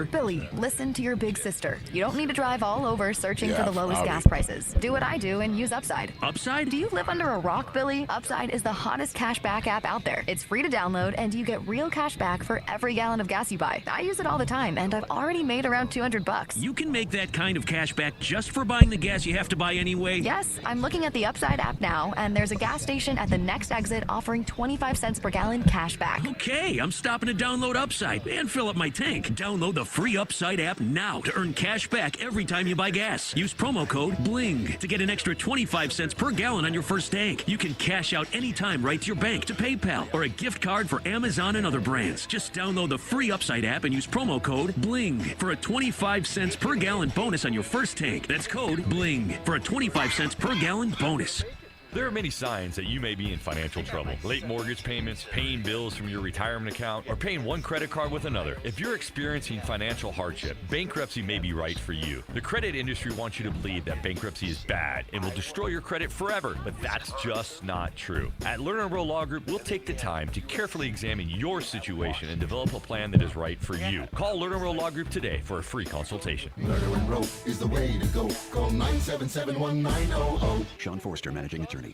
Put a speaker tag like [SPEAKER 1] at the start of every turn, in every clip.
[SPEAKER 1] Billy, listen to your big sister. You don't need to drive all over searching for the lowest gas prices. Do what I do and use Upside.
[SPEAKER 2] Upside?
[SPEAKER 1] Do you live under a rock, Billy? Upside is the hottest cash back app out there. It's free to download, and you get real cash back for every gallon of gas you buy. I use it all the time, and I've already made around $200.
[SPEAKER 2] You can make that kind of cash back just for buying the gas you have to buy anyway?
[SPEAKER 1] Yes, I'm looking at the Upside app now, and there's a gas station at the next exit offering 25 cents per gallon cash back.
[SPEAKER 2] Okay, I'm stopping to download Upside and fill up my tank. Download the free Upside app now to earn cash back every time you buy gas. Use promo code BLING to get an extra 25 cents per gallon on your first tank. You can cash out anytime right to your bank, to PayPal, or a gift card for Amazon and other brands. Just download the free Upside app and use promo code BLING for a 25 cents per gallon bonus on your first tank. That's code BLING for a 25 cents per gallon bonus.
[SPEAKER 3] There are many signs that you may be in financial trouble. Late mortgage payments, paying bills from your retirement account, or paying one credit card with another. If you're experiencing financial hardship, bankruptcy may be right for you. The credit industry wants you to believe that bankruptcy is bad and will destroy your credit forever, but that's just not true. At Lerner Rowe Law Group, we'll take the time to carefully examine your situation and develop a plan that is right for you. Call Lerner Rowe Law Group today for a free consultation.
[SPEAKER 4] Lerner & Rowe is the way to go. Call 977-1900.
[SPEAKER 5] Sean Forster, Managing Attorney.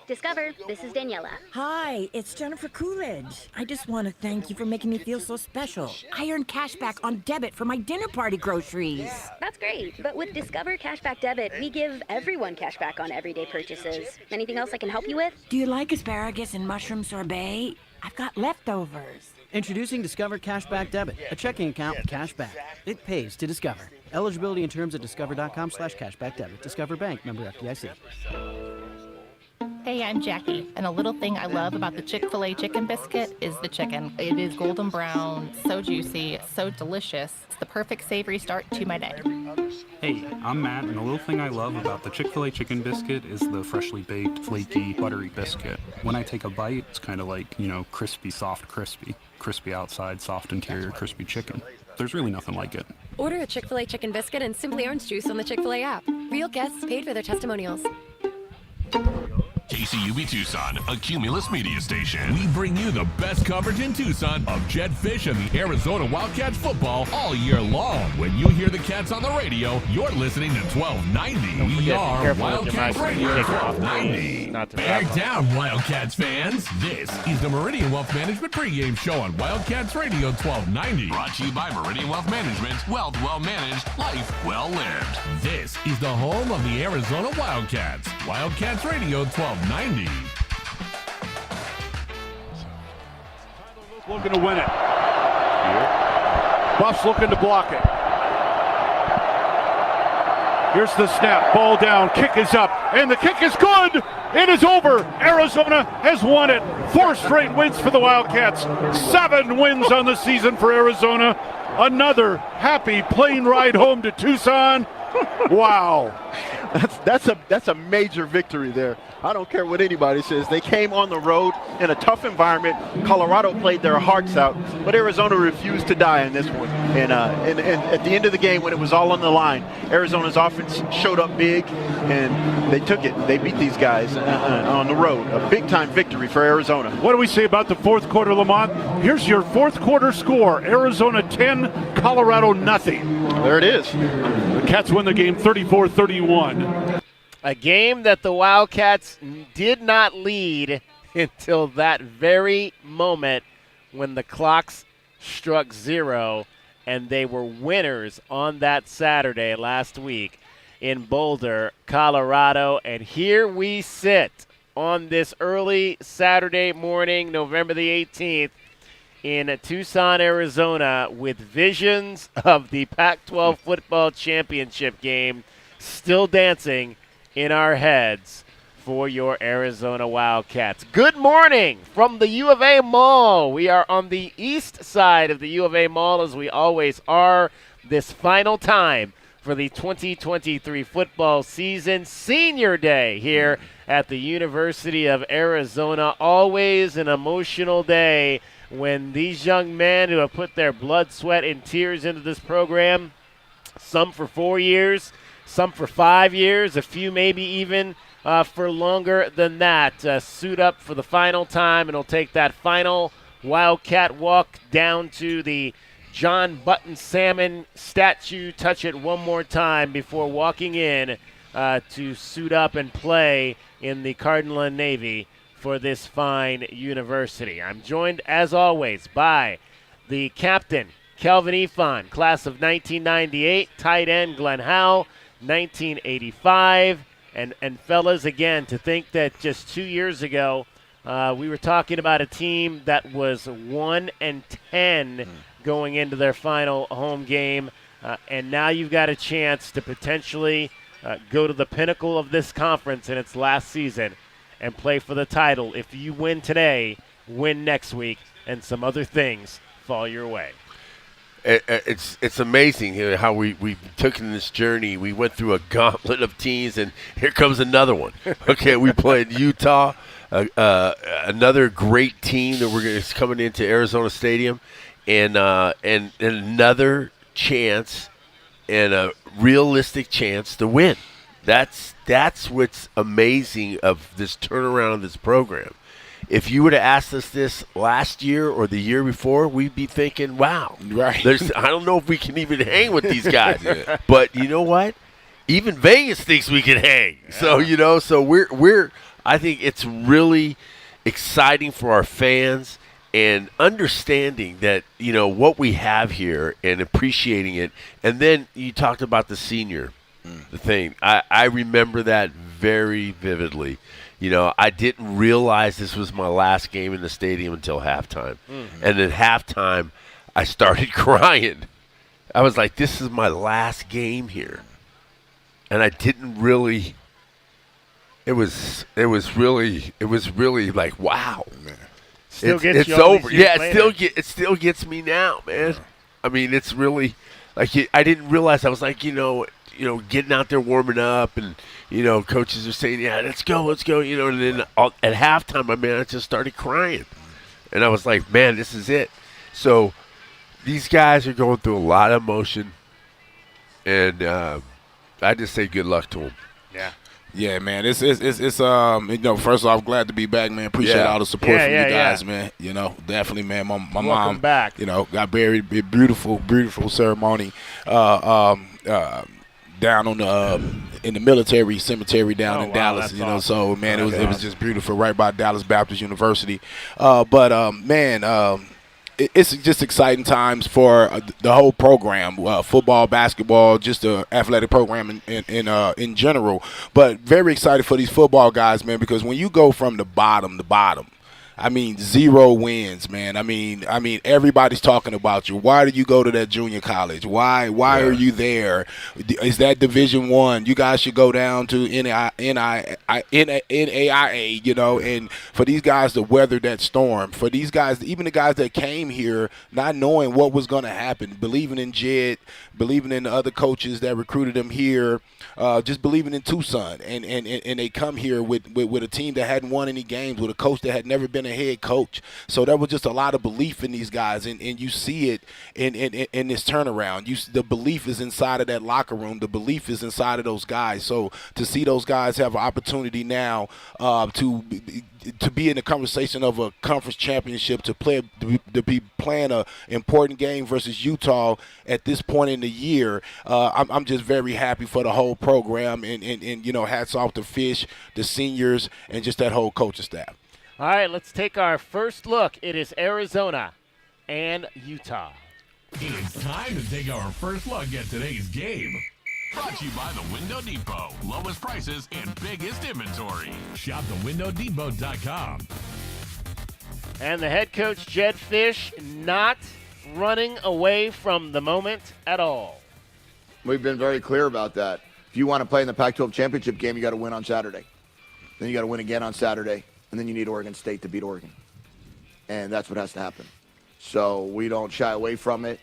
[SPEAKER 6] Discover, this is Daniela.
[SPEAKER 7] Hi, it's Jennifer Coolidge. I just want to thank you for making me feel so special. I earned cash back on debit for my dinner party groceries.
[SPEAKER 6] That's great, but with Discover Cashback Debit, we give everyone cash back on everyday purchases. Anything else I can help you with?
[SPEAKER 7] Do you like asparagus and mushroom sorbet? I've got leftovers.
[SPEAKER 8] Introducing Discover Cashback Debit, a checking account with cash back. It pays to Discover. Eligibility and terms at discover.com/cashbackdebit. Discover Bank, member FDIC.
[SPEAKER 9] Hey, I'm Jackie, and a little thing I love about the Chick-fil-A chicken biscuit is the chicken. It is golden brown, so juicy, so delicious. It's the perfect savory start to my day.
[SPEAKER 10] Hey, I'm Matt, and the little thing I love about the Chick-fil-A chicken biscuit is the freshly baked, flaky, buttery biscuit. When I take a bite, it's kind of like, crispy, soft, crispy. Crispy outside, soft interior, crispy chicken. There's really nothing like it.
[SPEAKER 11] Order a Chick-fil-A chicken biscuit and Simply Orange Juice on the Chick-fil-A app. Real guests paid for their testimonials.
[SPEAKER 12] KCUB Tucson, a Cumulus media station. We bring you the best coverage in Tucson of Jed Fish and the Arizona Wildcats football all year long. When you hear the Cats on the radio, you're listening to 1290. We are Wildcats Radio 1290. Bear down, Wildcats fans. This is the Meridian Wealth Management pregame show on Wildcats Radio 1290. Brought to you by Meridian Wealth Management. Wealth well managed, life well lived. This is the home of the Arizona Wildcats. Wildcats Radio 1290.
[SPEAKER 13] Looking to win it. Buffs looking to block it. Here's the snap. Ball down. Kick is up. And the kick is good. It is over. Arizona has won it. 4 straight wins for the Wildcats. 7 wins on the season for Arizona. Another happy plane ride home to Tucson. Wow.
[SPEAKER 14] That's a major victory there. I don't care what anybody says. They came on the road in a tough environment. Colorado played their hearts out, but Arizona refused to die in this one. And at the end of the game, when it was all on the line, Arizona's offense showed up big, and they took it. They beat these guys on the road. A big-time victory for Arizona.
[SPEAKER 13] What do we say about the fourth quarter, Lamont? Here's your fourth quarter score. Arizona 10, Colorado nothing.
[SPEAKER 14] There it is.
[SPEAKER 13] The Cats win the game 34-31.
[SPEAKER 15] A game that the Wildcats did not lead until that very moment when the clocks struck 0, and they were winners on that Saturday last week in Boulder, Colorado. And here we sit on this early Saturday morning, November the 18th, in Tucson, Arizona, with visions of the Pac-12 football championship game still dancing in our heads for your Arizona Wildcats. Good morning from the U of A Mall. We are on the east side of the U of A Mall, as we always are, this final time for the 2023 football season. Senior Day here at the University of Arizona. Always an emotional day when these young men who have put their blood, sweat, and tears into this program, some for 4 years, some for 5 years, a few maybe even for longer than that, suit up for the final time, and will take that final Wildcat walk down to the John Button Salmon statue touch it one more time before walking in to suit up and play in the Cardinal and Navy for this fine university. I'm joined, as always, by the captain, Kelvin Ifan, class of 1998, tight end Glenn Howe, 1985. And fellas, again, to think that just 2 years ago, we were talking about a team that was 1-10 going into their final home game, and now you've got a chance to potentially go to the pinnacle of this conference in its last season and play for the title. If you win today, win next week, and some other things fall your way.
[SPEAKER 5] It's amazing how we took in this journey. We went through a gauntlet of teams, and here comes another one. Okay, we played Utah, another great team that is coming into Arizona Stadium, and another chance and a realistic chance to win. That's what's amazing of this turnaround of this program. If you would have asked us this last year or the year before, we'd be thinking, wow,
[SPEAKER 16] right.
[SPEAKER 5] I don't know if we can even hang with these guys. But you know what? Even Vegas thinks we can hang. Yeah. So we're I think it's really exciting for our fans and understanding that, what we have here and appreciating it. And then you talked about the senior the thing. I remember that very vividly. I didn't realize this was my last game in the stadium until halftime. Mm-hmm. And at halftime, I started crying. I was like, this is my last game here. And I didn't really – it was really like, wow. Man. It's over. Yeah, it still gets me now, man. Yeah. I mean, it's really – like I didn't realize. I was like, getting out there warming up and, coaches are saying, yeah, let's go. And then at halftime, I just started crying. And I was like, man, this is it. So these guys are going through a lot of emotion. And I just say good luck to them.
[SPEAKER 16] Yeah. Yeah, man. It's first off, glad to be back, man. Appreciate all the support from you guys, man. Definitely, man. My mom,
[SPEAKER 15] back.
[SPEAKER 16] Got buried. Beautiful, beautiful ceremony. Down on the in the military cemetery down in Dallas, awesome. So man, it was just beautiful, right by Dallas Baptist University. It's just exciting times for the whole program, football, basketball, just the athletic program in general. But very excited for these football guys, man, because when you go from the bottom, 0 wins, man. I mean, everybody's talking about you. Why did you go to that junior college? Why are you there? Is that Division I? You guys should go down to NAIA, and for these guys to weather that storm, for these guys, even the guys that came here not knowing what was going to happen, believing in Jed, believing in the other coaches that recruited them here, just believing in Tucson, and they come here with a team that hadn't won any games, with a coach that had never been a head coach. So there was just a lot of belief in these guys, and you see it in this turnaround. The belief is inside of that locker room. The belief is inside of those guys. So to see those guys have an opportunity now to be in the conversation of a conference championship, to be playing an important game versus Utah at this point in the year, I'm just very happy for the whole program, and hats off to Fish, the seniors, and just that whole coaching staff.
[SPEAKER 15] All right, let's take our first look. It is Arizona and Utah.
[SPEAKER 12] It's time to take our first look at today's game. Brought to you by the Window Depot. Lowest prices and biggest inventory. Shop thewindow.depot.com.
[SPEAKER 15] And the head coach, Jed Fish, not running away from the moment at all.
[SPEAKER 17] We've been very clear about that. If you want to play in the Pac-12 championship game, you got to win on Saturday. Then you got to win again on Saturday. And then you need Oregon State to beat Oregon. And that's what has to happen. So we don't shy away from it.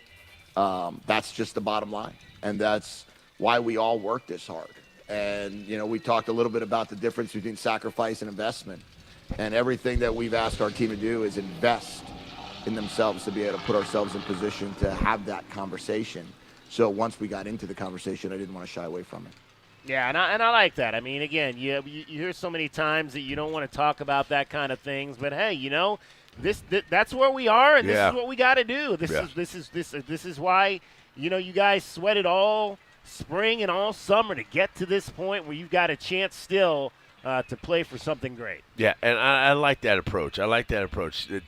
[SPEAKER 17] That's just the bottom line. And that's why we all work this hard. And, we talked a little bit about the difference between sacrifice and investment. And everything that we've asked our team to do is invest in themselves to be able to put ourselves in position to have that conversation. So once we got into the conversation, I didn't want to shy away from it.
[SPEAKER 15] Yeah, and I like that. I mean, again, you hear so many times that you don't want to talk about that kind of things, but hey, that's where we are, and this
[SPEAKER 5] Yeah.
[SPEAKER 15] is what we got to do. This is why you guys sweated all spring and all summer to get to this point where you've got a chance still to play for something great.
[SPEAKER 5] Yeah, and I like that approach.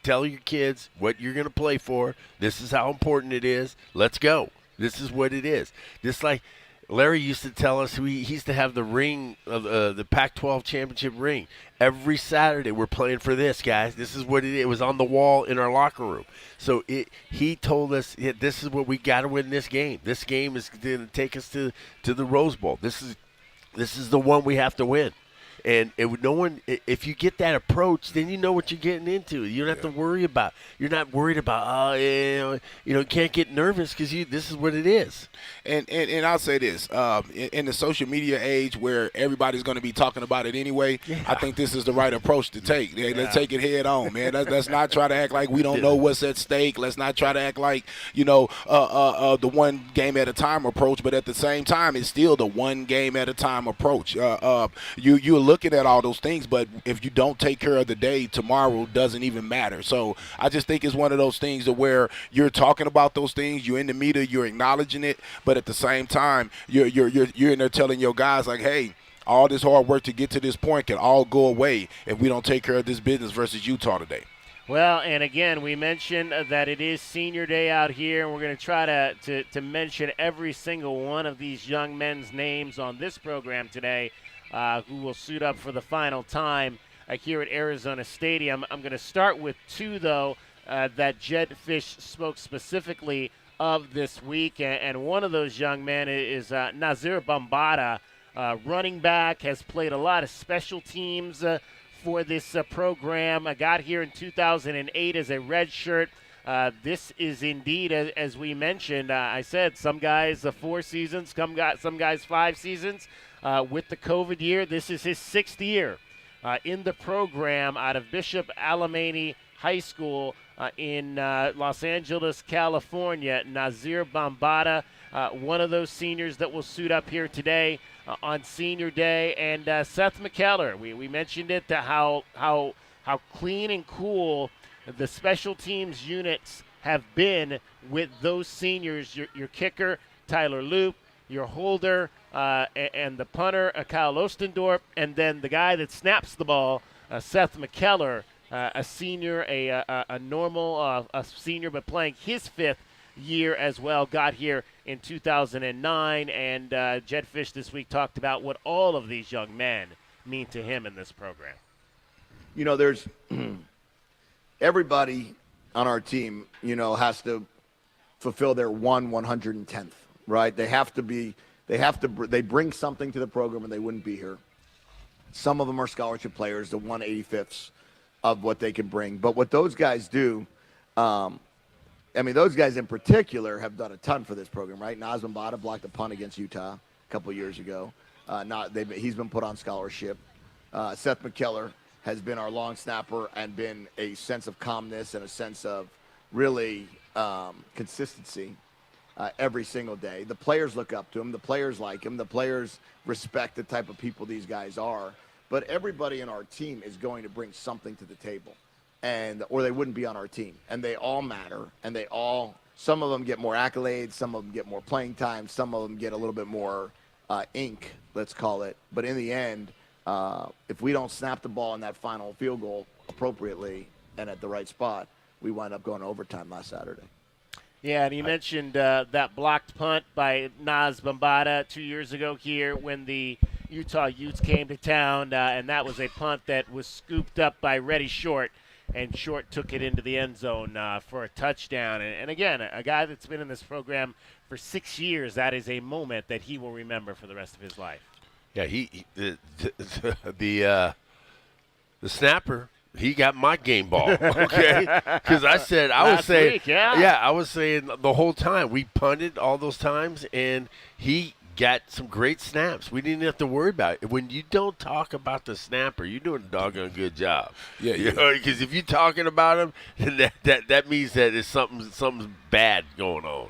[SPEAKER 5] Tell your kids what you're going to play for. This is how important it is. Let's go. This is what it is. Just like Larry used to tell us, he used to have the ring of the Pac-12 championship ring. Every Saturday we're playing for this, guys. This is what it is. It was on the wall in our locker room. So he told us, this is what we got to win this game. This game is going to take us to the Rose Bowl. This is the one we have to win. And if you get that approach, then you know what you're getting into. You don't have to worry about. You're not worried about. You can't get nervous because this is what it is.
[SPEAKER 16] And I'll say this: in the social media age where everybody's going to be talking about it anyway, I think this is the right approach to take. Let's take it head on, man. Let's not try to act like we don't know what's at stake. Let's not try to act like the one game at a time approach. But at the same time, it's still the one game at a time approach. You're looking at all those things, but if you don't take care of the day, tomorrow doesn't even matter. So I just think it's one of those things to where you're talking about those things, you're in the media, you're acknowledging it, but at the same time, you're in there telling your guys like, hey, all this hard work to get to this point can all go away if we don't take care of this business versus Utah today.
[SPEAKER 15] Well, and again, we mentioned that it is senior day out here, and we're going to try to mention every single one of these young men's names on this program today. Who will suit up for the final time here at Arizona Stadium. I'm going to start with two, though, that Jedd Fisch spoke specifically of this week, and one of those young men is Nazir Bambata, running back, has played a lot of special teams for this program. I got here in 2008 as a redshirt. This is indeed, as we mentioned, I said, some guys 4 seasons, some guys 5 seasons. With the COVID year, this is his 6th year in the program out of Bishop Alemany High School in Los Angeles, California. Nazir Bambata, one of those seniors that will suit up here today on Senior Day, and Seth McKellar. We mentioned it, how clean and cool the special teams units have been with those seniors. Your kicker, Tyler Loop, your holder, and the punter, Kyle Ostendorp, and then the guy that snaps the ball, Seth McKellar, a senior, a normal senior, but playing his 5th year as well, got here in 2009, and Jedd Fisch this week talked about what all of these young men mean to him in this program.
[SPEAKER 17] There's everybody on our team, has to fulfill their 1/110th, right? They bring something to the program, and they wouldn't be here. Some of them are scholarship players, the 1/85ths of what they can bring. But what those guys do, those guys in particular have done a ton for this program, right? Naz Bambata blocked a punt against Utah a couple of years ago. He's been put on scholarship. Seth McKellar has been our long snapper and been a sense of calmness and a sense of really consistency. Every single day. The players look up to him. The players like him. The players respect the type of people these guys are. But everybody in our team is going to bring something to the table, or they wouldn't be on our team. And they all matter. And some of them get more accolades. Some of them get more playing time. Some of them get a little bit more ink, let's call it. But in the end, if we don't snap the ball in that final field goal appropriately and at the right spot, we wind up going to overtime last Saturday.
[SPEAKER 15] Yeah, and you mentioned that blocked punt by Naz Bambata 2 years ago here when the Utah Utes came to town, and that was a punt that was scooped up by Reddy Short, and Short took it into the end zone for a touchdown. And again, a guy that's been in this program for 6 years, that is a moment that he will remember for the rest of his life.
[SPEAKER 5] Yeah, the snapper. He got my game ball, okay? Because I was saying the whole time we punted all those times, and he got some great snaps. We didn't have to worry about it. When you don't talk about the snapper, you're doing a doggone good job.
[SPEAKER 16] Yeah.
[SPEAKER 5] Because if you're talking about him, then that means that there's something bad going on.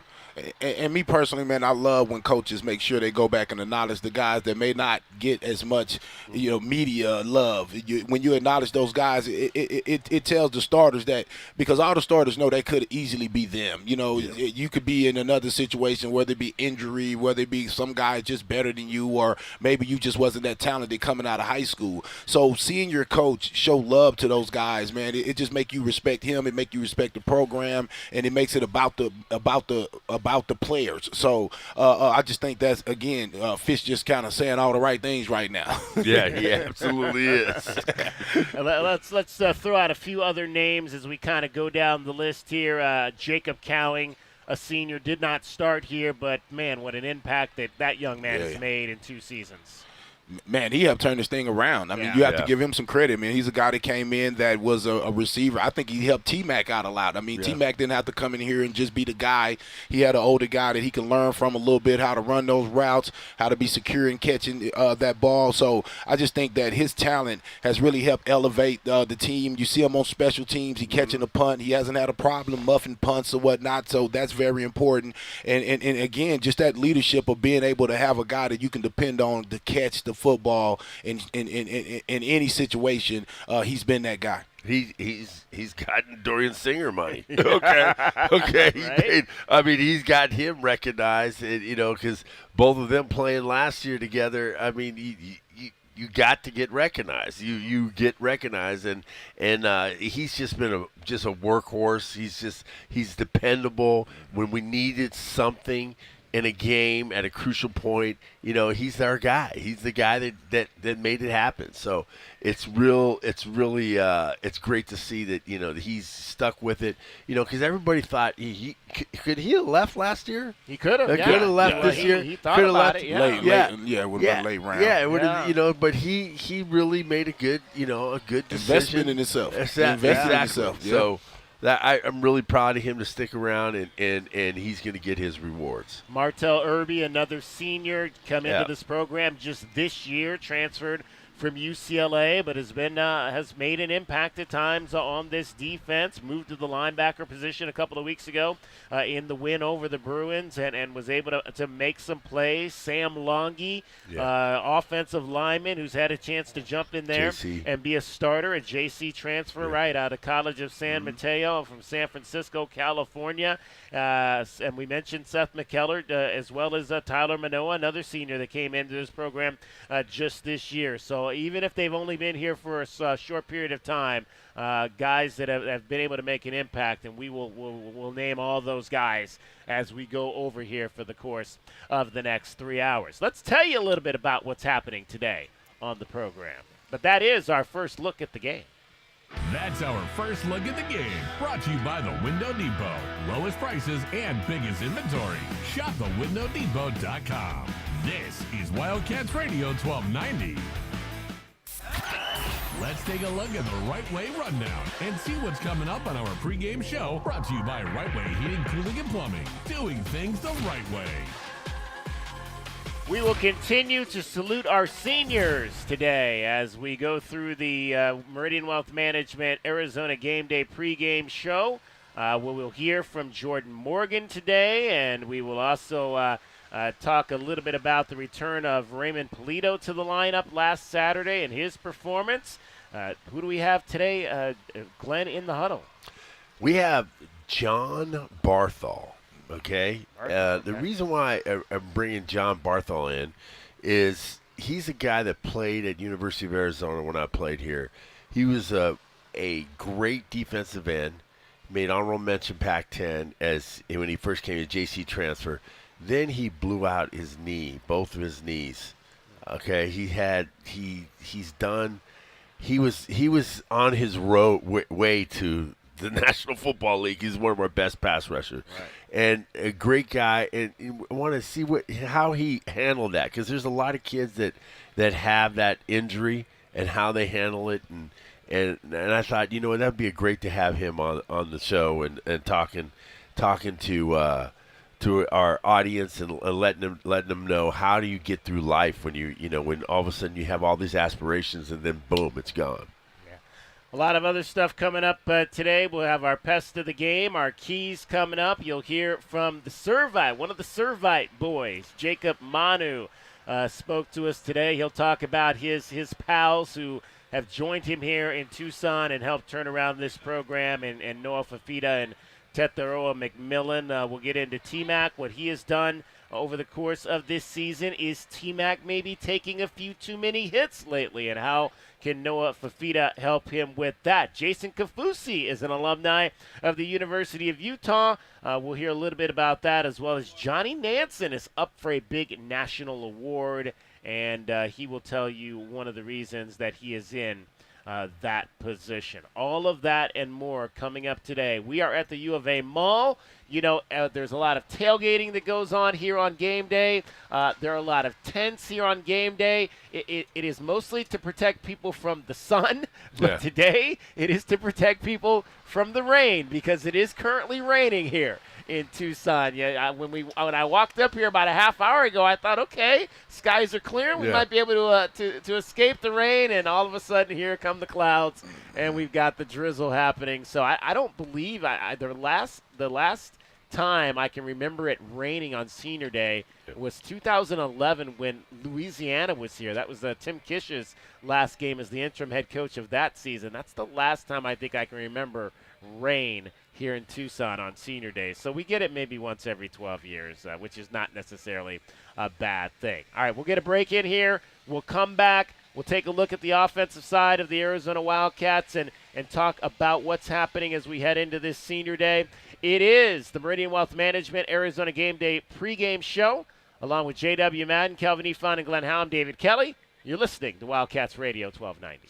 [SPEAKER 16] And me personally, man, I love when coaches make sure they go back and acknowledge the guys that may not get as much, media love. When you acknowledge those guys, it tells the starters that, because all the starters know that could easily be them. You could be in another situation, whether it be injury, whether it be some guy just better than you, or maybe you just wasn't that talented coming out of high school. So seeing your coach show love to those guys, man, it just make you respect him. It make you respect the program, and it makes it about the players. So I just think that's, again, Fish just kind of saying all the right things right now.
[SPEAKER 5] Yeah, he absolutely is.
[SPEAKER 15] Let's throw out a few other names as we kind of go down the list here. Jacob Cowing, a senior, did not start here, but, man, what an impact that young man has made in 2 seasons.
[SPEAKER 16] Man, he helped turn this thing around. I mean, you have to give him some credit, man. He's a guy that came in that was a receiver. I think he helped T-Mac out a lot. I mean, T-Mac didn't have to come in here and just be the guy. He had an older guy that he can learn from a little bit, how to run those routes, how to be secure in catching that ball. So I just think that his talent has really helped elevate the team. You see him on special teams. He catching a punt. He hasn't had a problem muffing punts or whatnot, so that's very important. And again, just that leadership of being able to have a guy that you can depend on to catch the football in any situation. He's been that guy.
[SPEAKER 5] He's gotten Dorian Singer money. Okay.
[SPEAKER 15] Right?
[SPEAKER 5] He's got him recognized, because both of them playing last year together. I mean, you got to get recognized. You get recognized, and he's just been a workhorse. He's dependable. When we needed something in a game at a crucial point, he's our guy. He's the guy that made it happen. So it's really it's great to see that that he's stuck with it. Because everybody thought he could he have left last year.
[SPEAKER 15] He could have.
[SPEAKER 5] Could have left this year.
[SPEAKER 15] He thought about it.
[SPEAKER 16] It would have been a late round.
[SPEAKER 5] Yeah, it would have. But he really made a good decision.
[SPEAKER 16] Investment in himself.
[SPEAKER 5] Exactly.
[SPEAKER 16] In himself. Yeah.
[SPEAKER 5] So. I'm really proud of him to stick around, and he's going to get his rewards.
[SPEAKER 15] Martell Irby, another senior, come into this program just this year, transferred from UCLA, but has made an impact at times on this defense. Moved to the linebacker position a couple of weeks ago in the win over the Bruins, and was able to make some plays. Sam Longy, offensive lineman, who's had a chance to jump in there and be a starter, a JC transfer right out of College of San Mateo from San Francisco, California. And we mentioned Seth McKellar, as well as Tyler Manoa, another senior that came into this program just this year. So even if they've only been here for a short period of time, guys that have been able to make an impact, and we'll name all those guys as we go over here for the course of the next 3 hours. Let's tell you a little bit about what's happening today on the program. But that is our first look at the game.
[SPEAKER 12] That's our first look at the game, brought to you by the Window Depot. Lowest prices and biggest inventory. Shop thewindow.depot.com. This is Wildcats Radio 1290. Let's take a look at the Right Way Rundown and see what's coming up on our pregame show, brought to you by Right Way Heating, Cooling, and Plumbing. Doing things the right way.
[SPEAKER 15] We will continue to salute our seniors today as we go through the Meridian Wealth Management Arizona Game Day pregame show. We will hear from Jordan Morgan today, and we will also talk a little bit about the return of Raymond Polito to the lineup last Saturday and his performance. Who do we have today? Glenn in the huddle.
[SPEAKER 5] We have John Barthol. Okay. The reason why I'm bringing John Barthol in is he's a guy that played at University of Arizona when I played here. He was a great defensive end, made honorable mention Pac-10 when he first came to JC transfer. Then he blew out his knee, both of his knees. Okay, he was on his way to the National Football League. He's one of our best pass rushers, and a great guy. And I want to see how he handled that, because there's a lot of kids that have that injury and how they handle it. And I thought, that'd be great to have him on the show and talking to our audience and letting them know how do you get through life when when all of a sudden you have all these aspirations and then boom, it's gone.
[SPEAKER 15] A lot of other stuff coming up today. We'll have our Pest of the Game, our keys coming up. You'll hear from the Servite, one of the Servite boys, Jacob Manu, spoke to us today. He'll talk about his pals who have joined him here in Tucson and helped turn around this program, and Noah Fafita and Tetaroa McMillan. We'll get into T-Mac, what he has done over the course of this season. Is T-Mac maybe taking a few too many hits lately, and how can Noah Fafita help him with that? Jason Kafusi is an alumni of the University of Utah. We'll hear a little bit about that, as well as Johnny Nansen is up for a big national award, and he will tell you one of the reasons that he is in that position. All of that and more coming up today. We are at the U of A Mall. You know, there's a lot of tailgating that goes on here on game day. There are a lot of tents here on game day. It is mostly to protect people from the sun, but today it is to protect people from the rain, because it is currently raining here in Tucson. When I walked up here about a half hour ago, I thought, okay, skies are clear. We might be able to escape the rain, and all of a sudden here come the clouds, and we've got the drizzle happening. So I don't believe the last time I can remember it raining on Senior Day was 2011 when Louisiana was here. That was Tim Kish's last game as the interim head coach of that season. That's the last time I think I can remember rain here in Tucson on Senior Day. So we get it maybe once every 12 years, which is not necessarily a bad thing. All right, we'll get a break in here. We'll come back. We'll take a look at the offensive side of the Arizona Wildcats and talk about what's happening as we head into this Senior Day. It is the Meridian Wealth Management Arizona Game Day pregame show, along with J.W. Madden, Kelvin Efon, and Glenn Howe. I'm David Kelly. You're listening to Wildcats Radio 1290.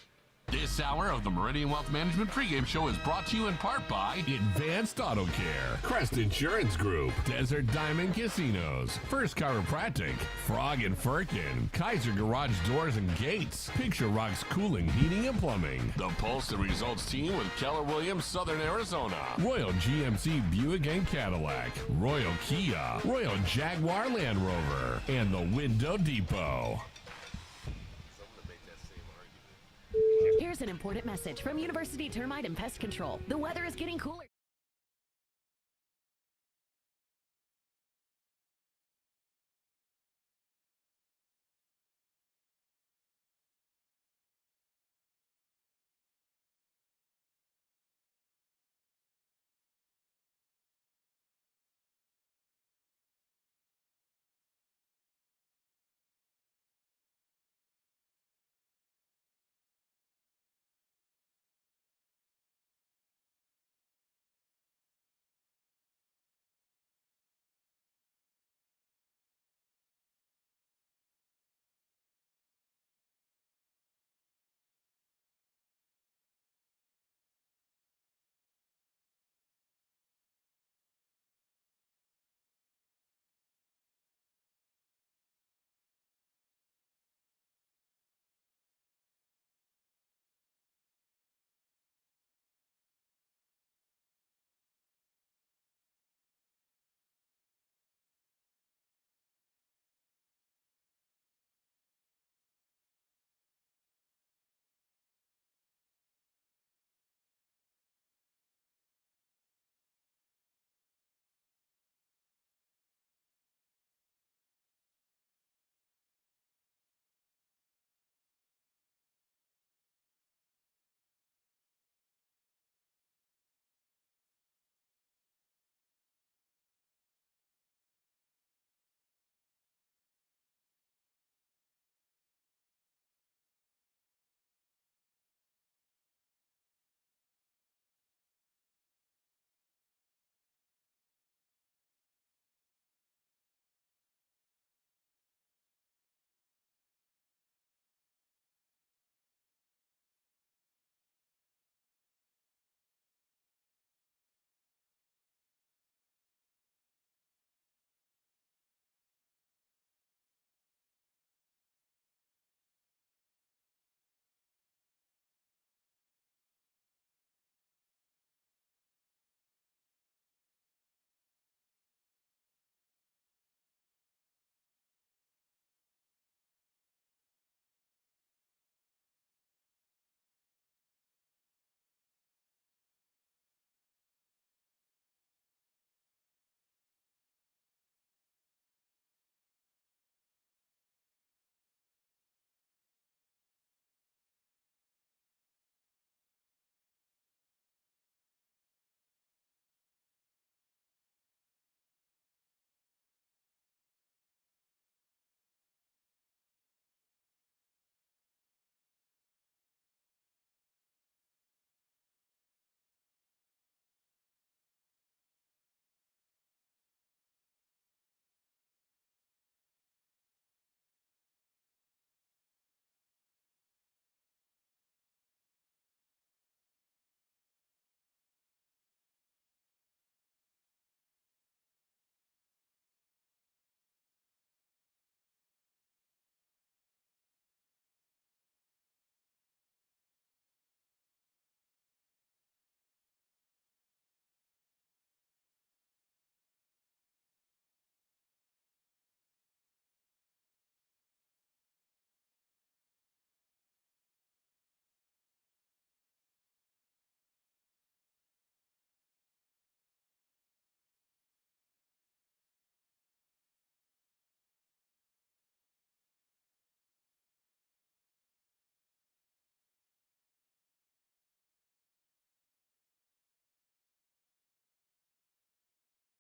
[SPEAKER 12] This hour of the Meridian Wealth Management pregame show is brought to you in part by Advanced Auto Care, Crest Insurance Group, Desert Diamond Casinos, First Chiropractic, Frog and Firkin, Kaiser Garage Doors and Gates, Picture Rocks Cooling, Heating and Plumbing, the Pulse and Results Team with Keller Williams, Southern Arizona, Royal GMC Buick and Cadillac, Royal Kia, Royal Jaguar Land Rover, and the Window Depot.
[SPEAKER 18] Here's an important message from University Termite and Pest Control. The weather is getting cooler.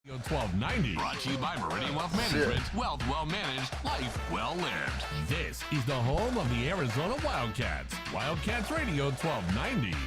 [SPEAKER 12] 1290. Brought to you by Meridian Wealth Management. Wealth well managed, life well lived. This is the home of the Arizona Wildcats. Wildcats Radio 1290.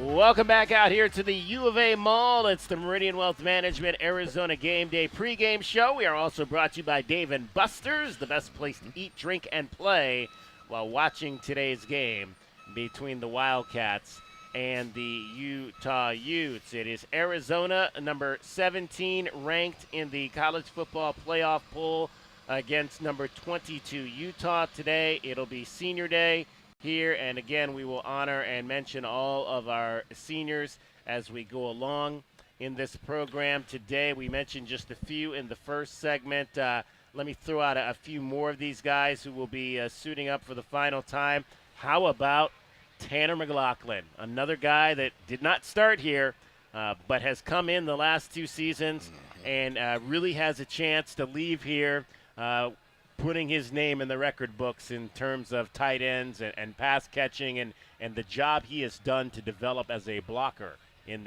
[SPEAKER 15] Welcome back out here to the U of A Mall. It's the Meridian Wealth Management Arizona Game Day pregame show. We are also brought to you by Dave & Buster's, the best place to eat, drink, and play while watching today's game between the Wildcats and the Utah Utes. It is Arizona, number 17, ranked in the college football playoff poll against number 22 Utah today. It'll be senior day here, and again, we will honor and mention all of our seniors as we go along in this program today. We mentioned just a few in the first segment. Let me throw out a few more of these guys who will be suiting up for the final time. How about Tanner McLaughlin, another guy that did not start here, but has come in the last 2 seasons and really has a chance to leave here putting his name in the record books in terms of tight ends and pass catching and the job he has done to develop as a blocker in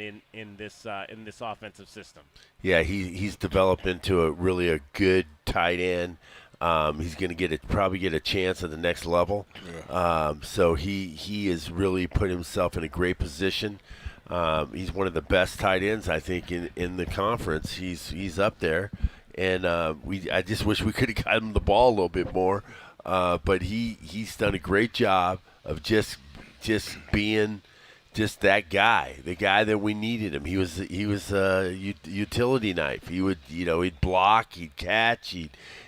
[SPEAKER 15] this offensive system.
[SPEAKER 5] Yeah, he's developed into a good tight end. He's going to probably get a chance at the next level. Yeah. So he has really put himself in a great position. He's one of the best tight ends, I think, in the conference. He's up there, and I just wish we could have gotten him the ball a little bit more. But he's done a great job of just being just that guy, the guy that we needed him. He was a utility knife. He'd block, he'd catch,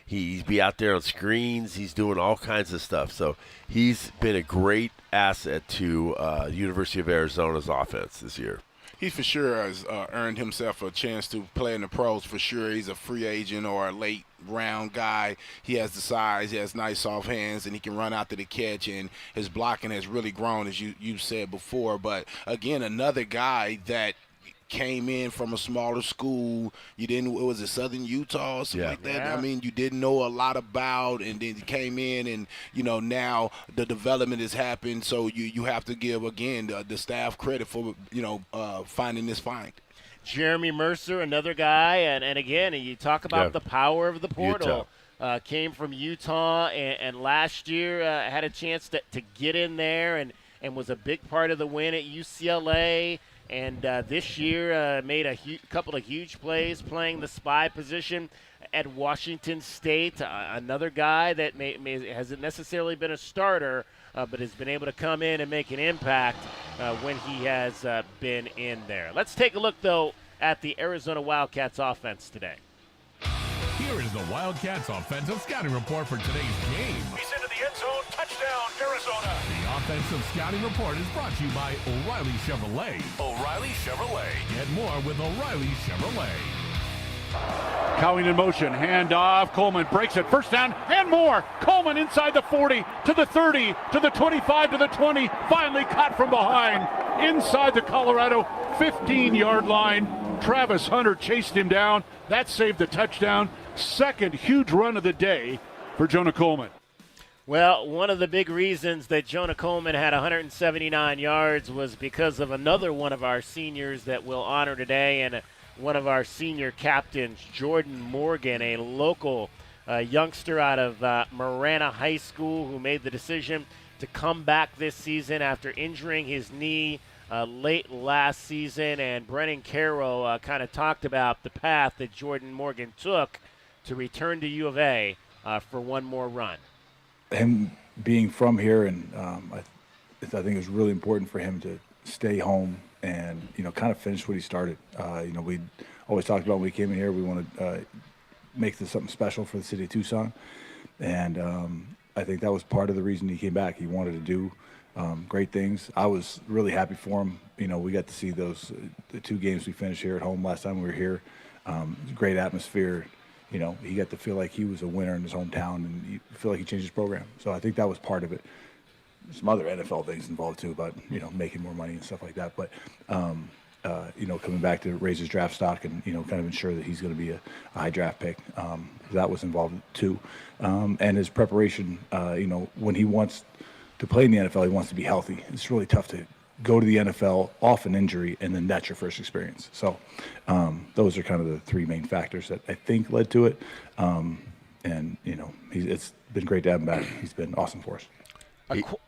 [SPEAKER 5] he'd be out there on screens. He's doing all kinds of stuff. So he's been a great asset to University of Arizona's offense this year.
[SPEAKER 16] He for sure has earned himself a chance to play in the pros. For sure, he's a free agent or a late round guy. He has the size, he has nice soft hands, and he can run out to the catch, and his blocking has really grown, as you said before. But again, another guy that came in from a smaller school. It was Southern Utah or something like that.
[SPEAKER 5] Yeah.
[SPEAKER 16] I mean, you didn't know a lot about, and then you came in, and now the development has happened. So you have to give again the staff credit for finding this find.
[SPEAKER 15] Jeremy Mercer, another guy, and again, you talk about the power of the portal. Came from Utah, and last year had a chance to get in there and was a big part of the win at UCLA. And this year made a couple of huge plays playing the spy position at Washington State. Another guy that hasn't necessarily been a starter, but has been able to come in and make an impact when he has been in there. Let's take a look, though, at the Arizona Wildcats offense today.
[SPEAKER 12] Here is the Wildcats offensive scouting report for today's game.
[SPEAKER 13] He's into the end zone. Touchdown, Arizona.
[SPEAKER 12] The offensive scouting report is brought to you by O'Reilly Chevrolet. O'Reilly Chevrolet. Get more with O'Reilly Chevrolet.
[SPEAKER 13] Cowing in motion, handoff. Coleman breaks it. First down and more. Coleman inside the 40 to the 30 to the 25 to the 20. Finally caught from behind inside the Colorado 15-yard line. Travis Hunter chased him down. That saved the touchdown. Second huge run of the day for Jonah Coleman.
[SPEAKER 15] Well, one of the big reasons that Jonah Coleman had 179 yards was because of another one of our seniors that we'll honor today, and one of our senior captains, Jordan Morgan, a local youngster out of Marana High School who made the decision to come back this season after injuring his knee late last season. And Brennan Caro kind of talked about the path that Jordan Morgan took to return to U of A for one more run.
[SPEAKER 19] Him being from here, and I think it was really important for him to stay home and kind of finish what he started. We always talked about when we came in here, we wanted to make this something special for the city of Tucson, and I think that was part of the reason he came back. He wanted to do great things. I was really happy for him. We got to see those the 2 games we finished here at home last time we were here. Great atmosphere. He got to feel like he was a winner in his hometown, and he feel like he changed his program. So I think that was part of it. Some other NFL things involved too, about making more money and stuff like that. But coming back to raise his draft stock and kind of ensure that he's going to be a high draft pick. That was involved too, and his preparation. When he wants to play in the NFL, he wants to be healthy. It's really tough to go to the NFL off an injury, and then that's your first experience. So those are kind of the three main factors that I think led to it. And, it's been great to have him back. He's been awesome for us.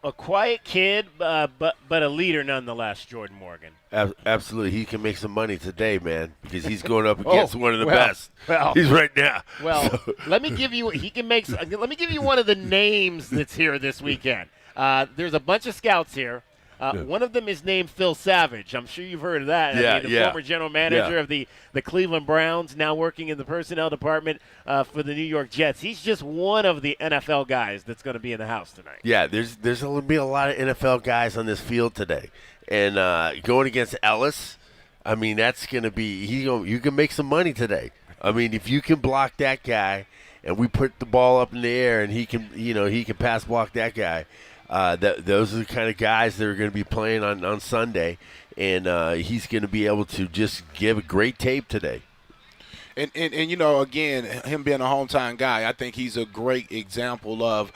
[SPEAKER 15] A quiet kid, but a leader nonetheless, Jordan Morgan.
[SPEAKER 5] Absolutely. He can make some money today, man, because he's going up against one of the best.
[SPEAKER 15] Well,
[SPEAKER 5] he's right now.
[SPEAKER 15] Well, let me give you one of the names that's here this weekend. There's a bunch of scouts here. One of them is named Phil Savage. I'm sure you've heard of that. The former general manager of the Cleveland Browns, now working in the personnel department for the New York Jets. He's just one of the NFL guys that's going to be in the house tonight.
[SPEAKER 5] Yeah, there's going to be a lot of NFL guys on this field today. And going against Ellis, I mean, that's going to be you can make some money today. I mean, if you can block that guy and we put the ball up in the air and he can pass block that guy, those are the kind of guys that are going to be playing on Sunday, and he's going to be able to just give a great tape today.
[SPEAKER 16] And again, him being a hometown guy, I think he's a great example of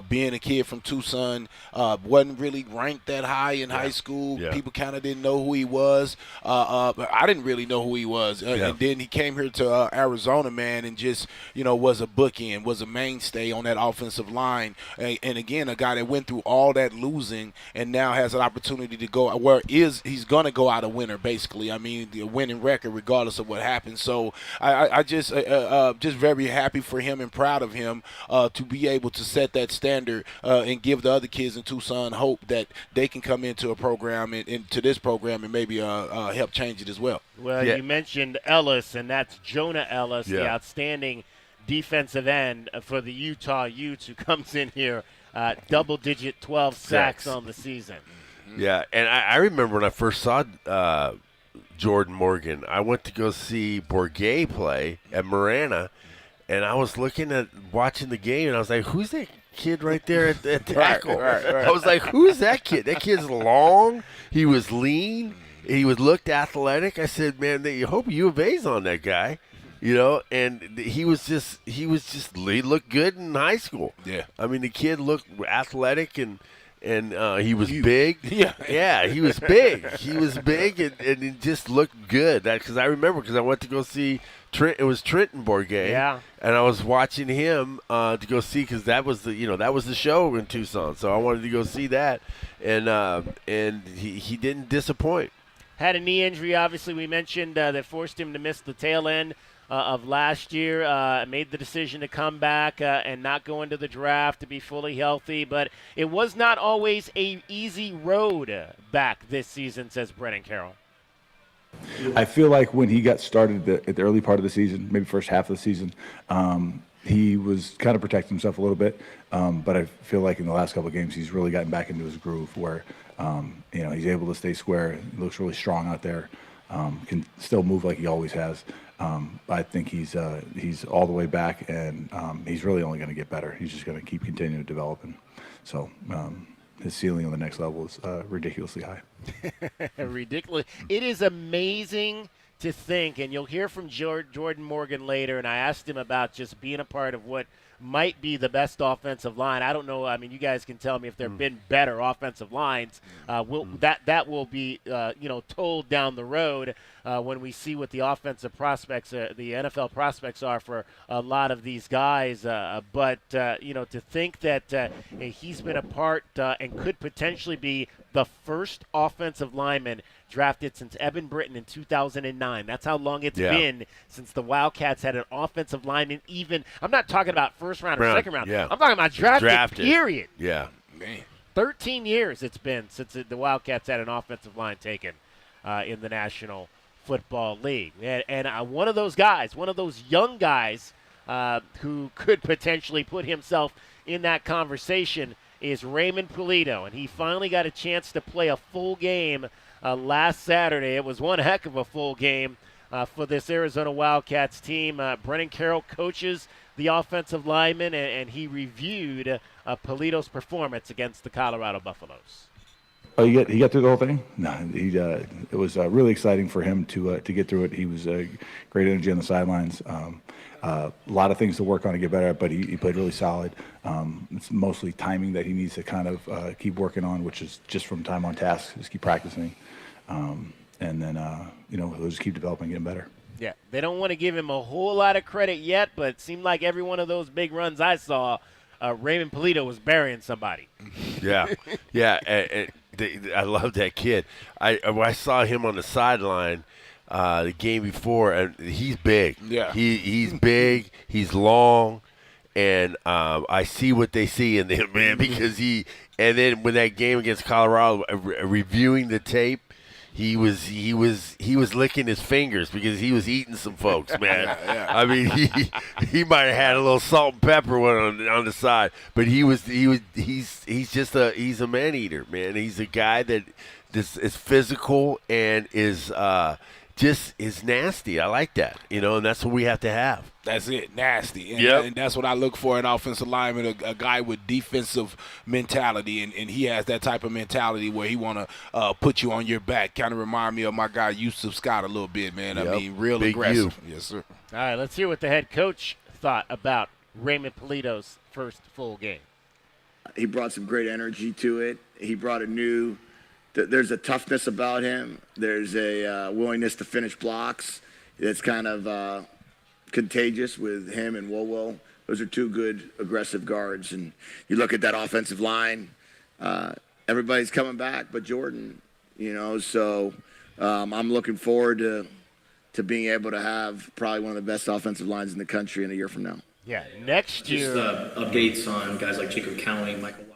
[SPEAKER 16] being a kid from Tucson, wasn't really ranked that high in high school.
[SPEAKER 5] Yeah.
[SPEAKER 16] People kind of didn't know who he was. But I didn't really know who he was. And then he came here to Arizona, man, and just, was a bookend, was a mainstay on that offensive line. And again, a guy that went through all that losing and now has an opportunity to go he's going to go out a winner, basically. I mean, the winning record regardless of what happens. So I just very happy for him and proud of him to be able to set that standard and give the other kids in Tucson hope that they can come into a program into this program and maybe help change it as well.
[SPEAKER 15] Well, you mentioned Ellis, and that's Jonah Ellis, the outstanding defensive end for the Utah Utes, who comes in here double-digit 12 sacks on the season.
[SPEAKER 5] Yeah, and I remember when I first saw Jordan Morgan, I went to go see Bourget play at Marana, and I was watching the game, and I was like, who's that kid right there at tackle?
[SPEAKER 16] Right.
[SPEAKER 5] I was like, who's that kid? That kid's long. He was lean. He looked athletic. I said, man, I hope U of A's on that guy. And he looked good in high school.
[SPEAKER 16] Yeah.
[SPEAKER 5] I mean, the kid looked athletic and he was big.
[SPEAKER 16] Yeah,
[SPEAKER 5] he was big. He was big, and he just looked good. Because I remember, because I went to go see Trent. It was Trenton Bourget.
[SPEAKER 15] Yeah.
[SPEAKER 5] And I was watching him to go see, because that was the show in Tucson. So I wanted to go see that, and he didn't disappoint.
[SPEAKER 15] Had a knee injury, obviously, we mentioned, that forced him to miss the tail end of last year. Made the decision to come back and not go into the draft to be fully healthy. But it was not always a easy road back this season, says Brennan Carroll.
[SPEAKER 19] I feel like when he got started at the early part of the season, maybe first half of the season, he was kind of protecting himself a little bit. But I feel like in the last couple of games, he's really gotten back into his groove where, he's able to stay square. He looks really strong out there. Can still move like he always has. I think he's all the way back, and he's really only going to get better. He's just going to keep continuing to develop. And so his ceiling on the next level is ridiculously high.
[SPEAKER 15] Ridiculous. It is amazing to think, and you'll hear from Jordan Morgan later, and I asked him about just being a part of what might be the best offensive line. I don't know. I mean, you guys can tell me if there have been better offensive lines. That will be told down the road when we see what the offensive prospects, the NFL prospects are for a lot of these guys. But to think that he's been a part and could potentially be the first offensive lineman drafted since Evan Britton in 2009. That's how long it's been since the Wildcats had an offensive lineman. Even I'm not talking about first round or second round.
[SPEAKER 5] Yeah.
[SPEAKER 15] I'm talking about drafted. Period.
[SPEAKER 5] Yeah.
[SPEAKER 16] Man.
[SPEAKER 15] 13 years it's been since the Wildcats had an offensive line taken in the National Football League. And one of those guys, one of those young guys who could potentially put himself in that conversation is Raymond Pulido. And he finally got a chance to play a full game last Saturday. It was one heck of a full game for this Arizona Wildcats team. Brennan Carroll coaches the offensive lineman, and he reviewed Pulido's performance against the Colorado Buffaloes.
[SPEAKER 19] Oh, he got through the whole thing? No, it was really exciting for him to get through it. He was great energy on the sidelines. A lot of things to work on to get better at, but he played really solid. It's mostly timing that he needs to kind of keep working on, which is just from time on task, just keep practicing. And then, he'll just keep developing, getting better.
[SPEAKER 15] Yeah, they don't want to give him a whole lot of credit yet, but it seemed like every one of those big runs I saw, Raymond Polito was burying somebody.
[SPEAKER 5] Yeah, I love that kid. I saw him on the sideline the game before, and he's big.
[SPEAKER 16] Yeah.
[SPEAKER 5] He's big, he's long, and I see what they see in him, man, because and then when that game against Colorado, reviewing the tape, he was licking his fingers because he was eating some folks, man. I mean, he might have had a little salt and pepper one on the side, but he's a man eater, man. He's a guy that is physical and is is nasty. I like that, and that's what we have to have.
[SPEAKER 16] That's it, nasty.
[SPEAKER 5] And
[SPEAKER 16] that's what I look for in offensive lineman, a guy with defensive mentality, and he has that type of mentality where he want to put you on your back. Kind of remind me of my guy Yusuf Scott a little bit, man.
[SPEAKER 5] Yep.
[SPEAKER 16] I mean, real
[SPEAKER 5] Big
[SPEAKER 16] aggressive.
[SPEAKER 5] U.
[SPEAKER 16] Yes, sir.
[SPEAKER 15] All right, let's hear what the head coach thought about Raymond Polito's first full game.
[SPEAKER 17] He brought some great energy to it. He brought there's a toughness about him. There's a willingness to finish blocks that's kind of contagious with him and Wowo. Those are two good aggressive guards. And you look at that offensive line, everybody's coming back but Jordan, so I'm looking forward to being able to have probably one of the best offensive lines in the country in a year from now.
[SPEAKER 15] Yeah, next year.
[SPEAKER 20] Just updates on guys like Jacob County, Michael White.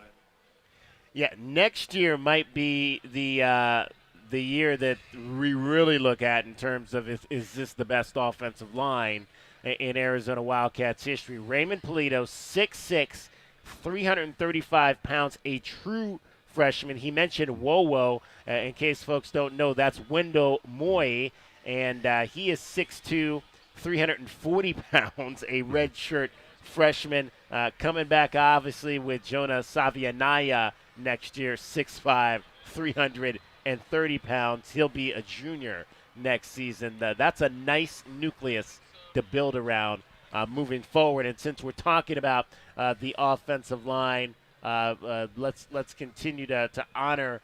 [SPEAKER 15] Yeah, next year might be the year that we really look at in terms of is this the best offensive line in Arizona Wildcats history. Raymond Polito, 6'6", 335 pounds, a true freshman. He mentioned Wowo. In case folks don't know, that's Wendell Moy, and he is 6'2", 340 pounds, a redshirt freshman. Coming back, obviously, with Jonah Savianaya next year, 6'5", 330 pounds. He'll be a junior next season. That's a nice nucleus to build around moving forward. And since we're talking about the offensive line, let's continue to honor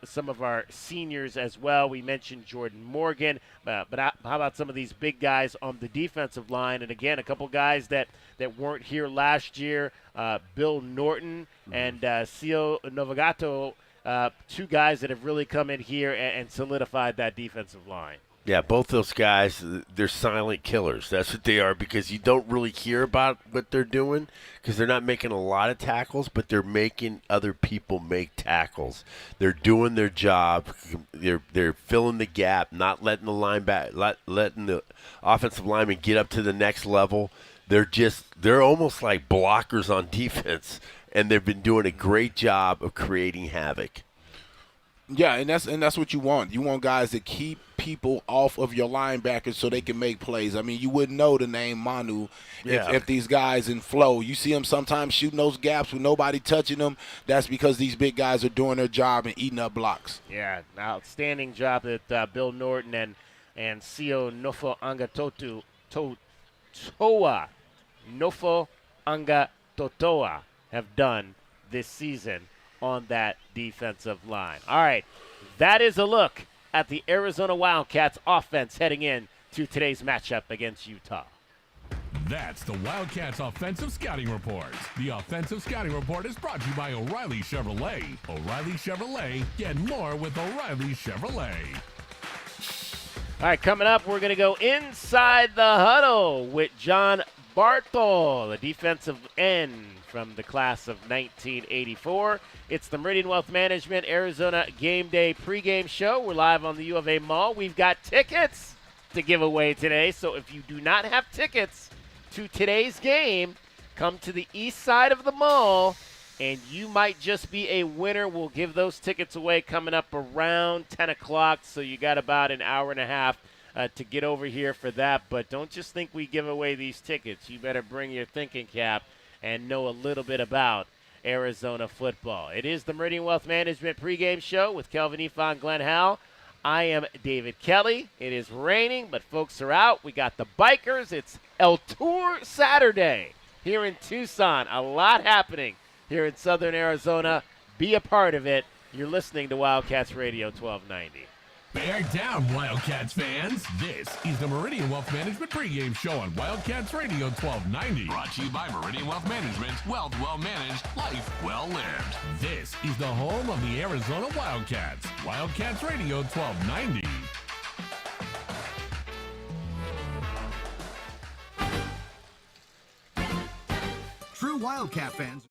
[SPEAKER 15] some of our seniors as well. We mentioned Jordan Morgan, but how about some of these big guys on the defensive line? And again, a couple guys that weren't here last year, Bill Norton and Cio Novagato, two guys that have really come in here and solidified that defensive line.
[SPEAKER 5] Yeah, both those guys, they're silent killers. That's what they are, because you don't really hear about what they're doing because they're not making a lot of tackles, but they're making other people make tackles. They're doing their job. They're filling the gap, not letting letting the offensive lineman get up to the next level. They're almost like blockers on defense, and they've been doing a great job of creating havoc.
[SPEAKER 16] Yeah, and that's what you want. You want guys that keep people off of your linebackers so they can make plays. I mean, you wouldn't know the name Manu if these guys in flow. You see them sometimes shooting those gaps with nobody touching them. That's because these big guys are doing their job and eating up blocks.
[SPEAKER 15] Yeah, outstanding job that Bill Norton and Cio Nofo Angatotoa Nofo Angatotoa have done this season on that defensive line. All right, that is a look at the Arizona Wildcats offense heading in to today's matchup against Utah.
[SPEAKER 12] That's the Wildcats Offensive Scouting Report. The Offensive Scouting Report is brought to you by O'Reilly Chevrolet. O'Reilly Chevrolet, get more with O'Reilly Chevrolet.
[SPEAKER 15] All right, coming up, we're going to go inside the huddle with John Bartle, the defensive end from the class of 1984. It's the Meridian Wealth Management Arizona Game Day pregame show. We're live on the U of A Mall. We've got tickets to give away today, so if you do not have tickets to today's game, come to the east side of the mall, and you might just be a winner. We'll give those tickets away coming up around 10 o'clock, so you got about an hour and a half to get over here for that. But don't just think we give away these tickets. You better bring your thinking cap and know a little bit about Arizona football. It is the Meridian Wealth Management pregame show with Kelvin Ifan, Glenn Howell. I am David Kelly. It is raining, but folks are out. We got the bikers. It's El Tour Saturday here in Tucson. A lot happening here in southern Arizona. Be a part of it. You're listening to Wildcats Radio 1290.
[SPEAKER 12] Bear down, Wildcats fans. This is the Meridian Wealth Management pregame show on Wildcats Radio 1290. Brought to you by Meridian Wealth Management. Wealth well managed, life well lived. This is the home of the Arizona Wildcats. Wildcats Radio 1290.
[SPEAKER 21] True Wildcat fans.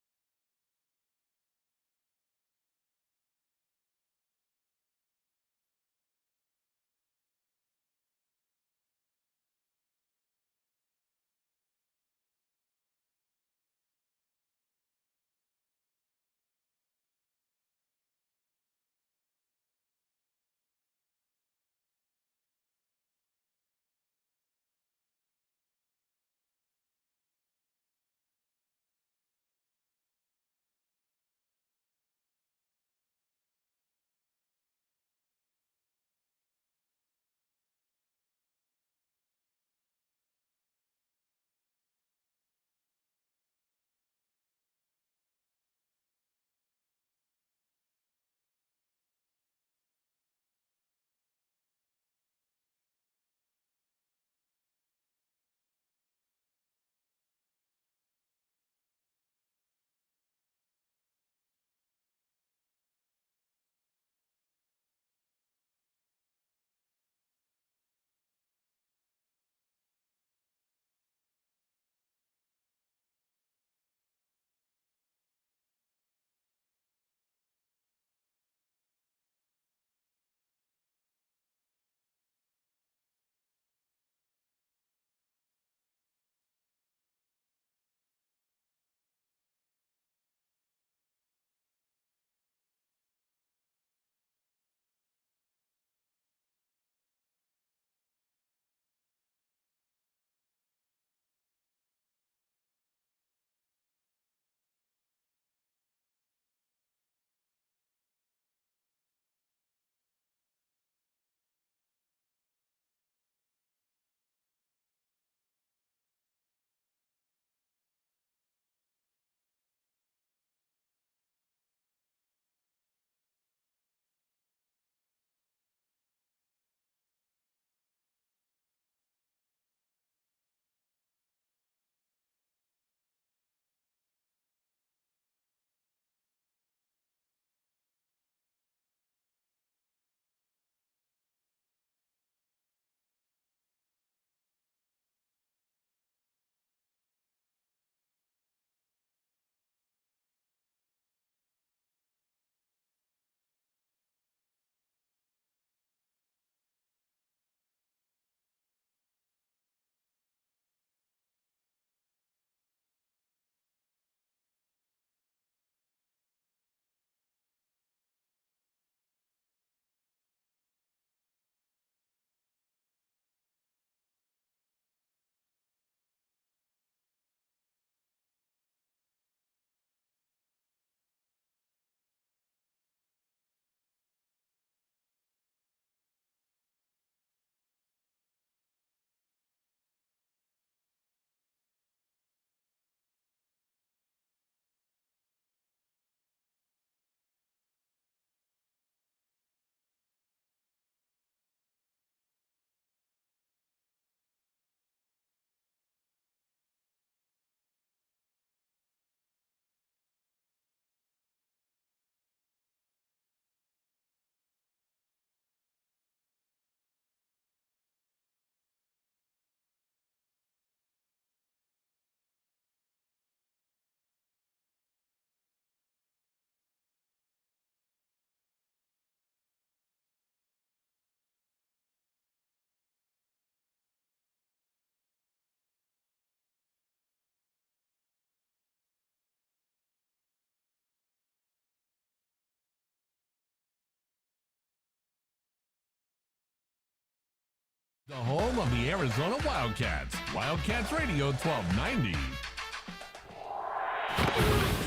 [SPEAKER 12] The home of the Arizona Wildcats. Wildcats Radio 1290.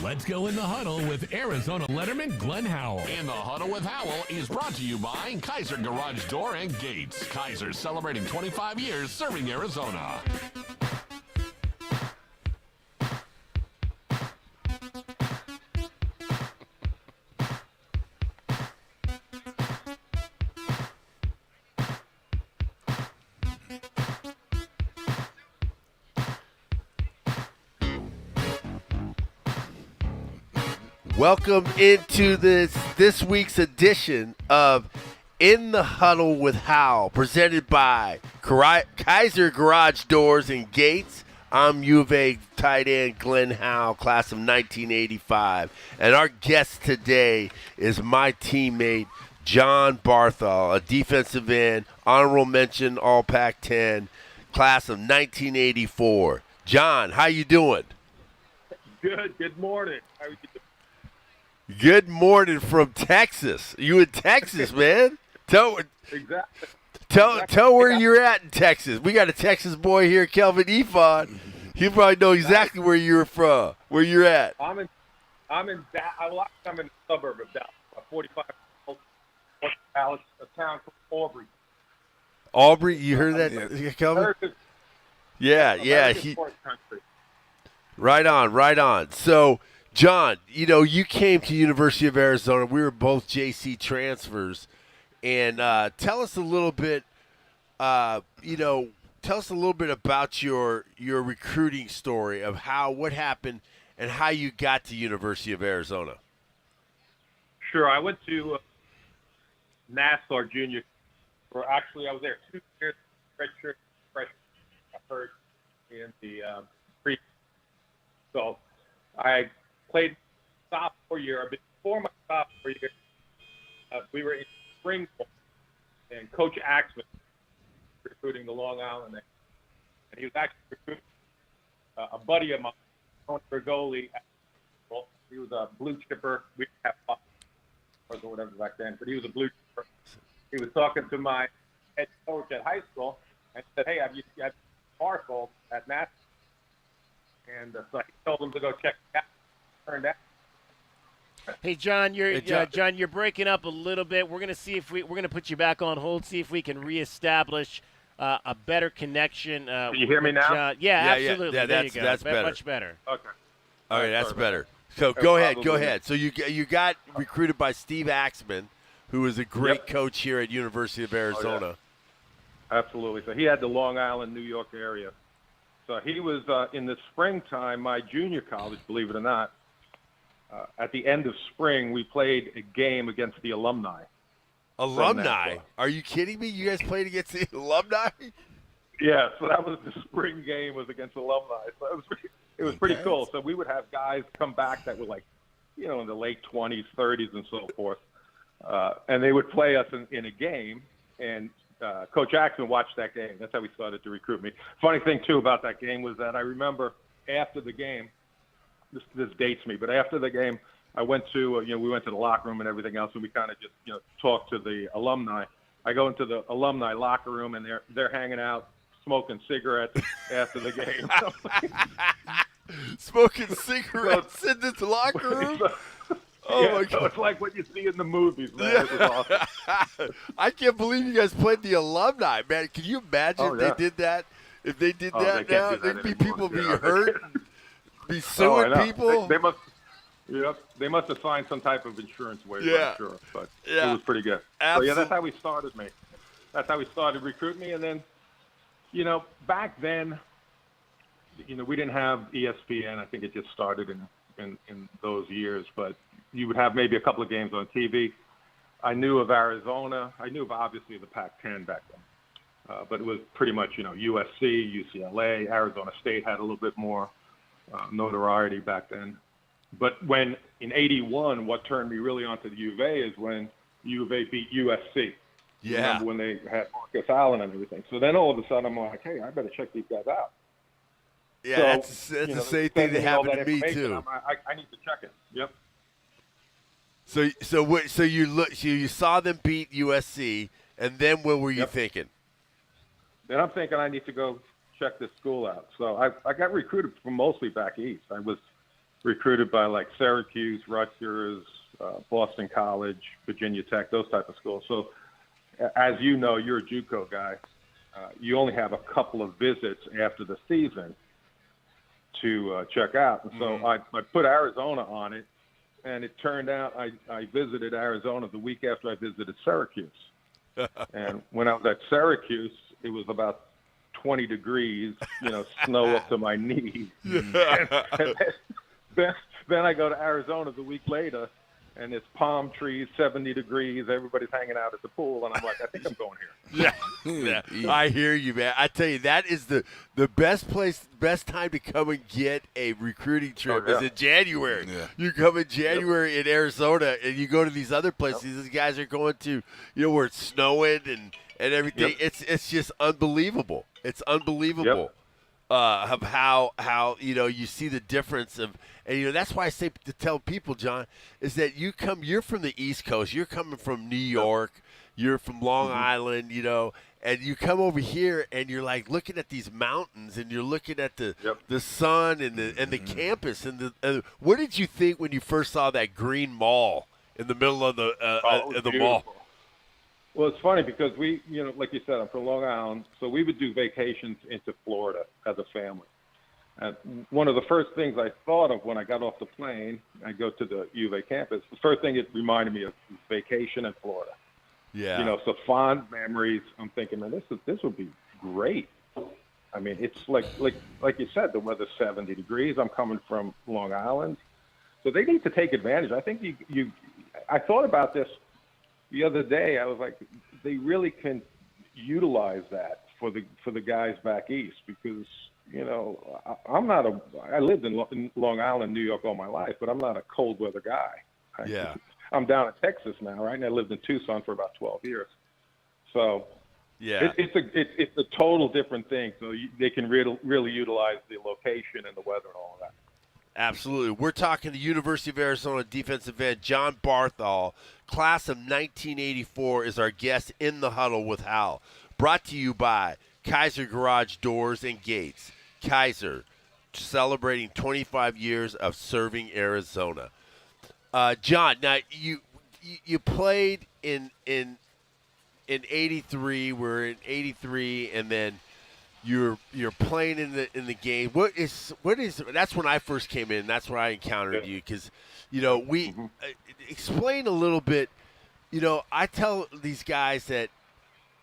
[SPEAKER 12] Let's go in the huddle with Arizona letterman Glenn Howell.
[SPEAKER 1] In the Huddle with Howell is brought to you by Kaiser Garage Door and Gates. Kaiser celebrating 25 years serving Arizona.
[SPEAKER 5] Welcome into this week's edition of In the Huddle with Howell, presented by Kaiser Garage Doors and Gates. I'm U of A tight end Glenn Howell, class of 1985. And our guest today is my teammate, John Barthol, a defensive end, honorable mention, All Pac-10, class of 1984. John, how you doing?
[SPEAKER 22] Good. Good morning. How are you doing?
[SPEAKER 5] Good morning from Texas. You in Texas, man? Tell where you're at in Texas. We got a Texas boy here, Kelvin Efon. He probably know exactly where you're from, where you're at.
[SPEAKER 22] I'm in the suburb of Dallas, 45 Dallas, a town called Aubrey.
[SPEAKER 5] Aubrey, you heard that, Kelvin? Yeah. Right on. So, John, you came to University of Arizona. We were both JC transfers, and tell us a little bit. Tell us a little bit about your recruiting story of what happened and how you got to University of Arizona.
[SPEAKER 22] Sure, I went to Nassau Junior. Or actually, I was there 2 years. Redshirt freshman. I heard in the pre. So I played sophomore year. Before my sophomore year, we were in spring ball, and Coach Axman recruiting the Long Island, and he was actually recruiting a buddy of mine, Tony Bergoli. He was a blue chipper. We didn't have or whatever back then, but he was a blue chipper. He was talking to my head coach at high school and said, "Hey, have you Barthol at Nassau?" And so he told him to go check it out. Turned out.
[SPEAKER 15] Hey John, you're breaking up a little bit. We're gonna see if we're gonna put you back on hold. See if we can reestablish a better connection.
[SPEAKER 22] Can you hear me now?
[SPEAKER 15] John. Yeah, absolutely.
[SPEAKER 5] Yeah,
[SPEAKER 15] there you go.
[SPEAKER 5] that's better.
[SPEAKER 15] Much better.
[SPEAKER 22] Okay.
[SPEAKER 5] All right, that's better. So go ahead. So you got recruited by Steve Axman, who is a great coach here at University of Arizona.
[SPEAKER 22] Oh, yeah. Absolutely. So he had the Long Island, New York area. So he was in the springtime, my junior college, believe it or not. At the end of spring, we played a game against the alumni.
[SPEAKER 5] Alumni? Are you kidding me? You guys played against the alumni?
[SPEAKER 22] Yeah, so that was the spring game was against alumni. So it was pretty cool. So we would have guys come back that were like, in the late 20s, 30s, and so forth. And they would play us in a game, and Coach Axman watched that game. That's how he started to recruit me. Funny thing, too, about that game was that I remember after the game, this dates me, but after the game, I went to, we went to the locker room and everything else, and we kind of just, talked to the alumni. I go into the alumni locker room, and they're hanging out, smoking cigarettes after the game.
[SPEAKER 5] Smoking cigarettes in this locker room?
[SPEAKER 22] My God. So it's like what you see in the movies, man.
[SPEAKER 5] Yeah.
[SPEAKER 22] It was awesome.
[SPEAKER 5] I can't believe you guys played the alumni, man. Can you imagine if they did that? If they did that now, there'd be people being hurt, be suing people.
[SPEAKER 22] They must. Yeah, they must have signed some type of insurance waiver, I'm sure. But it was pretty good.
[SPEAKER 5] Absolutely.
[SPEAKER 22] So, that's how he started me. That's how he started recruiting me. And then, back then, we didn't have ESPN. I think it just started in those years. But you would have maybe a couple of games on TV. I knew of Arizona. I knew of, obviously, the Pac-10 back then. But it was pretty much, USC, UCLA, Arizona State had a little bit more notoriety back then. But when in '81, what turned me really onto the U of A is when U of A beat USC.
[SPEAKER 5] Yeah.
[SPEAKER 22] Remember when they had Marcus Allen and everything. So then all of a sudden I'm like, hey, I better check these guys out.
[SPEAKER 5] Yeah, so, that's the same thing that happened to me too.
[SPEAKER 22] I need to check it. Yep.
[SPEAKER 5] So you saw them beat USC, and then what were you thinking?
[SPEAKER 22] Then I'm thinking I need to go check this school out. So I got recruited from mostly back east. I was recruited by like Syracuse, Rutgers, Boston College, Virginia Tech, those type of schools. So as you know, you're a JUCO guy. You only have a couple of visits after the season to check out. And so I put Arizona on it, and it turned out I visited Arizona the week after I visited Syracuse. And when I was at Syracuse, it was about 20 degrees, snow up to my knees. And then I go to Arizona the week later, and it's palm trees, 70 degrees. Everybody's hanging out at the pool, and I'm like, I think I'm going here.
[SPEAKER 5] Yeah, I hear you, man. I tell you, that is the best time to come and get a recruiting trip is in January. Yeah. You come in January in Arizona, and you go to these other places. These guys are going to, where it's snowing and everything. It's just unbelievable. It's unbelievable. Of how you see the difference of, and that's why I say to tell people, John, is that you're from the East Coast, you're coming from New York, you're from Long Island, and you come over here and you're like looking at these mountains and you're looking at the sun and the campus and what did you think when you first saw that green mall in the middle of the mall?
[SPEAKER 22] Well, it's funny because we, like you said, I'm from Long Island, so we would do vacations into Florida as a family. And one of the first things I thought of when I got off the plane, I go to the U of A campus, the first thing it reminded me of was vacation in Florida.
[SPEAKER 5] Yeah.
[SPEAKER 22] So fond memories. I'm thinking, man, this would be great. I mean, it's like you said, the weather's 70 degrees. I'm coming from Long Island. So they need to take advantage. I think I thought about this the other day. I was like, they really can utilize that for the guys back east because, I lived in Long Island, New York all my life, but I'm not a cold weather guy. I'm down in Texas now, right? And I lived in Tucson for about 12 years. So it's a total different thing. So they can really utilize the location and the weather and all of that.
[SPEAKER 5] Absolutely. We're talking the University of Arizona defensive end, John Barthol, class of 1984, is our guest in the huddle with Hal. Brought to you by Kaiser Garage Doors and Gates. Kaiser, celebrating 25 years of serving Arizona. John, now you played in 83. We're in 83, and then you're playing in the game. What is that's when I first came in. That's where I encountered you because we explain a little bit. I tell these guys that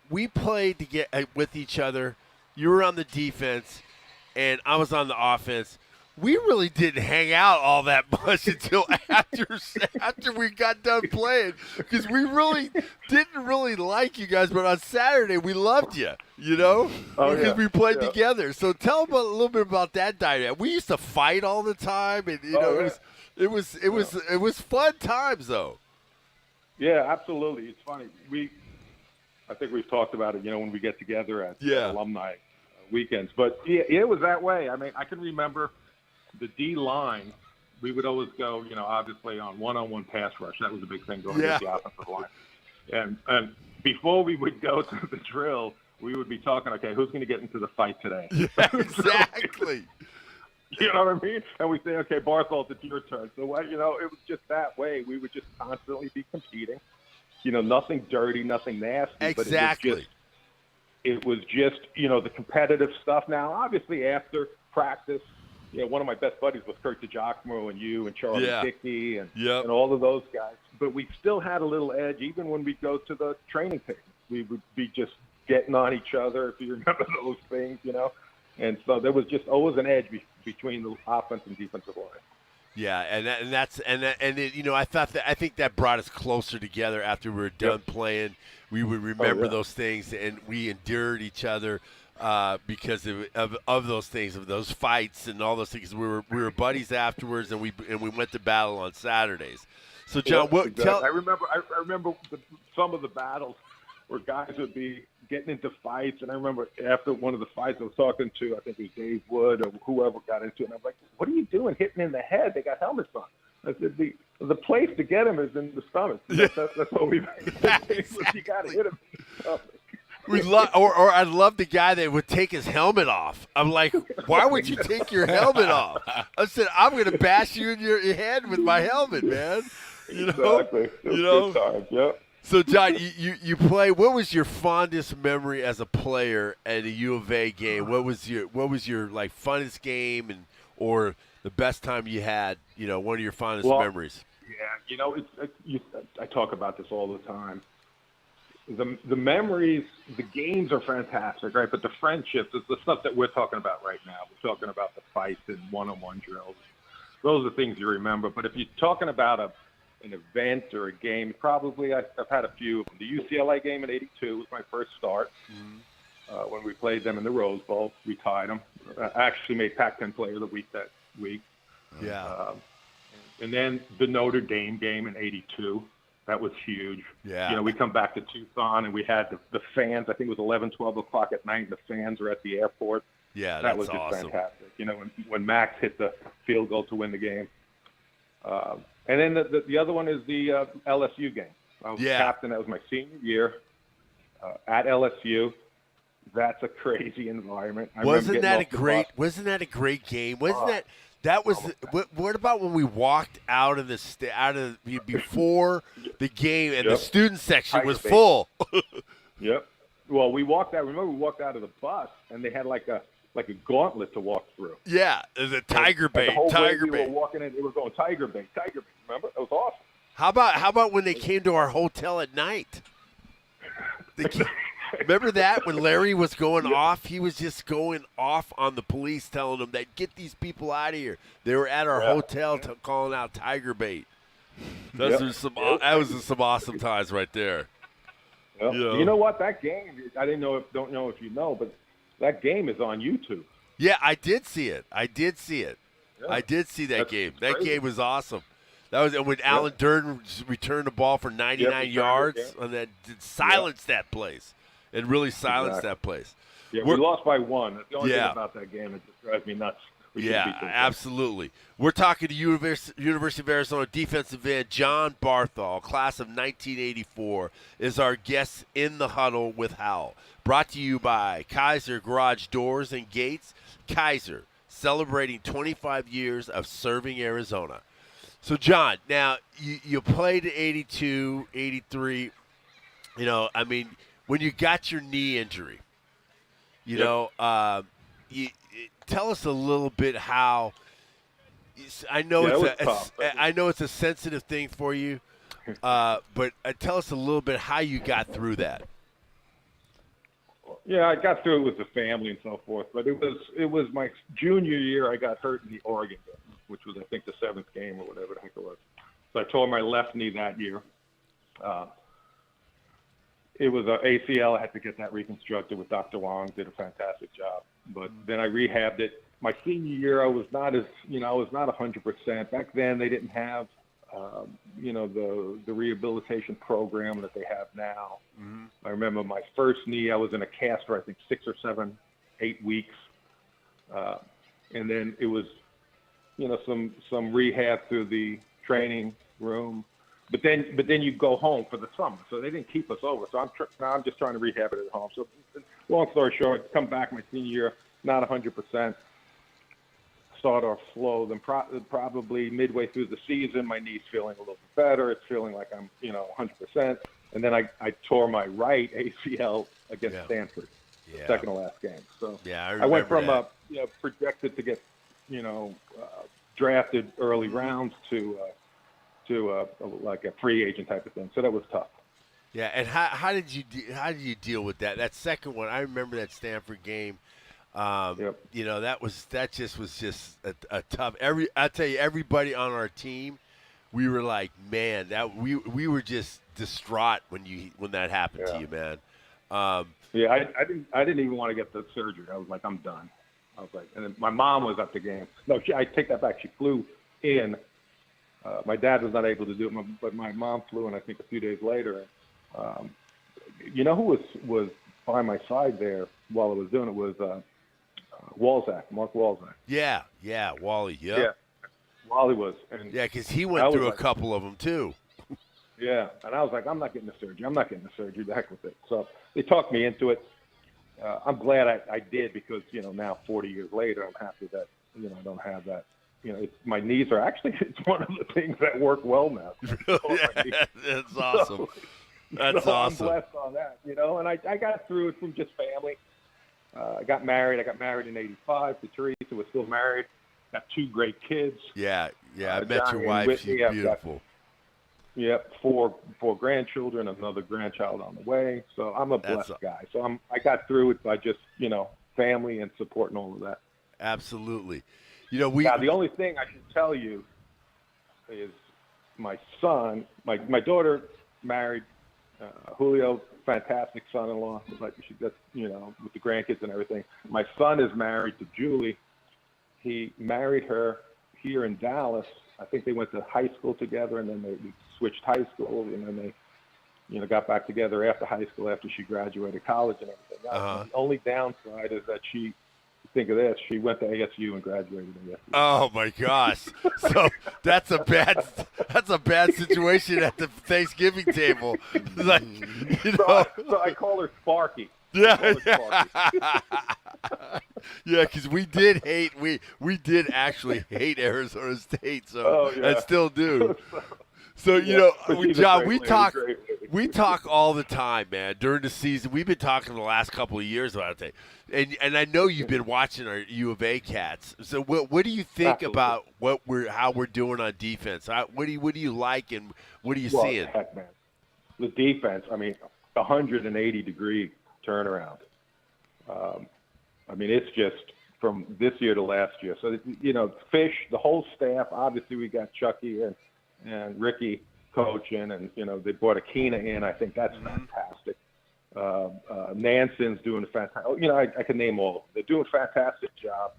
[SPEAKER 5] we played to get with each other. You were on the defense, and I was on the offense. We really didn't hang out all that much until after we got done playing because we really didn't really like you guys. But on Saturday, we loved you, because we played together. So tell them a little bit about that dynamic. We used to fight all the time, and it was fun times though.
[SPEAKER 22] Yeah, absolutely. It's funny. I think we've talked about it, when we get together at alumni weekends. But it was that way. I mean, I can remember the D line. We would always go, obviously on one-on-one pass rush. That was a big thing going against the offensive line. And before we would go to the drill, we would be talking, okay, who's going to get into the fight today?
[SPEAKER 5] Yeah, exactly.
[SPEAKER 22] You know what I mean? And we say, okay, Barthol, it's your turn. So, it was just that way. We would just constantly be competing. Nothing dirty, nothing nasty.
[SPEAKER 5] Exactly.
[SPEAKER 22] But it was just the competitive stuff. Now, obviously, after practice, one of my best buddies was Kurt DiGiacomo and you and Charlie Dickey and all of those guys. But we still had a little edge even when we go to the training picnic. We would be just getting on each other, if you remember those things, And so there was just always an edge between the offense and defensive line.
[SPEAKER 5] Yeah, I think that brought us closer together after we were done playing. We would remember those things, and we endured each other because of those things, of those fights and all those things. We were buddies afterwards, and we went to battle on Saturdays. So, John,
[SPEAKER 22] I remember some of the battles where guys would be getting into fights, and I remember after one of the fights I was talking to, I think it was Dave Wood or whoever got into it, and I was like, what are you doing hitting in the head? They got helmets on. I said, the place to get him is in the stomach. That's what we exactly. You got to hit him in the stomach.
[SPEAKER 5] Or I love the guy that would take his helmet off. I'm like, why would you take your helmet off? I said, I'm going to bash you in your head with my helmet, man. You know?
[SPEAKER 2] Exactly.
[SPEAKER 5] You know?
[SPEAKER 2] Good times, yep.
[SPEAKER 5] So, John, you play. What was your fondest memory as a player at a U of A game? What was your like funnest game or the best time you had? You know, one of your fondest memories.
[SPEAKER 2] Yeah, you know, I talk about this all the time. The memories, the games are fantastic, right? But the friendships, it's the stuff that we're talking about right now. We're talking about the fights and one-on-one drills. Those are things you remember. But if you're talking about an event or a game, probably I've had a few of them. The UCLA game in '82 was my first start. When we played them in the Rose Bowl. We tied them. I actually made Pac-10 Player of the Week that week.
[SPEAKER 5] Yeah.
[SPEAKER 2] And then the Notre Dame game in '82. That was huge.
[SPEAKER 5] Yeah.
[SPEAKER 2] You know, we come back to Tucson, and we had the fans. I think it was 11, 12 o'clock at night, and the fans were at the airport.
[SPEAKER 5] Yeah,
[SPEAKER 2] that was
[SPEAKER 5] that's
[SPEAKER 2] just
[SPEAKER 5] awesome.
[SPEAKER 2] fantastic. You know, when Max hit the field goal to win the game. And then the other one is the LSU game. I was captain. That was my senior year at LSU. That's a crazy environment.
[SPEAKER 5] Wasn't that a great game? Wasn't that was what about when we walked out of before the game and the student section was full?
[SPEAKER 2] Yep. Well, we walked out. Remember, we walked out of the bus and they had like a gauntlet to walk through.
[SPEAKER 5] Yeah, the tiger bait.
[SPEAKER 2] The whole
[SPEAKER 5] Tiger
[SPEAKER 2] way we
[SPEAKER 5] bait.
[SPEAKER 2] were walking in, it was going tiger bait. Remember? That was awesome.
[SPEAKER 5] How about when they came to our hotel at night? Remember that when Larry was going off? He was just going off on the police, telling them that get these people out of here. They were at our hotel calling out tiger bait. That was some awesome times right there.
[SPEAKER 2] Yep. You know what? That game, don't know if you know, but that game is on YouTube.
[SPEAKER 5] Yeah, I did see it. I did see that game. That
[SPEAKER 2] crazy.
[SPEAKER 5] game was awesome. That was when Alan Durden returned the ball for 99 yards, and that silenced that place. It really silenced that place.
[SPEAKER 2] Yeah, we lost by one. That's the only thing about that game. It just drives me nuts.
[SPEAKER 5] Absolutely. We're talking to University of Arizona defensive end John Barthol, class of 1984, is our guest in the huddle with Howell. Brought to you by Kaiser Garage Doors and Gates. Kaiser, celebrating 25 years of serving Arizona. So, John, now you played at 82, 83. You know, I mean, when you got your knee injury, tell us a little bit how. I know it's a sensitive thing for you, but tell us a little bit how you got through that.
[SPEAKER 2] Yeah, I got through it with the family and so forth, but it was my junior year. I got hurt in the Oregon game, which was I think the 7th game or whatever the heck it was. So I tore my left knee that year. It was an ACL. I had to get that reconstructed with Dr. Wong. Did a fantastic job. But then I rehabbed it. My senior year, I was not 100%. Back then, they didn't have, the rehabilitation program that they have now.
[SPEAKER 5] Mm-hmm.
[SPEAKER 2] I remember my first knee, I was in a cast for, I think, 6 or 7, 8 weeks. And then it was, some rehab through the training room. But then you go home for the summer, so they didn't keep us over. So I'm just trying to rehab it at home. So long story short, come back my senior year, not 100%. Start off slow. Then probably midway through the season, my knee's feeling a little bit better. It's feeling like I'm 100%. And then I tore my right ACL against Stanford, the second to last game. So I went from projected to get drafted early rounds to like a free agent type of thing. So that was tough.
[SPEAKER 5] Yeah, and how did you deal with that? That second one, I remember that Stanford game. That just was a tough. I tell you, everybody on our team, we were like, man, that we were just distraught when that happened to you, man.
[SPEAKER 2] I didn't even want to get the surgery. I was like, I'm done. I was like, and then my mom was at the game. No, I take that back. She flew in. My dad was not able to do it, but my mom flew in, I think, a few days later. You know who was by my side there while I was doing it was Walzak, Mark Walzak.
[SPEAKER 5] Yeah, Wally,
[SPEAKER 2] Yeah, Wally was. And
[SPEAKER 5] because he went through a couple of them, too.
[SPEAKER 2] Yeah, and I was like, I'm not getting the surgery. I'm not getting the surgery. The heck with it. So they talked me into it. I'm glad I did because, now 40 years later, I'm happy that, I don't have that. My knees are actually, it's one of the things that work well now.
[SPEAKER 5] That's awesome. That's awesome.
[SPEAKER 2] I'm blessed on that, and I got through it from just family. I got married. I got married in '85 to Teresa. We're still married. Got 2 great kids.
[SPEAKER 5] Yeah. I met
[SPEAKER 2] Johnny
[SPEAKER 5] your
[SPEAKER 2] and
[SPEAKER 5] wife.
[SPEAKER 2] Whitney.
[SPEAKER 5] She's beautiful.
[SPEAKER 2] Yep, 4 grandchildren, another grandchild on the way. So I'm a blessed guy. So I got through it by just, family and supporting all of that.
[SPEAKER 5] Absolutely.
[SPEAKER 2] Now, the only thing I should tell you is my son, my daughter married Julio, fantastic son-in-law, like with the grandkids and everything. My son is married to Julie. He married her here in Dallas. I think they went to high school together, and then they switched high school, and then they, got back together after high school, after she graduated college and everything. The only downside is that think of this, she went to ASU and graduated ASU.
[SPEAKER 5] Oh my gosh! So that's a bad situation at the Thanksgiving table. Like,
[SPEAKER 2] so I call her Sparky.
[SPEAKER 5] Yeah. Yeah, because we did actually hate Arizona State, so and still do. So John, we talk all the time, man. During the season, we've been talking the last couple of years about it, and I know you've been watching our U of A Cats. So what do you think about how we're doing on defense? What do you like, and what are you seeing?
[SPEAKER 2] Heck, man, the defense. 180-degree turnaround. It's just from this year to last year. So Fish, the whole staff. Obviously, we got Chucky and Ricky coaching, and they brought Akina in. I think that's fantastic. Nanson's doing a fantastic. I can name all of them. They're doing a fantastic job.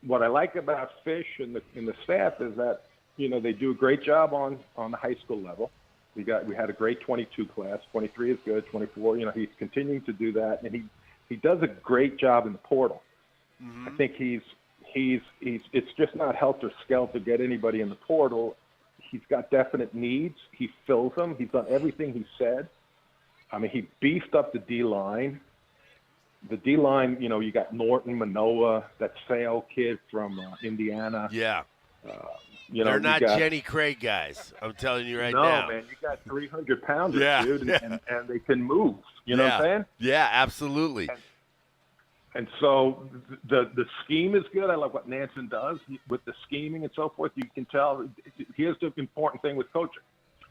[SPEAKER 2] What I like about Fish and the staff is that they do a great job on the high school level. We had a great 22 class. 23 is good. 24, he's continuing to do that, and he does a great job in the portal. I think he's it's just not helter skelter get anybody in the portal. He's got definite needs. He fills them. He's done everything he said. He beefed up the D-line. The D-line, you got Norton, Manoa, that Sale kid from Indiana.
[SPEAKER 5] Yeah. They're not Jenny Craig guys. I'm telling you right now.
[SPEAKER 2] No, man, you got 300-pounders, dude, and they can move. You know what I'm saying?
[SPEAKER 5] Yeah, absolutely.
[SPEAKER 2] And so the scheme is good. I love what Nansen does with the scheming and so forth. You can tell. Here's the important thing with coaching,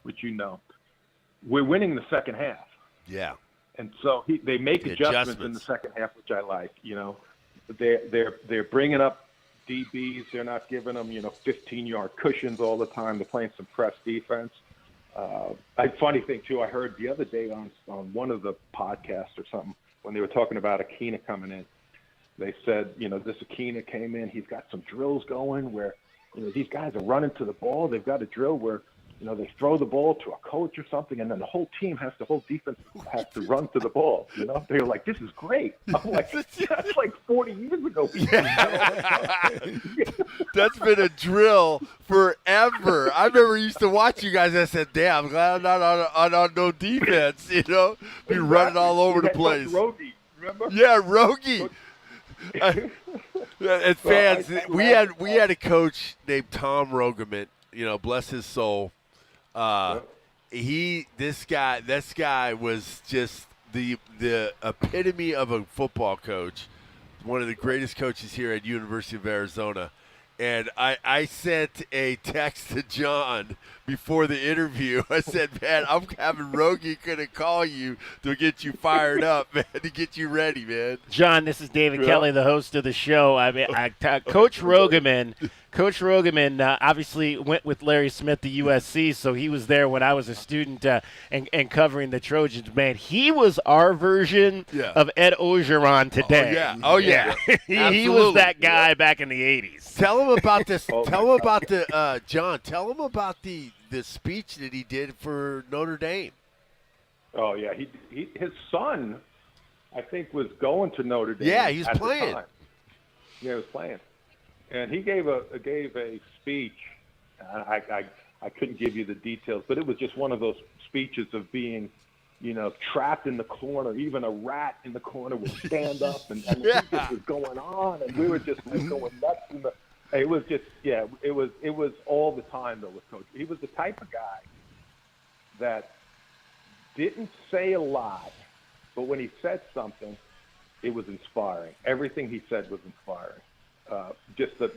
[SPEAKER 2] which we're winning the second half.
[SPEAKER 5] Yeah.
[SPEAKER 2] And so they make adjustments in the second half, which I like. They're bringing up DBs. They're not giving them 15-yard cushions all the time. They're playing some press defense. Funny thing too, I heard the other day on one of the podcasts or something, when they were talking about Akina coming in, they said, this Akina came in, he's got some drills going where, these guys are running to the ball. They've got a drill where, they throw the ball to a coach or something, and then the whole defense has to run to the ball. They were like, this is great. I'm like, that's like 40 years ago.
[SPEAKER 5] That's been a drill forever. I remember used to watch you guys. I said, damn, I'm glad I'm not on no defense, be running all over the place.
[SPEAKER 2] Rogie, remember?
[SPEAKER 5] Yeah, Rogie. And fans, we had a coach named Tom Rogerman, bless his soul. This guy was just the epitome of a football coach, one of the greatest coaches here at University of Arizona. And I sent a text to John before the interview. I said, man, I'm having Rogie gonna call you to get you fired up, man, to get you ready, man.
[SPEAKER 15] John, this is David Kelly, the host of the show. Coach Rogerman obviously went with Larry Smith to USC, so he was there when I was a student and covering the Trojans. Man, he was our version of Ed Orgeron today.
[SPEAKER 5] Oh, yeah.
[SPEAKER 15] He was that guy back in the 80s.
[SPEAKER 5] Tell him about this. Tell him about John, tell him about the speech that he did for Notre Dame.
[SPEAKER 2] Oh, yeah. His son, I think, was going to Notre Dame.
[SPEAKER 5] Yeah, he's playing.
[SPEAKER 2] Yeah, he was playing. And he gave a speech. I I couldn't give you the details, but it was just one of those speeches of being, trapped in the corner. Even a rat in the corner would stand up, and he just was going on, and we were just going nuts. It was just, it was all the time though with Coach. He was the type of guy that didn't say a lot, but when he said something, it was inspiring. Everything he said was inspiring. Just a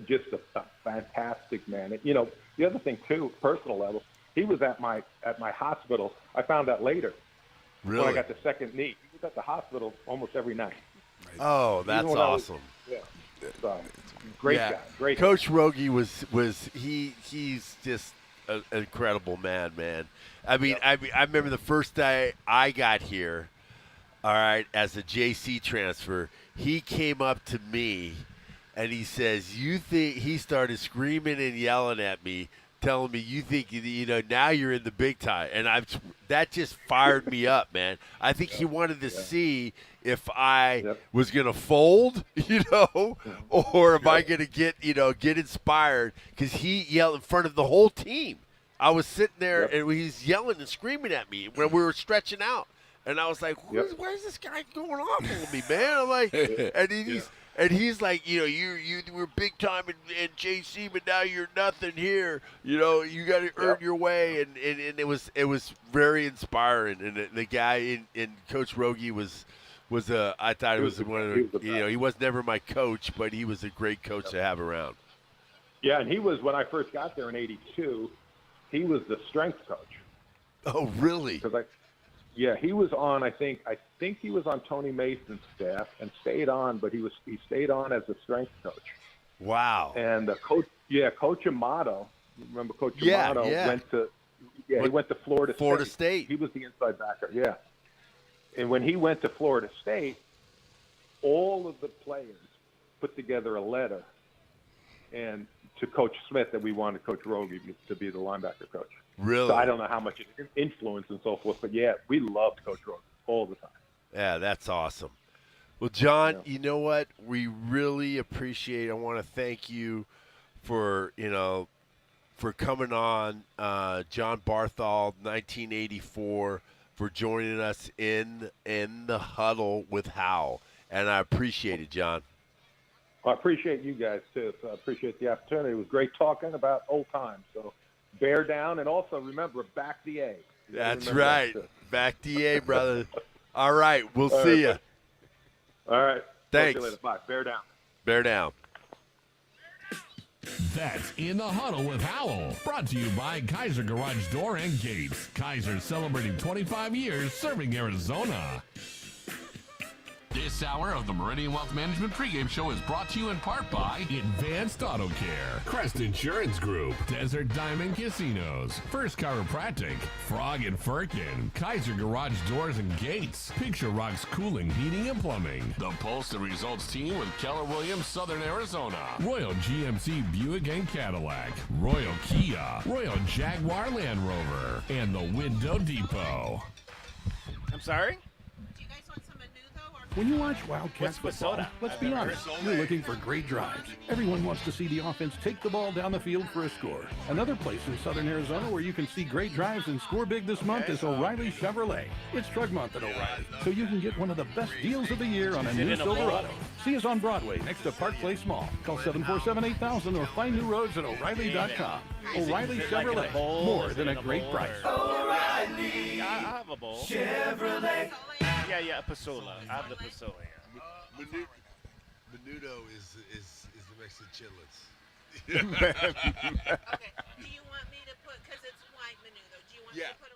[SPEAKER 2] fantastic man. And, the other thing too, personal level, he was at my hospital. I found out later.
[SPEAKER 5] Really?
[SPEAKER 2] When I got the second knee, he was at the hospital almost every night.
[SPEAKER 5] Oh, that's awesome.
[SPEAKER 2] So, great guy. Great
[SPEAKER 5] Coach
[SPEAKER 2] guy.
[SPEAKER 5] Rogie he's just an incredible man. I mean, I remember the first day I got here, all right, as a JC transfer, he came up to me and he says, he started screaming and yelling at me, telling me, you think, now you're in the big time. And that just fired me up, man. I think he wanted to see if I was going to fold, or am I going to get inspired, because he yelled in front of the whole team. I was sitting there and he's yelling and screaming at me when we were stretching out. And I was like, why is this guy going off on me, man? I'm like, and he's like, you were big time in JC, but now you're nothing here. You got to earn your way, and it was very inspiring. And the guy in Coach Rogie was I thought it was one of the, he was never my coach, but he was a great coach to have around.
[SPEAKER 2] Yeah, and he was, when I first got there in '82, he was the strength coach.
[SPEAKER 5] Oh, really?
[SPEAKER 2] Yeah, he was on. I think he was on Tony Mason's staff and stayed on, but he stayed on as a strength coach.
[SPEAKER 5] Wow.
[SPEAKER 2] And Coach Amato. Remember Coach Amato went to Florida State. He was the inside backer. Yeah. And when he went to Florida State, all of the players put together a letter and to Coach Smith that we wanted Coach Rogie to be the linebacker coach.
[SPEAKER 5] Really?
[SPEAKER 2] So I don't know how much influence and so forth, but we loved Coach Rogie all the time.
[SPEAKER 5] Yeah, that's awesome. Well, John, you know what? We really appreciate. I want to thank you for coming on, John Barthol, 1984, for joining us in the huddle with Hal, and I appreciate it, John.
[SPEAKER 2] I appreciate you guys too. So I appreciate the opportunity. It was great talking about old times. So bear down, and also remember, back the A.
[SPEAKER 5] That's right. Back the A, brother. All right. We'll see you.
[SPEAKER 2] All right.
[SPEAKER 5] Thanks.
[SPEAKER 2] Talk to you later. Bye. Bear down.
[SPEAKER 5] Bear down.
[SPEAKER 12] That's In the Huddle with Howell. Brought to you by Kaiser Garage Door and Gates. Kaiser celebrating 25 years serving Arizona. This hour of the Meridian Wealth Management Pregame Show is brought to you in part by Advanced Auto Care, Crest Insurance Group, Desert Diamond Casinos, First Chiropractic, Frog and Firkin, Kaiser Garage Doors and Gates, Picture Rocks Cooling, Heating and Plumbing, the Pulse the Results team with Keller Williams, Southern Arizona, Royal GMC Buick and Cadillac, Royal Kia, Royal Jaguar Land Rover, and the Window Depot.
[SPEAKER 15] I'm sorry?
[SPEAKER 13] When you watch Wildcats
[SPEAKER 15] What's with
[SPEAKER 13] football,
[SPEAKER 15] soda?
[SPEAKER 13] let's be honest, you're looking for great drives. Everyone wants to see the offense take the ball down the field for a score. Another place in Southern Arizona where you can see great drives and score big this month is O'Reilly Chevrolet. It's Truck Month at O'Reilly, so you can get one of the best deals of the year on a new Silverado. See us on Broadway next to Park Place Mall. Call 747-8000 or find new roads at O'Reilly.com. O'Reilly Chevrolet, more than a great price.
[SPEAKER 15] O'Reilly. I have a bowl.
[SPEAKER 3] Chevrolet.
[SPEAKER 15] Yeah, a Pasola. I have the Pasola here.
[SPEAKER 3] Menudo is the Mexican chitlins.
[SPEAKER 4] Okay. Do you want me to put, because it's white menudo, do you want me to put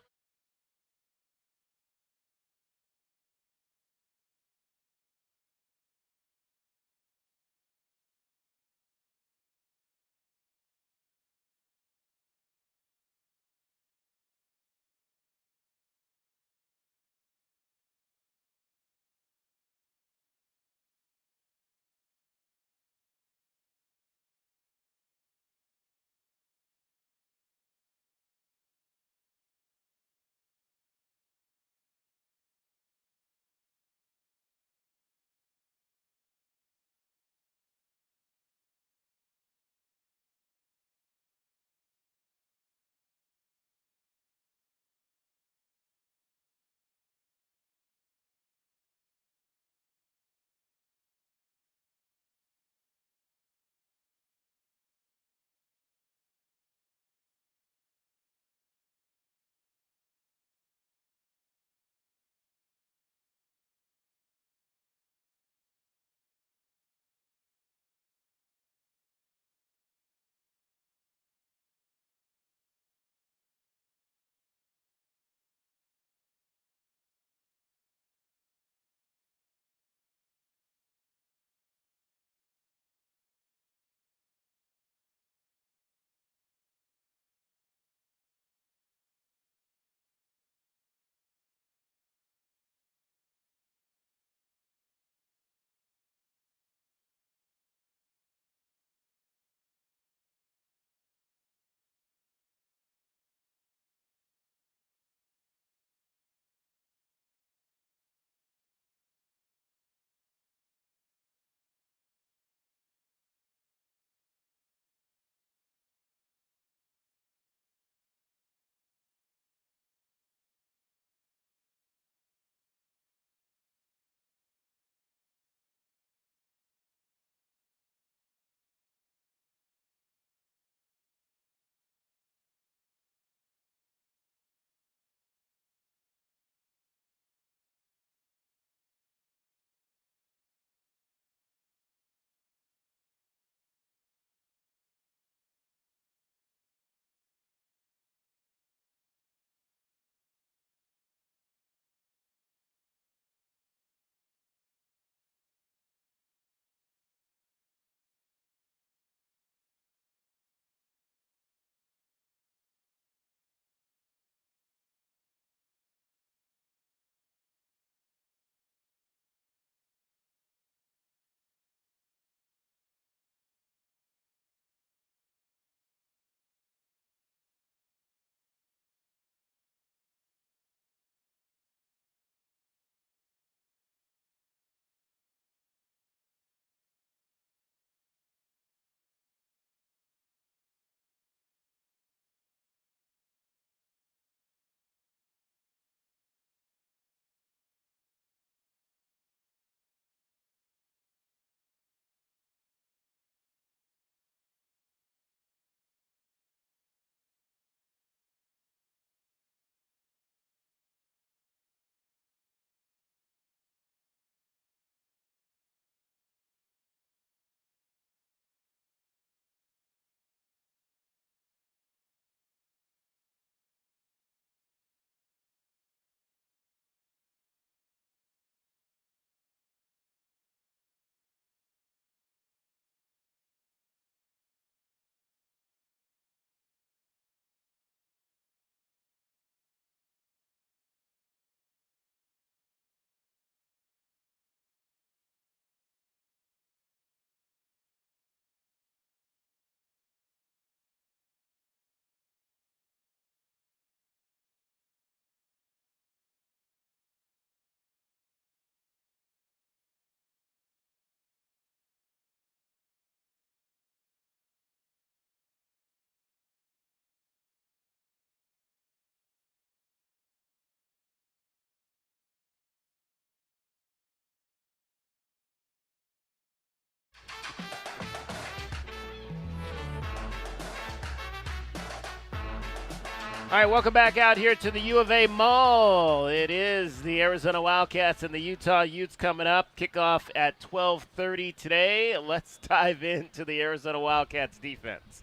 [SPEAKER 15] All right, welcome back out here to the U of A Mall. It is the Arizona Wildcats and the Utah Utes coming up. Kickoff at 12:30 today. Let's dive into the Arizona Wildcats defense.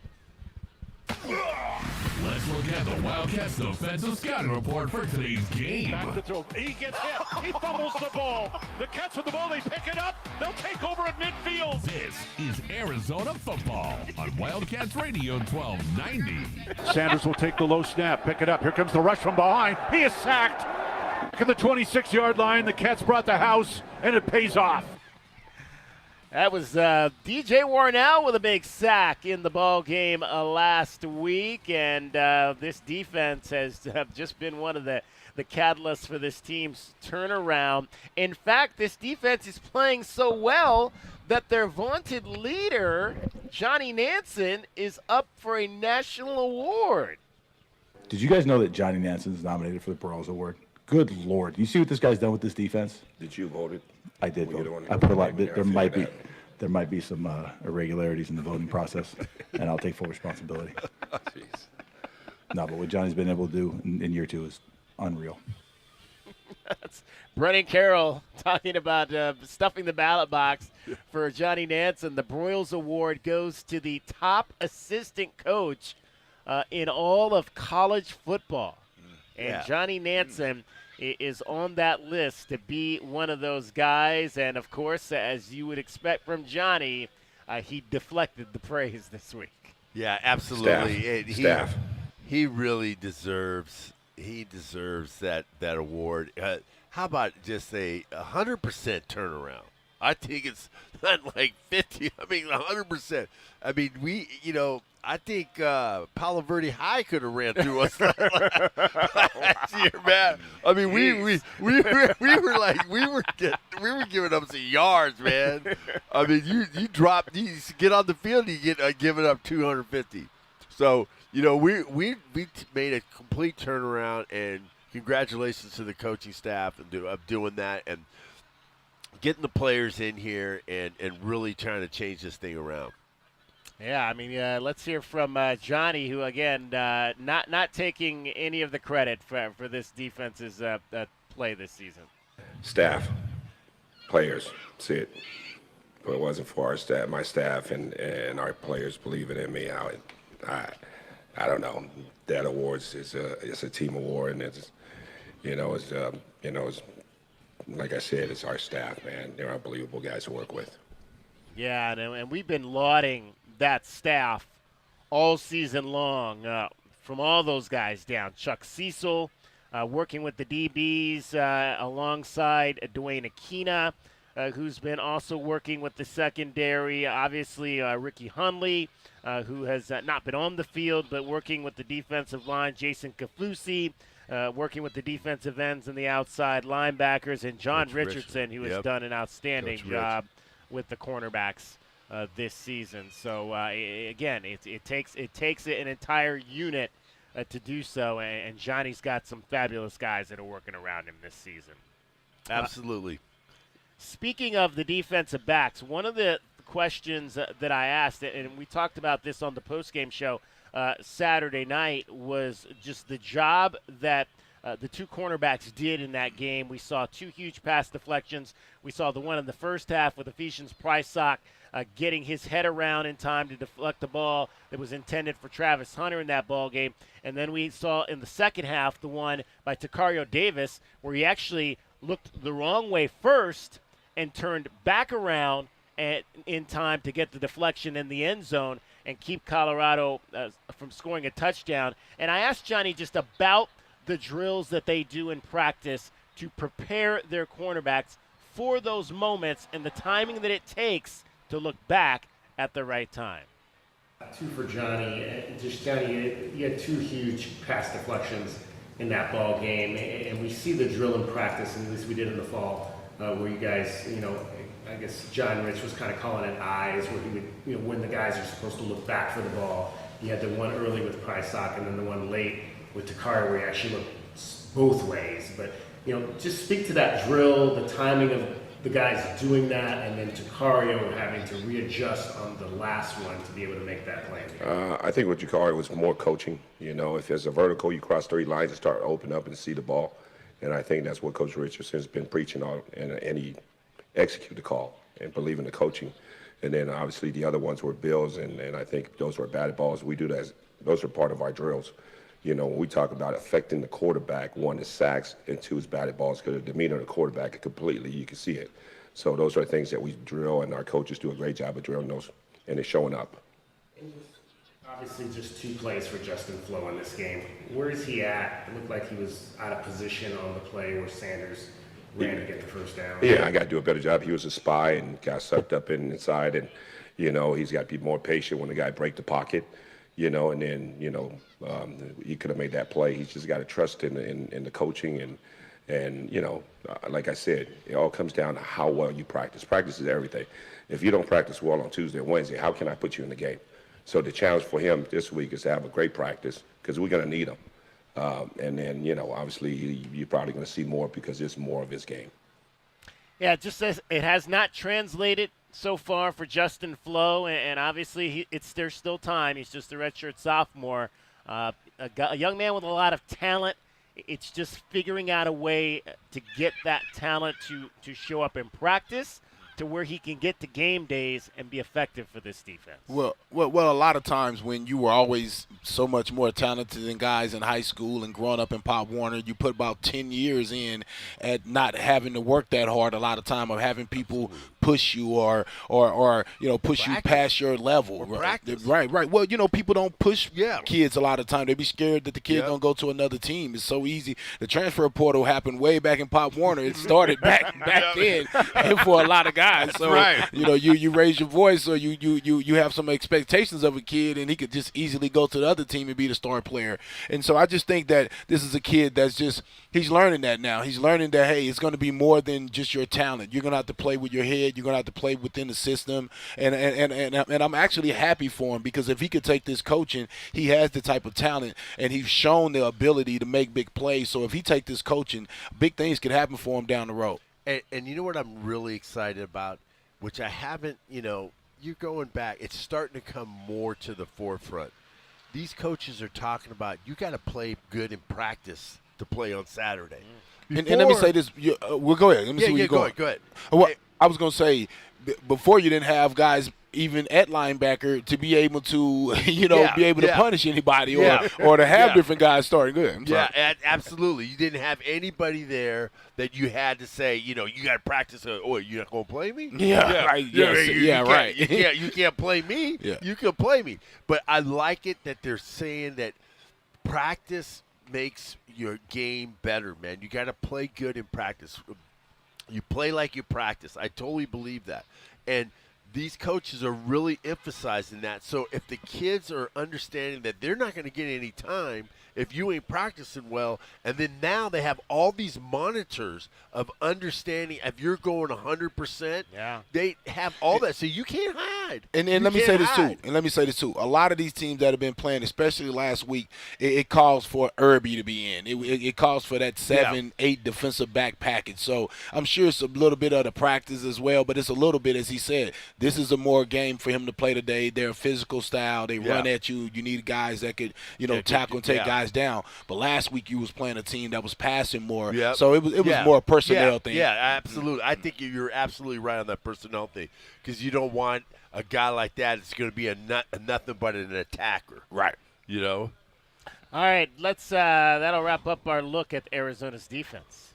[SPEAKER 12] Let's look at the Wildcats defensive scouting report for today's game.
[SPEAKER 13] Back to throw. He gets hit. He fumbles the ball. The Cats with the ball. They pick it up. They'll take over at midfield.
[SPEAKER 12] This is Arizona football on Wildcats Radio 1290.
[SPEAKER 13] Sanders will take the low snap. Pick it up. Here comes the rush from behind. He is sacked. Back at the 26-yard line. The Cats brought the house, and it pays off.
[SPEAKER 15] That was DJ Warnell with a big sack in the ball game last week, and this defense has just been one of the catalysts for this team's turnaround. In fact, this defense is playing so well that their vaunted leader, Johnny Nansen, is up for a national award.
[SPEAKER 19] Did you guys know that Johnny Nansen is nominated for the Burroughs Award? Good Lord. You see what this guy's done with this defense?
[SPEAKER 6] Did you vote it?
[SPEAKER 19] I did vote. I put a lot. There might be some irregularities in the voting process, and I'll take full responsibility.
[SPEAKER 6] Jeez.
[SPEAKER 19] No, but what Johnny's been able to do in year 2 is unreal.
[SPEAKER 15] That's Brennan Carroll talking about stuffing the ballot box for Johnny Nansen. The Broyles Award goes to the top assistant coach in all of college football. And Johnny Nansen is on that list to be one of those guys. And, of course, as you would expect from Johnny, he deflected the praise this week.
[SPEAKER 5] Yeah, absolutely.
[SPEAKER 6] Staff.
[SPEAKER 5] He really deserves that award. How about just a 100% turnaround? I think it's not like 50. I mean, 100%. I mean, I think Palo Verde High could have ran through us last year, man. I mean, we were giving up some yards, man. I mean, you get on the field, you get giving up 250. So we made a complete turnaround, and congratulations to the coaching staff of doing that and getting the players in here and really trying to change this thing around.
[SPEAKER 15] Yeah, I mean, let's hear from Johnny, who, again, not taking any of the credit for this defense's play this season.
[SPEAKER 6] Staff, players, see it. If it wasn't for our staff, my staff and our players believing in me, I don't know. That awards is a team award, and it's like I said, it's our staff, man. They're unbelievable guys to work with.
[SPEAKER 15] Yeah, and we've been lauding that staff all season long, from all those guys down. Chuck Cecil working with the DBs alongside Dwayne Aquina, who's been also working with the secondary. Obviously, Ricky Hunley, who has not been on the field, but working with the defensive line. Jason Kafusi, working with the defensive ends and the outside linebackers. And John Richardson, who has done an outstanding job with the cornerbacks this season. So again, it takes an entire unit to do so, and Johnny's got some fabulous guys that are working around him this season.
[SPEAKER 5] Absolutely.
[SPEAKER 15] Speaking of the defensive backs, one of the questions that I asked, and we talked about this on the postgame show Saturday night, was just the job that the two cornerbacks did in that game. We saw two huge pass deflections. We saw the one in the first half with Ephesians Prysock getting his head around in time to deflect the ball that was intended for Travis Hunter in that ball game. And then we saw in the second half the one by Takario Davis where he actually looked the wrong way first and turned back around in time to get the deflection in the end zone and keep Colorado from scoring a touchdown. And I asked Johnny just about the drills that they do in practice to prepare their cornerbacks for those moments and the timing that it takes to look back at the right time.
[SPEAKER 7] Two for Johnny. Just Johnny, you had two huge pass deflections in that ball game, and we see the drill in practice, and at least we did in the fall, where you guys, I guess John Rich was kind of calling it eyes, where he would, when the guys are supposed to look back for the ball. You had the one early with Prysock, and then the one late with Takari, where he actually looked both ways. But just speak to that drill, the timing of the guys doing that, and then Tucario having to readjust on the last one to be able to make that play?
[SPEAKER 6] I think what Tucario was more coaching. You know, if there's a vertical, you cross 3 lines and start to open up and see the ball. And I think that's what Coach Richardson's been preaching on, and he executed the call and believe in the coaching. And then obviously the other ones were bills, and I think those were batted balls. We do that. Those are part of our drills. You know, when we talk about affecting the quarterback, 1 is sacks and 2 is batted balls, because the demeanor of the quarterback completely, you can see it. So those are things that we drill, and our coaches do a great job of drilling those, and it's showing up.
[SPEAKER 7] Obviously, just 2 plays for Justin Flo in this game. Where is he at? It looked like he was out of position on the play where Sanders ran to get the first down.
[SPEAKER 6] Yeah, I got to do a better job. He was a spy and got sucked up inside, and, you know, he's got to be more patient when the guy break the pocket, you know, and then, you know, he could have made that play. He's just got to trust in the coaching, and you know, like I said, it all comes down to how well you practice. Practice is everything. If you don't practice well on Tuesday and Wednesday, how can I put you in the game? So the challenge for him this week is to have a great practice, because we're going to need him. And then, you know, obviously you're probably going to see more because it's more of his game.
[SPEAKER 15] Yeah, just as it has not translated so far for Justin Flo, and obviously there's still time. He's just a redshirt sophomore. A young man with a lot of talent. It's just figuring out a way to get that talent to show up in practice, to where he can get to game days and be effective for this defense.
[SPEAKER 16] Well, a lot of times when you were always so much more talented than guys in high school and growing up in Pop Warner, you put about 10 years in at not having to work that hard a lot of time, of having people push you or you know, push you past your level. Right. Well, you know, people don't push kids a lot of time. They be scared that the kid's going to go to another team. It's so easy. The transfer portal happened way back in Pop Warner. It started back then for a lot of guys. So, you know, you raise your voice, or you have some expectations of a kid, and he could just easily go to the other team and be the star player. And so I just think that this is a kid that's just, he's learning that now. He's learning that, hey, it's going to be more than just your talent. You're going to have to play with your head. You're going to have to play within the system. And I'm actually happy for him, because if he could take this coaching, he has the type of talent, and he's shown the ability to make big plays. So if he take this coaching, big things could happen for him down the road.
[SPEAKER 5] And you know what I'm really excited about, which I haven't, you know, you're going back, it's starting to come more to the forefront. These coaches are talking about you got to play good in practice to play on Saturday.
[SPEAKER 16] And let me say this. Well, go ahead. Let me see where you're going.
[SPEAKER 5] Go ahead.
[SPEAKER 16] Well, I was going to say, before you didn't have guys even at linebacker to be able to, you know, be able to punish anybody or to have different guys starting. Good.
[SPEAKER 5] Absolutely. You didn't have anybody there that you had to say, you know, you got to practice. Oh, you're not going to play me?
[SPEAKER 16] Right. Right.
[SPEAKER 5] You can't play me. Yeah. You can play me. But I like it that they're saying that practice makes your game better, man. You got to play good in practice. You play like you practice. I totally believe that. And these coaches are really emphasizing that. So if the kids are understanding that they're not going to get any time if you ain't practicing well, and then now they have all these monitors of understanding if you're going 100%, they have all that. So you can't hide.
[SPEAKER 16] And let me say this too. A lot of these teams that have been playing, especially last week, it calls for Irby to be in. It calls for that 7-8 defensive back package. So I'm sure it's a little bit of the practice as well, but it's a little bit, as he said, this is a more game for him to play today. They're a physical style. They run at you. You need guys that could, you know, tackle and take guys down. But last week you was playing a team that was passing more. So it was more a personnel thing.
[SPEAKER 5] Yeah, absolutely. I think you're absolutely right on that personnel thing, because you don't want a guy like that that's going to be a nothing but an attacker.
[SPEAKER 16] Right.
[SPEAKER 5] You know?
[SPEAKER 15] All right, let's that'll wrap up our look at Arizona's defense.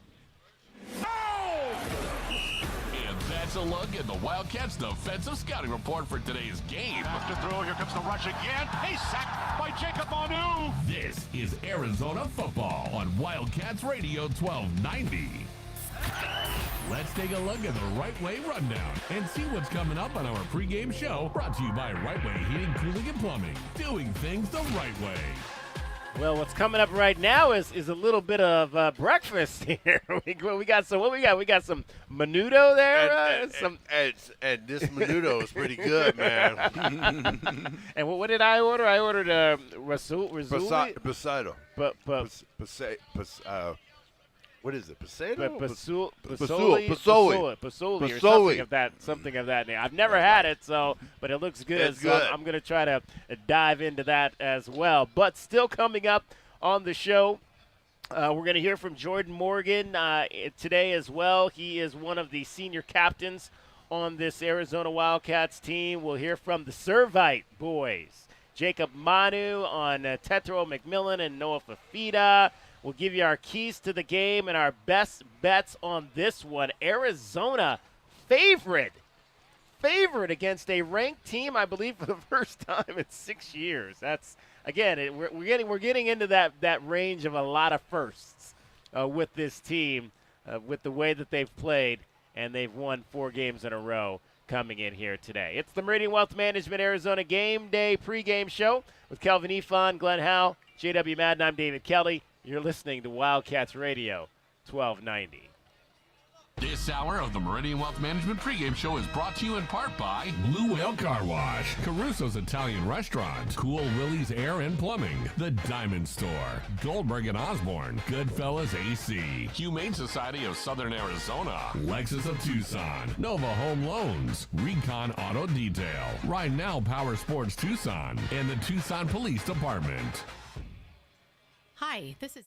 [SPEAKER 1] That's a look at the Wildcats' defensive scouting report for today's game.
[SPEAKER 13] Back to throw. Here comes the rush again. He's sacked by Jacob Manu.
[SPEAKER 12] This is Arizona football on Wildcats Radio 1290. Let's take a look at the Right Way Rundown and see what's coming up on our pregame show, brought to you by Right Way Heating, Cooling, and Plumbing. Doing things the right way.
[SPEAKER 15] Well, what's coming up right now is a little bit of breakfast here. we got some. What we got? We got some menudo there.
[SPEAKER 5] And this menudo is pretty good, man.
[SPEAKER 15] And what did I order? I ordered risotto.
[SPEAKER 5] What is it? Pasado?
[SPEAKER 15] Pasoli or something of that name. I've never had it, but it looks good.
[SPEAKER 5] It's
[SPEAKER 15] so
[SPEAKER 5] good.
[SPEAKER 15] I'm going to try to dive into that as well. But still coming up on the show, we're going to hear from Jordan Morgan today as well. He is one of the senior captains on this Arizona Wildcats team. We'll hear from the Servite boys, Jacob Manu on Tetro McMillan and Noah Fafita. We'll give you our keys to the game and our best bets on this one. Arizona favorite against a ranked team, I believe, for the first time in 6 years. That's again, we're getting into that range of a lot of firsts with this team, with the way that they've played, and they've won 4 games in a row coming in here today. It's the Meridian Wealth Management Arizona Game Day pregame show with Kelvin Efon, Glenn Howe, J.W. Madden. I'm David Kelly. You're listening to Wildcats Radio 1290.
[SPEAKER 1] This hour of the Meridian Wealth Management pregame show is brought to you in part by Blue Whale Car Wash, Caruso's Italian Restaurant, Cool Willie's Air and Plumbing, The Diamond Store, Goldberg and Osborne, Goodfellas AC, Humane Society of Southern Arizona, Lexus of Tucson, Nova Home Loans, Recon Auto Detail, Ride Now Power Sports Tucson, and the Tucson Police Department.
[SPEAKER 8] Hi, this is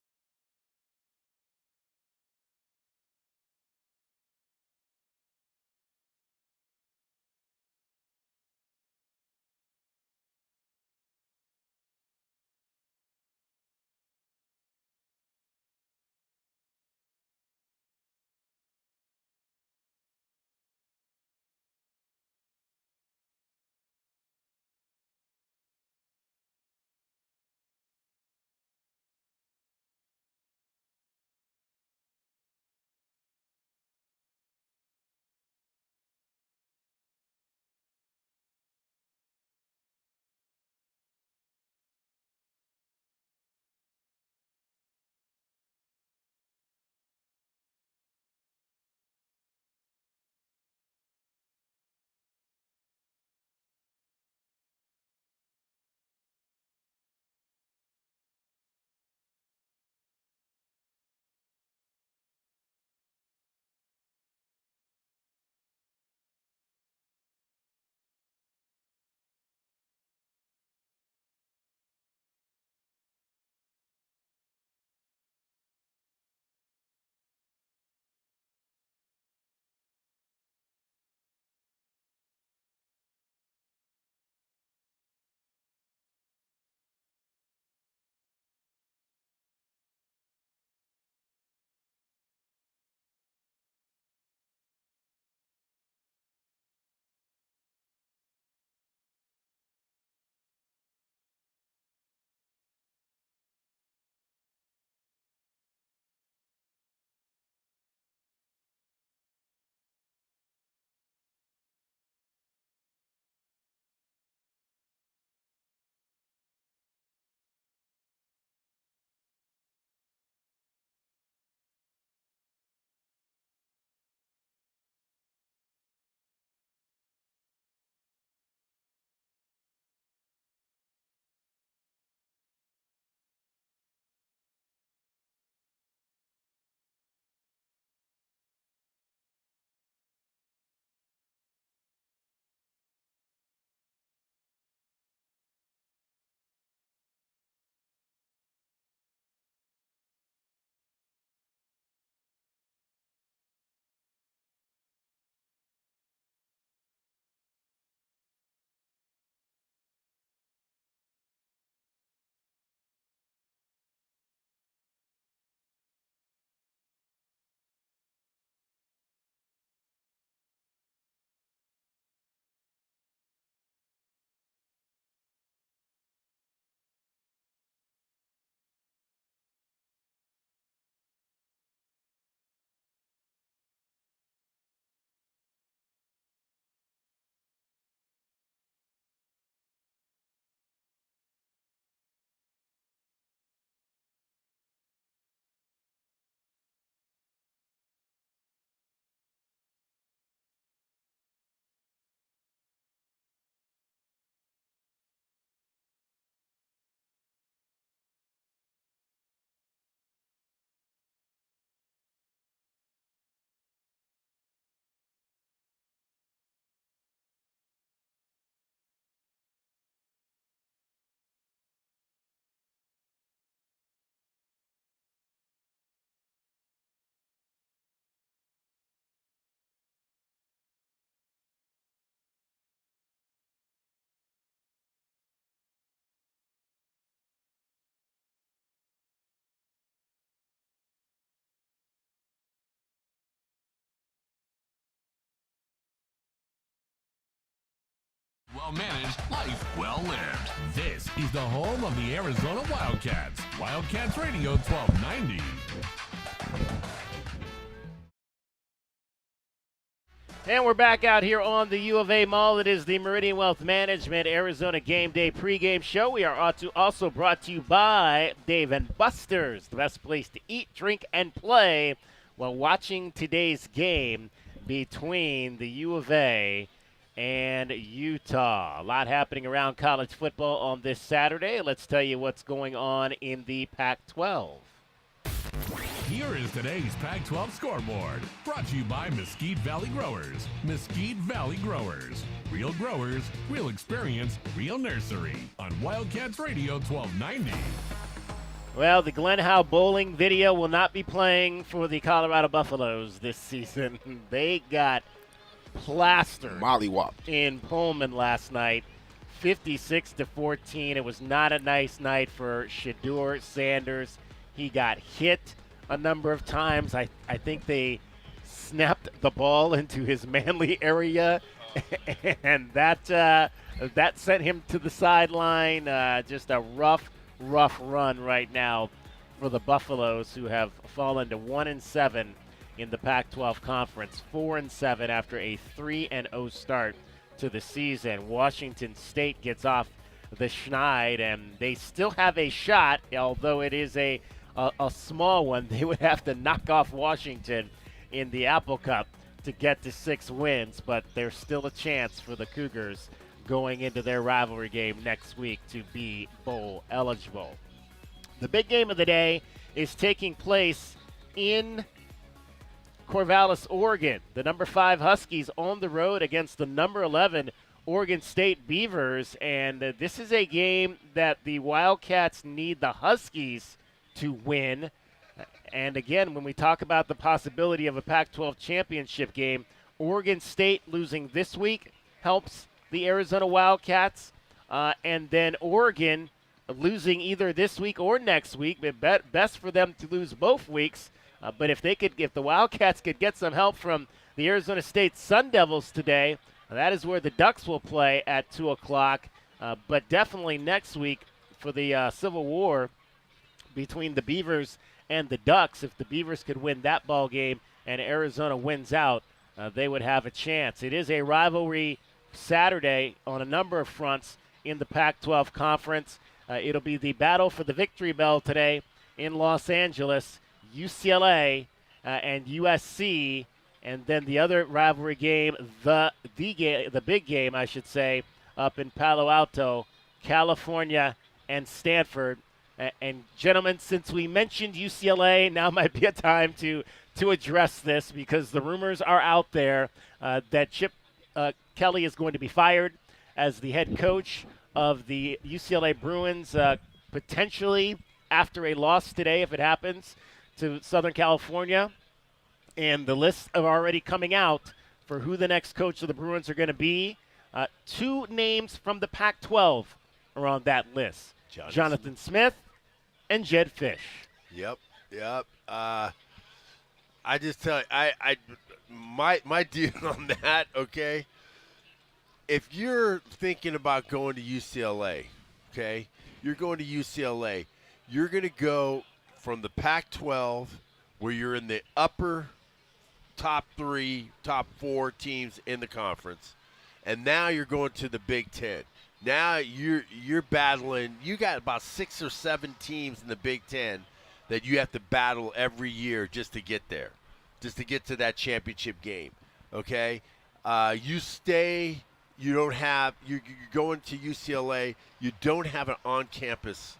[SPEAKER 1] well managed, life well lived. This is the home of the Arizona Wildcats. Wildcats Radio 1290.
[SPEAKER 15] And we're back out here on the U of A Mall. It is the Meridian Wealth Management Arizona Game Day pregame show. We are also brought to you by Dave & Buster's, the best place to eat, drink, and play while watching today's game between the U of A and Utah. A lot happening around college football on this Saturday. Let's tell you what's going on in the Pac-12.
[SPEAKER 1] Here is today's Pac-12 scoreboard, brought to you by Mesquite Valley Growers. Mesquite Valley Growers. Real growers, real experience, real nursery. On Wildcats Radio 1290.
[SPEAKER 15] Well, the Glen Howe bowling video will not be playing for the Colorado Buffaloes this season. They got plastered
[SPEAKER 16] mollywopped
[SPEAKER 15] in Pullman last night, 56-14. It was not a nice night for Shedeur Sanders. He got hit a number of times. I think they snapped the ball into his manly area, and that sent him to the sideline. Just a rough run right now for the Buffaloes, who have fallen to 1-7 in the Pac-12 Conference, 4-7 after a 3-0 start to the season. Washington State gets off the schneid, and they still have a shot, although it is a small one. They would have to knock off Washington in the Apple Cup to get to 6 wins, but there's still a chance for the Cougars going into their rivalry game next week to be bowl eligible. The big game of the day is taking place in Corvallis, Oregon. The number 5 Huskies on the road against the number 11 Oregon State Beavers, and this is a game that the Wildcats need the Huskies to win. And again, when we talk about the possibility of a Pac-12 championship game, Oregon State losing this week helps the Arizona Wildcats, and then Oregon losing either this week or next week. Best for them to lose both weeks, but if the Wildcats could get some help from the Arizona State Sun Devils today, that is where the Ducks will play at 2 o'clock. But definitely next week for the Civil War between the Beavers and the Ducks. If the Beavers could win that ball game and Arizona wins out, they would have a chance. It is a rivalry Saturday on a number of fronts in the Pac-12 Conference. It'll be the battle for the Victory Bell today in Los Angeles, UCLA and USC, and then the other rivalry game, the big game, I should say, up in Palo Alto, California and Stanford. And gentlemen, since we mentioned UCLA, now might be a time to address this, because the rumors are out there that Chip Kelly is going to be fired as the head coach of the UCLA Bruins, potentially after a loss today, if it happens, to Southern California. And the lists are already coming out for who the next coach of the Bruins are going to be. 2 names from the Pac-12 are on that list. Jonathan Smith and Jed Fish.
[SPEAKER 5] Yep. I just tell you, my deal on that, okay, if you're thinking about going to UCLA, okay, you're going to UCLA, you're going to go from the Pac-12, where you're in the upper top 3, top 4 teams in the conference, and now you're going to the Big Ten. Now you're battling. You got about 6 or 7 teams in the Big Ten that you have to battle every year just to get there, just to get to that championship game. Okay, you stay. You don't have. You're going to UCLA. You don't have an on-campus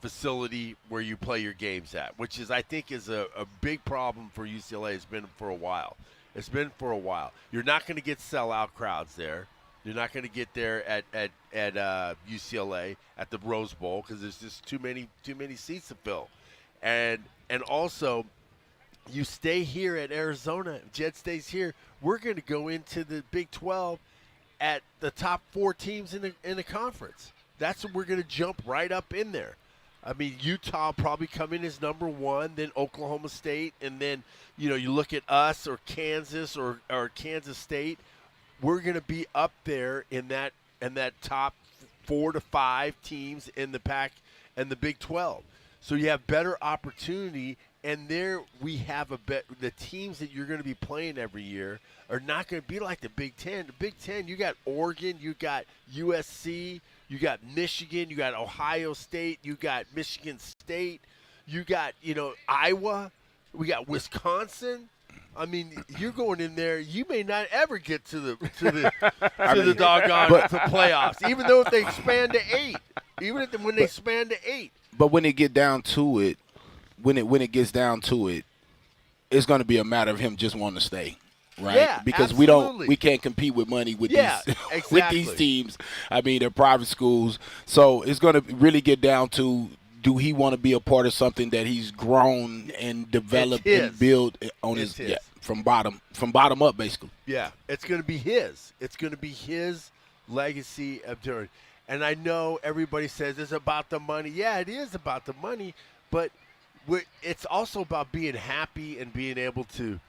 [SPEAKER 5] facility where you play your games at, which is, I think, is a big problem for UCLA. It's been for a while. You're not going to get sellout crowds there. You're not going to get there at UCLA at the Rose Bowl, because there's just too many seats to fill, and also you stay here at Arizona. If Jed stays here, we're going to go into the Big 12 at the top 4 teams in the conference. That's what we're going to jump right up in there. I mean, Utah will probably come in as number 1, then Oklahoma State, and then you look at us or Kansas or Kansas State. We're going to be up there in that and that top 4 to 5 teams in the Pac and the Big 12. So you have better opportunity, and there we have the teams that you're going to be playing every year are not going to be like the Big Ten. The Big Ten, you got Oregon, you got USC, you got Michigan, you got Ohio State, you got Michigan State, you got, Iowa, we got Wisconsin. I mean, you're going in there. You may not ever get to the doggone to playoffs, even though if they expand to 8. Even when they expand to 8.
[SPEAKER 16] But when it get down to it, when it gets down to it, it's going to be a matter of him just wanting to stay, right?
[SPEAKER 5] Yeah,
[SPEAKER 16] because
[SPEAKER 5] absolutely.
[SPEAKER 16] we can't compete with money with
[SPEAKER 5] exactly.
[SPEAKER 16] with these teams. I mean, they're private schools, so it's going to really get down to, do he want to be a part of something that he's grown and developed and built on from bottom up, basically.
[SPEAKER 5] Yeah, it's going to be his. It's going to be his legacy of doing. And I know everybody says it's about the money. Yeah, it is about the money, but it's also about being happy and being able to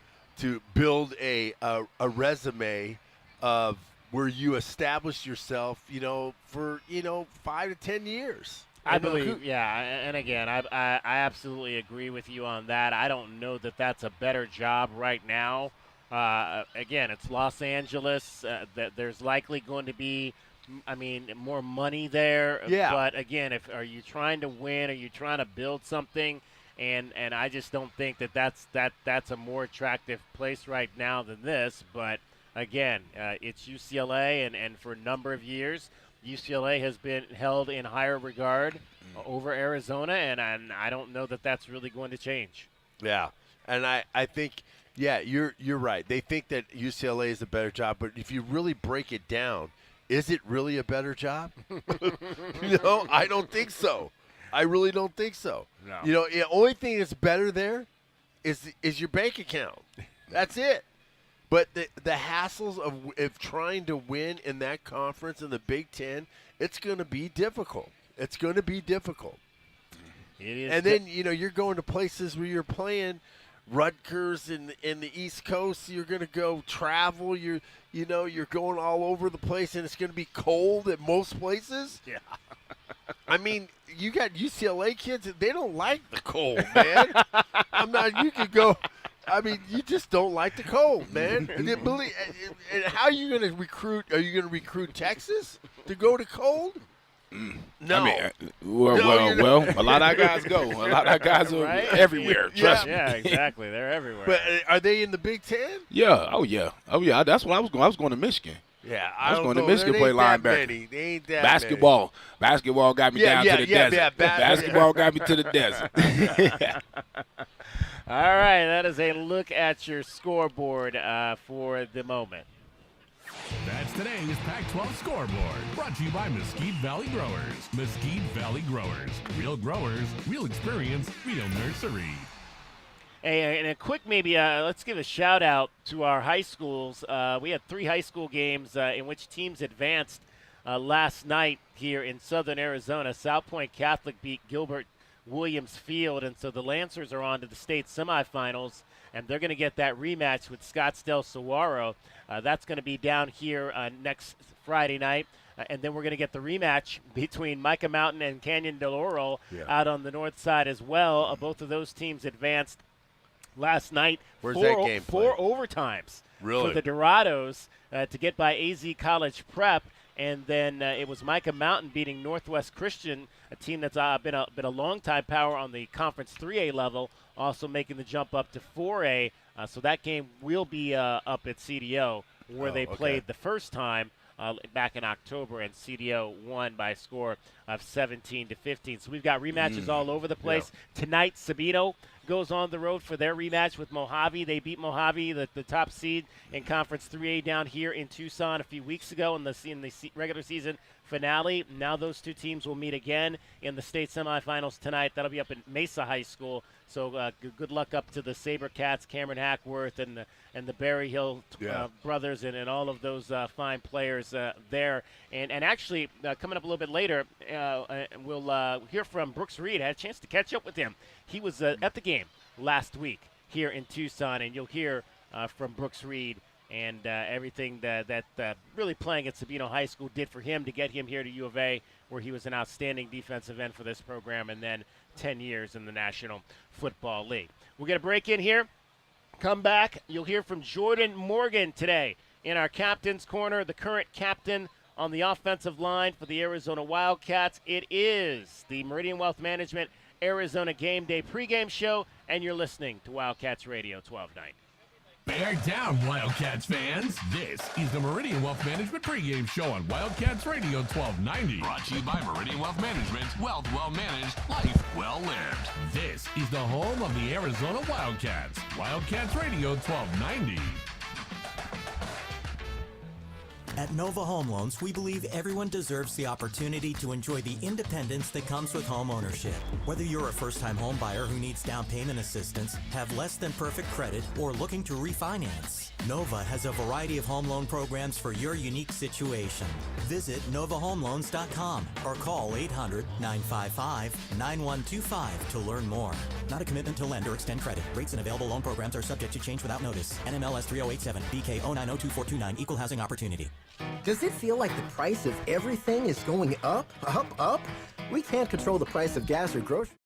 [SPEAKER 5] build a resume of where you establish yourself, for 5 to 10 years.
[SPEAKER 15] I believe, and again, I absolutely agree with you on that. I don't know that that's a better job right now. Again, it's Los Angeles. That there's likely going to be, more money there.
[SPEAKER 5] Yeah.
[SPEAKER 15] But again, are you trying to win? Are you trying to build something? And I just don't think that's a more attractive place right now than this. But again, it's UCLA, and for a number of years, UCLA has been held in higher regard over Arizona, and I don't know that that's really going to change.
[SPEAKER 5] Yeah, and I think, you're right. They think that UCLA is a better job, but if you really break it down, is it really a better job? I don't think so. I really don't think so.
[SPEAKER 15] No.
[SPEAKER 5] The only thing that's better there is your bank account. That's it. But the hassles of trying to win in that conference in the Big Ten, it's going to be difficult. It's going to be difficult.
[SPEAKER 15] It is.
[SPEAKER 5] And then, you're going to places where you're playing Rutgers in the East Coast. You're going to go travel. You're going all over the place, and it's going to be cold at most places.
[SPEAKER 15] Yeah.
[SPEAKER 5] I mean, you got UCLA kids, they don't like the cold, man. You could go. I mean, you just don't like the cold, man. And how are you going to recruit? Are you going to recruit Texas to go to cold? No.
[SPEAKER 16] Well, a lot of our guys go. A lot of our guys are everywhere. Trust me.
[SPEAKER 15] Yeah, exactly. They're everywhere.
[SPEAKER 5] But are they in the Big Ten?
[SPEAKER 16] Yeah. Oh, yeah. That's what I was going. I was going to Michigan.
[SPEAKER 5] Yeah,
[SPEAKER 16] I was going to Michigan play linebacker.
[SPEAKER 5] They ain't that
[SPEAKER 16] Basketball.
[SPEAKER 5] Many.
[SPEAKER 16] Basketball got me down to the desert. Basketball got me to the desert.
[SPEAKER 15] All right, that is a look at your scoreboard for the moment.
[SPEAKER 1] That's today's Pac-12 scoreboard, brought to you by Mesquite Valley Growers. Mesquite Valley Growers. Real growers, real experience, real nursery.
[SPEAKER 15] Hey, and a quick let's give a shout-out to our high schools. We had 3 high school games in which teams advanced last night here in southern Arizona. South Point Catholic beat Gilbert Williams Field, and so the Lancers are on to the state semifinals, and they're going to get that rematch with Scottsdale Saguaro. That's going to be down here next Friday night. And then we're going to get the rematch between Micah Mountain and Canyon del Oro out on the north side as well. Both of those teams advanced last night.
[SPEAKER 5] Where's that game
[SPEAKER 15] four overtimes for the Dorados to get by AZ College Prep. And then it was Micah Mountain beating Northwest Christian, a team that's been a long-time power on the Conference 3A level, also making the jump up to 4A. So that game will be up at CDO, where they played the first time back in October, and CDO won by a score of 17-15. So we've got rematches all over the place. Yeah. Tonight, Sabino goes on the road for their rematch with Mojave. They beat Mojave, the top seed in Conference 3A down here in Tucson a few weeks ago in the regular season finale. Now those two teams will meet again in the state semifinals tonight. That'll be up at Mesa High School. So good luck up to the SaberCats, Cameron Hackworth, and the Berry Hill brothers, and all of those fine players there. And actually, coming up a little bit later, we'll hear from Brooks Reed. I had a chance to catch up with him. He was at the game last week here in Tucson, and you'll hear from Brooks Reed and everything that really playing at Sabino High School did for him to get him here to U of A, where he was an outstanding defensive end for this program, and then 10 years in the National Football League. We'll get a break in here. Come back. You'll hear from Jordan Morgan today in our Captain's Corner, the current captain on the offensive line for the Arizona Wildcats. It is the Meridian Wealth Management Arizona Game Day pregame show, and you're listening to Wildcats Radio 1290.
[SPEAKER 1] Bear down, Wildcats fans. This is the Meridian Wealth Management pregame show on Wildcats Radio 1290. Brought to you by Meridian Wealth Management. Wealth well managed, life well lived. This is the home of the Arizona Wildcats. Wildcats Radio 1290.
[SPEAKER 9] At Nova Home Loans, we believe everyone deserves the opportunity to enjoy the independence that comes with home ownership. Whether you're a first-time home buyer who needs down payment assistance, have less than perfect credit, or looking to refinance, Nova has a variety of home loan programs for your unique situation. Visit novahomeloans.com or call 800-955-9125 to learn more. Not a commitment to lend or extend credit. Rates and available loan programs are subject to change without notice. NMLS 3087, BK 0902429, Equal Housing Opportunity.
[SPEAKER 10] Does it feel like the price of everything is going up, up, up? We can't control the price of gas or groceries.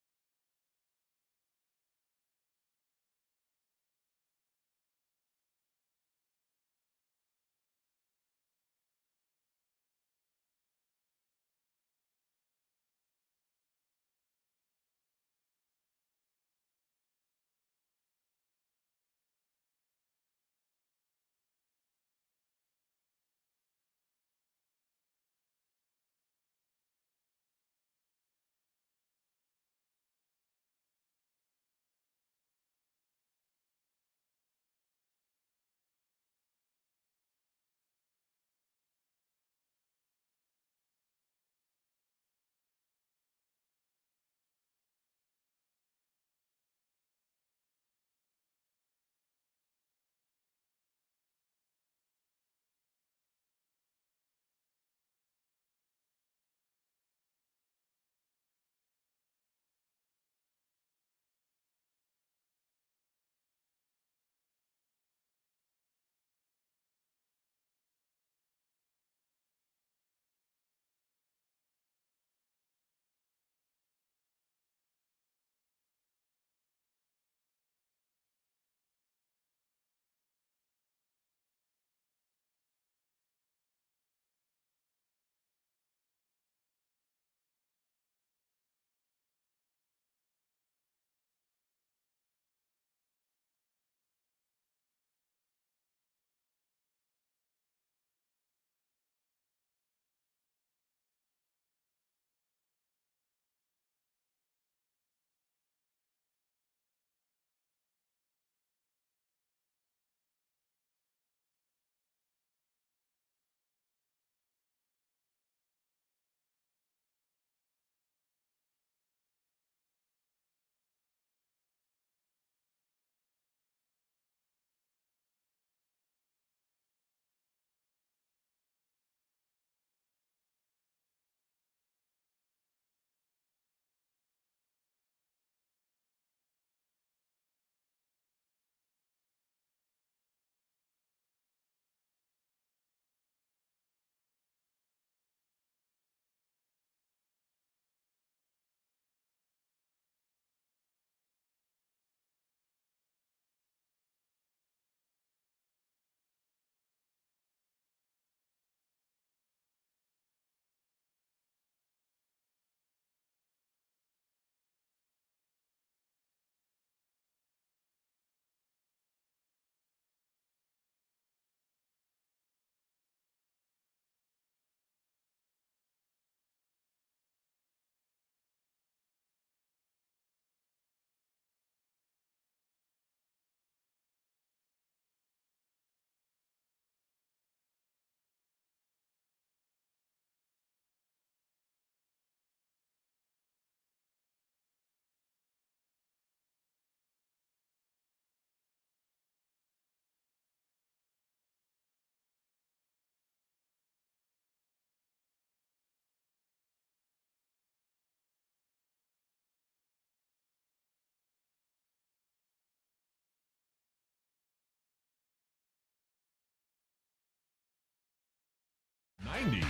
[SPEAKER 1] 90.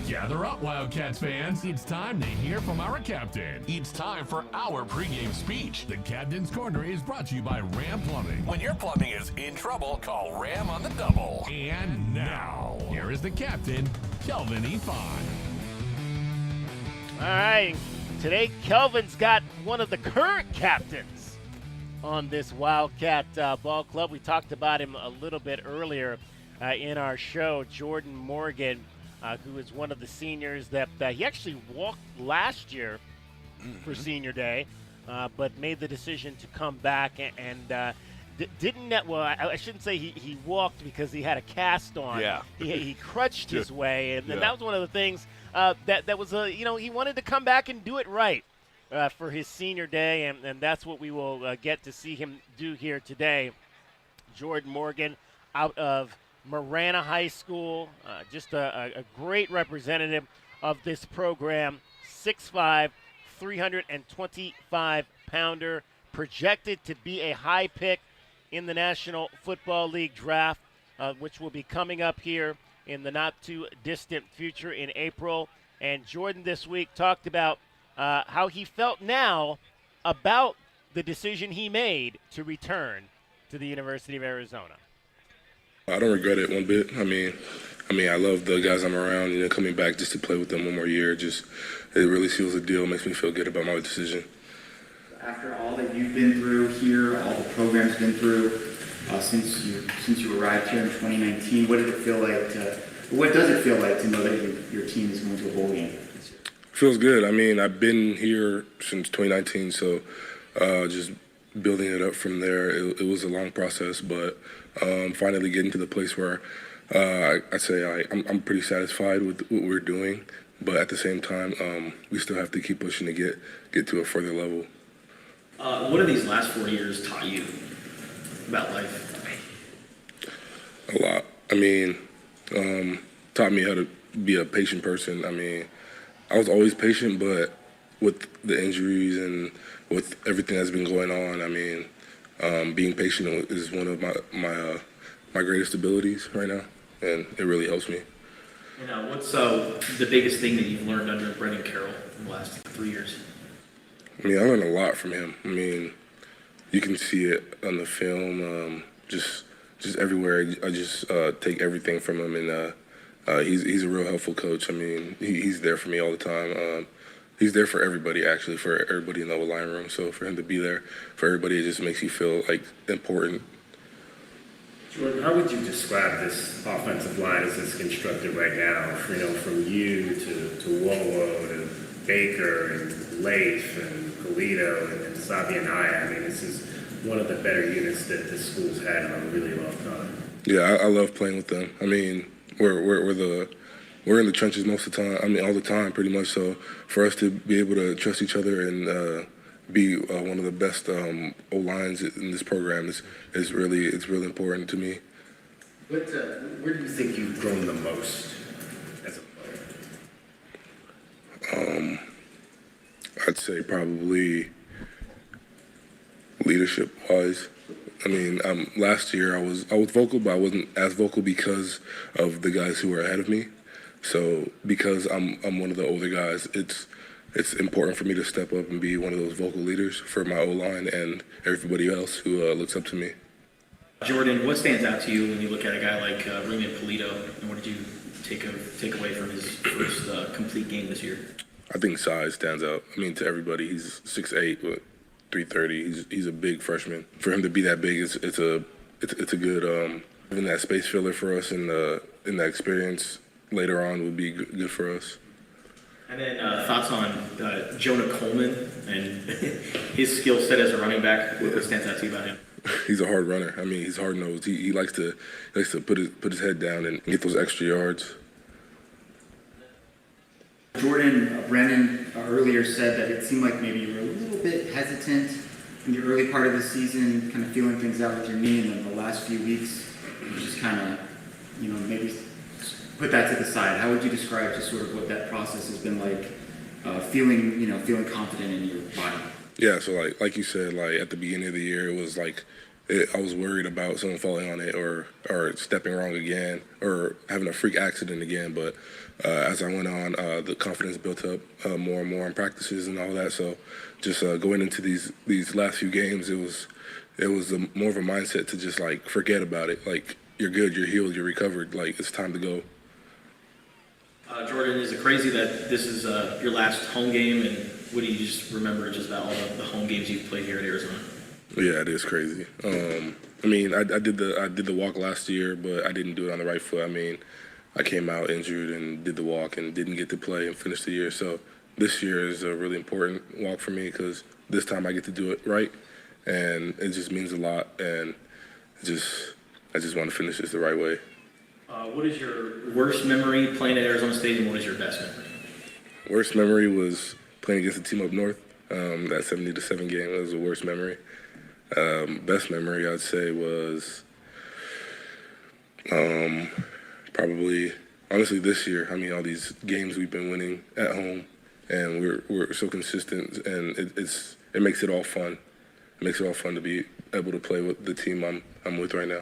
[SPEAKER 1] Gather up, Wildcats fans. It's time to hear from our captain. It's time for our pregame speech. The Captain's Corner is brought to you by Ram Plumbing. When your plumbing is in trouble, call Ram on the double. And now, here is the captain, Kelvin Ifan.
[SPEAKER 15] All right, today Kelvin's got one of the current captains on this Wildcat ball club. We talked about him a little bit earlier in our show, Jordan Morgan, who is one of the seniors that he actually walked last year for Senior Day, but made the decision to come back and didn't. Well, I shouldn't say he walked because he had a cast on.
[SPEAKER 5] Yeah.
[SPEAKER 15] He crutched his way, and that was one of the things that was he wanted to come back and do it right for his Senior Day, and that's what we will get to see him do here today. Jordan Morgan out of Marana High School, just a great representative of this program, 6'5", 325-pounder, projected to be a high pick in the National Football League draft, which will be coming up here in the not-too-distant future in April. And Jordan this week talked about how he felt now about the decision he made to return to the University of Arizona.
[SPEAKER 11] I don't regret it one bit. I mean, I love the guys I'm around. Coming back just to play with them one more year, it really seals the deal. Makes me feel good about my decision.
[SPEAKER 14] After all that you've been through here, all the program's been through since you arrived here in 2019, what does it feel like to know that your team is going to a bowl game?
[SPEAKER 11] Feels good. I mean, I've been here since 2019, so just building it up from there. It was a long process, but finally getting to the place where I'd say I'm pretty satisfied with what we're doing, but at the same time, we still have to keep pushing to get to a further level.
[SPEAKER 20] What have these last 4 years taught you about life?
[SPEAKER 11] A lot. I mean, taught me how to be a patient person. I mean, I was always patient, but with the injuries and with everything that's been going on, I mean, being patient is one of my greatest abilities right now, and it really helps me.
[SPEAKER 20] And what's the biggest thing that you've learned under Brendan Carroll in the last 3 years?
[SPEAKER 11] I mean, I learned a lot from him. I mean, you can see it on the film, just everywhere. I just take everything from him, and he's a real helpful coach. I mean, he's there for me all the time. He's there for everybody, actually, for everybody in the line room. So for him to be there for everybody, it just makes you feel like important.
[SPEAKER 7] Jordan, how would you describe this offensive line as it's constructed right now? From you to Wowo to Baker and Leif and Polito and Sabianaya. I mean, this is one of the better units that this school's had in a really long time.
[SPEAKER 11] Yeah, I love playing with them. I mean, we're in the trenches most of the time. I mean, all the time, pretty much. So for us to be able to trust each other and be one of the best O-lines in this program is really important to me.
[SPEAKER 7] Where do you think you've grown the most as a player?
[SPEAKER 11] I'd say probably leadership-wise. I mean, last year I was vocal, but I wasn't as vocal because of the guys who were ahead of me. So because I'm one of the older guys, it's important for me to step up and be one of those vocal leaders for my O-line and everybody else who looks up to me.
[SPEAKER 20] Jordan, what stands out to you when you look at a guy like Raymond Polito, and what did you take away from his first complete game this year?
[SPEAKER 11] I think size stands out. I mean, to everybody, he's 6'8", but 330. He's a big freshman. For him to be that big, it's a good having that space filler for us, and that experience later on would be good for us.
[SPEAKER 20] And then thoughts on Jonah Coleman and his skill set as a running back. What stands out to you about him?
[SPEAKER 11] He's a hard runner. I mean, he's hard-nosed. He likes to put his head down and get those extra yards.
[SPEAKER 14] Jordan, Brennan earlier said that it seemed like maybe you were a little bit hesitant in the early part of the season, kind of feeling things out with your knee, and then the last few weeks, you just kind of, maybe put that to the side. How would you describe just sort of what that process has been like, feeling confident in your body?
[SPEAKER 11] Yeah, so like you said, like at the beginning of the year, it was like I was worried about someone falling on it or stepping wrong again or having a freak accident again. But as I went on, the confidence built up more and more in practices and all that. So just going into these last few games, it was more of a mindset to just like forget about it. Like, you're good, you're healed, you're recovered. Like, it's time to go.
[SPEAKER 20] Jordan, is it crazy that this is your last home game, and what do you just remember just about all the home games you've played here at Arizona?
[SPEAKER 11] Yeah, it is crazy. I mean, I did the walk last year, but I didn't do it on the right foot. I mean, I came out injured and did the walk and didn't get to play and finish the year. So this year is a really important walk for me because this time I get to do it right, and it just means a lot. And I just want to finish this the right way.
[SPEAKER 20] What is your worst memory playing at Arizona State, and what is your best memory?
[SPEAKER 11] Worst memory was playing against the team up north. That 70-7 game, that was the worst memory. Best memory, I'd say, was probably, honestly, this year. I mean, all these games we've been winning at home, and we're so consistent, and it makes it all fun. It makes it all fun to be able to play with the team I'm with right now.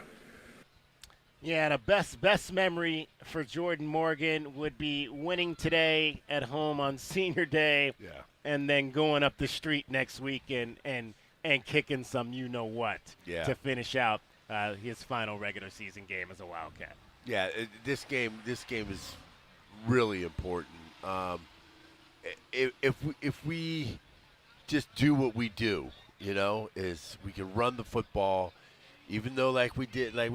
[SPEAKER 15] Yeah, and a best memory for Jordan Morgan would be winning today at home on Senior Day, and then going up the street next week and kicking some you-know-what to finish out his final regular season game as a Wildcat.
[SPEAKER 5] Yeah, this game is really important. If we just do what we do, is we can run the football. Even though, like we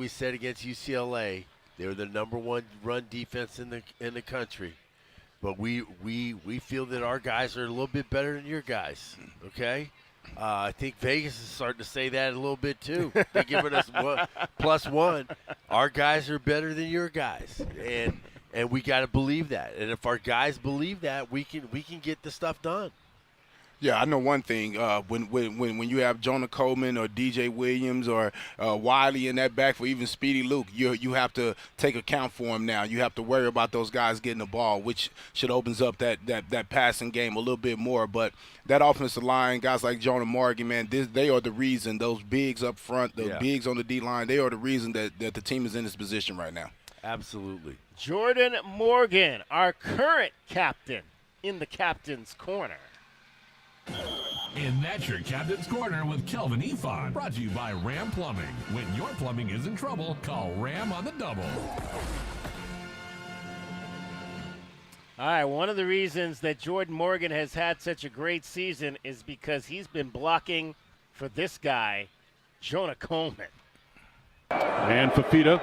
[SPEAKER 5] said against UCLA, they were the number one run defense in the country, but we feel that our guys are a little bit better than your guys. Okay, I think Vegas is starting to say that a little bit too. They're giving us +1. Our guys are better than your guys, and we got to believe that. And if our guys believe that, we can get the stuff done.
[SPEAKER 16] Yeah, I know one thing. When you have Jonah Coleman or DJ Williams or Wiley in that back for even Speedy Luke, you have to take account for him now. You have to worry about those guys getting the ball, which should opens up that passing game a little bit more. But that offensive line, guys like Jonah Morgan, man, they are the reason. Those bigs up front, those bigs on the D-line, they are the reason that the team is in this position right now.
[SPEAKER 5] Absolutely.
[SPEAKER 15] Jordan Morgan, our current captain in the captain's corner.
[SPEAKER 1] And that's your Captain's Corner with Kelvin Efon. Brought to you by Ram Plumbing. When your plumbing is in trouble, call Ram on the double.
[SPEAKER 15] All right, one of the reasons that Jordan Morgan has had such a great season is because he's been blocking for this guy, Jonah Coleman.
[SPEAKER 13] And Fafita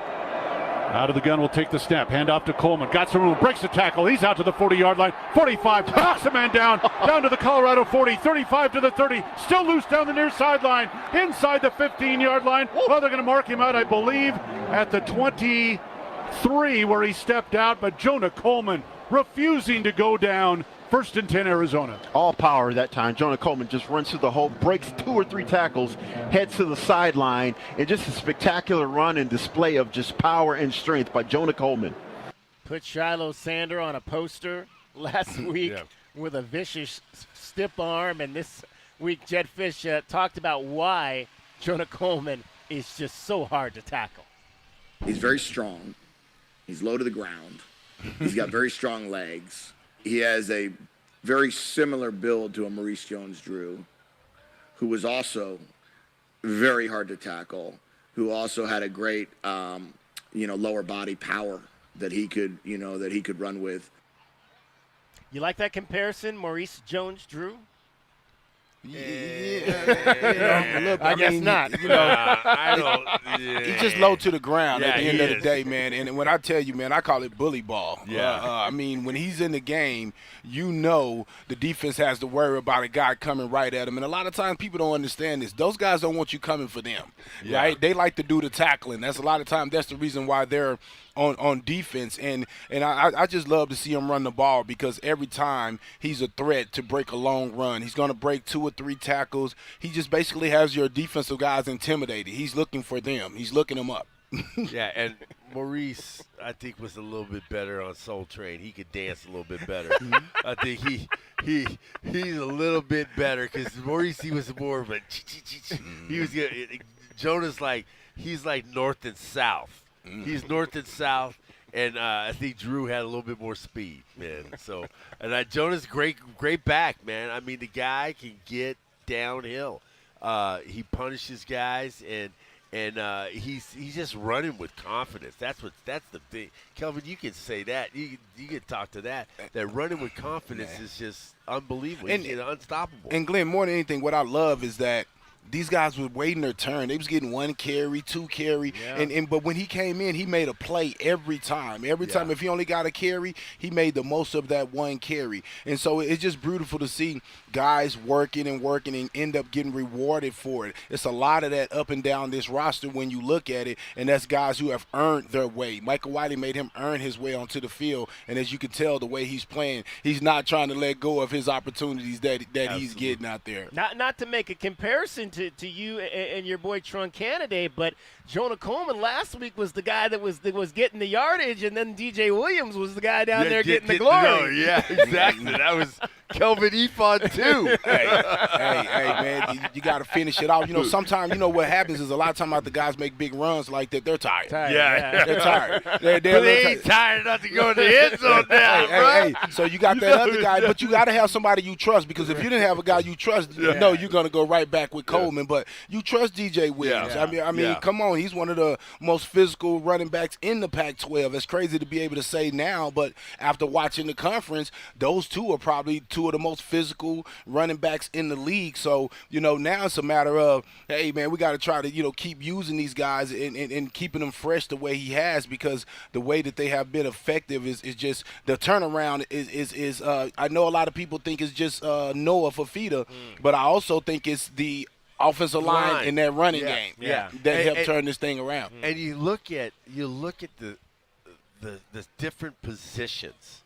[SPEAKER 13] out of the gun will take the snap. Hand off to Coleman. Got some room. Breaks the tackle. He's out to the 40-yard line. 45. Knocks a man down. Down to the Colorado 40. 35 to the 30. Still loose down the near sideline. Inside the 15-yard line. Well, they're going to mark him out, I believe, at the 23 where he stepped out. But Jonah Coleman refusing to go down. 1st and 10, Arizona.
[SPEAKER 17] All power that time. Jonah Coleman just runs through the hole, breaks 2 or 3 tackles, heads to the sideline, and just a spectacular run and display of just power and strength by Jonah Coleman.
[SPEAKER 15] Put Shiloh Sander on a poster last week with a vicious stiff arm, and this week Jed Fish talked about why Jonah Coleman is just so hard to tackle.
[SPEAKER 18] He's very strong. He's low to the ground. He's got very strong legs. He has a very similar build to a Maurice Jones-Drew, who was also very hard to tackle, who also had a great, lower body power that he could run with.
[SPEAKER 15] You like that comparison, Maurice Jones-Drew?
[SPEAKER 16] I
[SPEAKER 15] guess not.
[SPEAKER 5] I don't.
[SPEAKER 16] He's just low to the ground at the end of the
[SPEAKER 5] is.
[SPEAKER 16] day, man. And when I tell you, man, I call it bully ball.
[SPEAKER 5] Yeah.
[SPEAKER 16] I mean, when he's in the game, the defense has to worry about a guy coming right at him. And a lot of times people don't understand this. Those guys don't want you coming for them, right? They like to do the tackling. That's a lot of times that's the reason why they're on defense, and I just love to see him run the ball because every time he's a threat to break a long run. He's going to break 2 or 3 tackles. He just basically has your defensive guys intimidated. He's looking for them. He's looking them up.
[SPEAKER 5] Yeah, and Maurice, I think, was a little bit better on Soul Train. He could dance a little bit better. I think he's a little bit better because Maurice, he was more of a he was Jonah's he's like north and south. He's north and south, and I think Drew had a little bit more speed, man. So, and Jonah's great back, man. I mean, the guy can get downhill. He punishes guys, and he's just running with confidence. That's the thing. Kelvin, you can say that. You can talk to that. That running with confidence is just unbelievable. He's unstoppable.
[SPEAKER 16] And Glenn, more than anything, what I love is that these guys were waiting their turn. They was getting 1 carry, 2 carry, but when he came in, he made a play every time. Every time, if he only got a carry, he made the most of that 1 carry. And so it's just beautiful to see guys working and end up getting rewarded for it. It's a lot of that up and down this roster when you look at it, and that's guys who have earned their way. Michael Wiley made him earn his way onto the field, and as you can tell, the way he's playing, he's not trying to let go of his opportunities that he's getting out there.
[SPEAKER 15] Not to make a comparison to you and your boy Trunk Candidate, but Jonah Coleman last week was the guy that was getting the yardage, and then DJ Williams was the guy down there getting the glory.
[SPEAKER 5] Yeah, exactly. That was Kelvin Efon too.
[SPEAKER 16] hey, man, you got to finish it out. Sometimes, what happens is a lot of times the guys make big runs like that, they're tired.
[SPEAKER 5] Yeah.
[SPEAKER 16] They're tired.
[SPEAKER 5] They ain't tired enough to go in the end zone now,
[SPEAKER 16] hey, so you got that other guy, but you got to have somebody you trust, because if you didn't have a guy you trust, you're going to go right back with Coleman. But you trust DJ Williams. I mean, come on, he's one of the most physical running backs in the Pac-12. It's crazy to be able to say now, but after watching the conference, those two are probably two of the most physical running backs in the league. So, now it's a matter of, hey, man, we got to try to, keep using these guys and keeping them fresh the way he has, because the way that they have been effective is just the turnaround is I know a lot of people think it's just Noah Fafita, but I also think it's the offensive line in that running game that helped turn this thing around.
[SPEAKER 5] And you look at the different positions.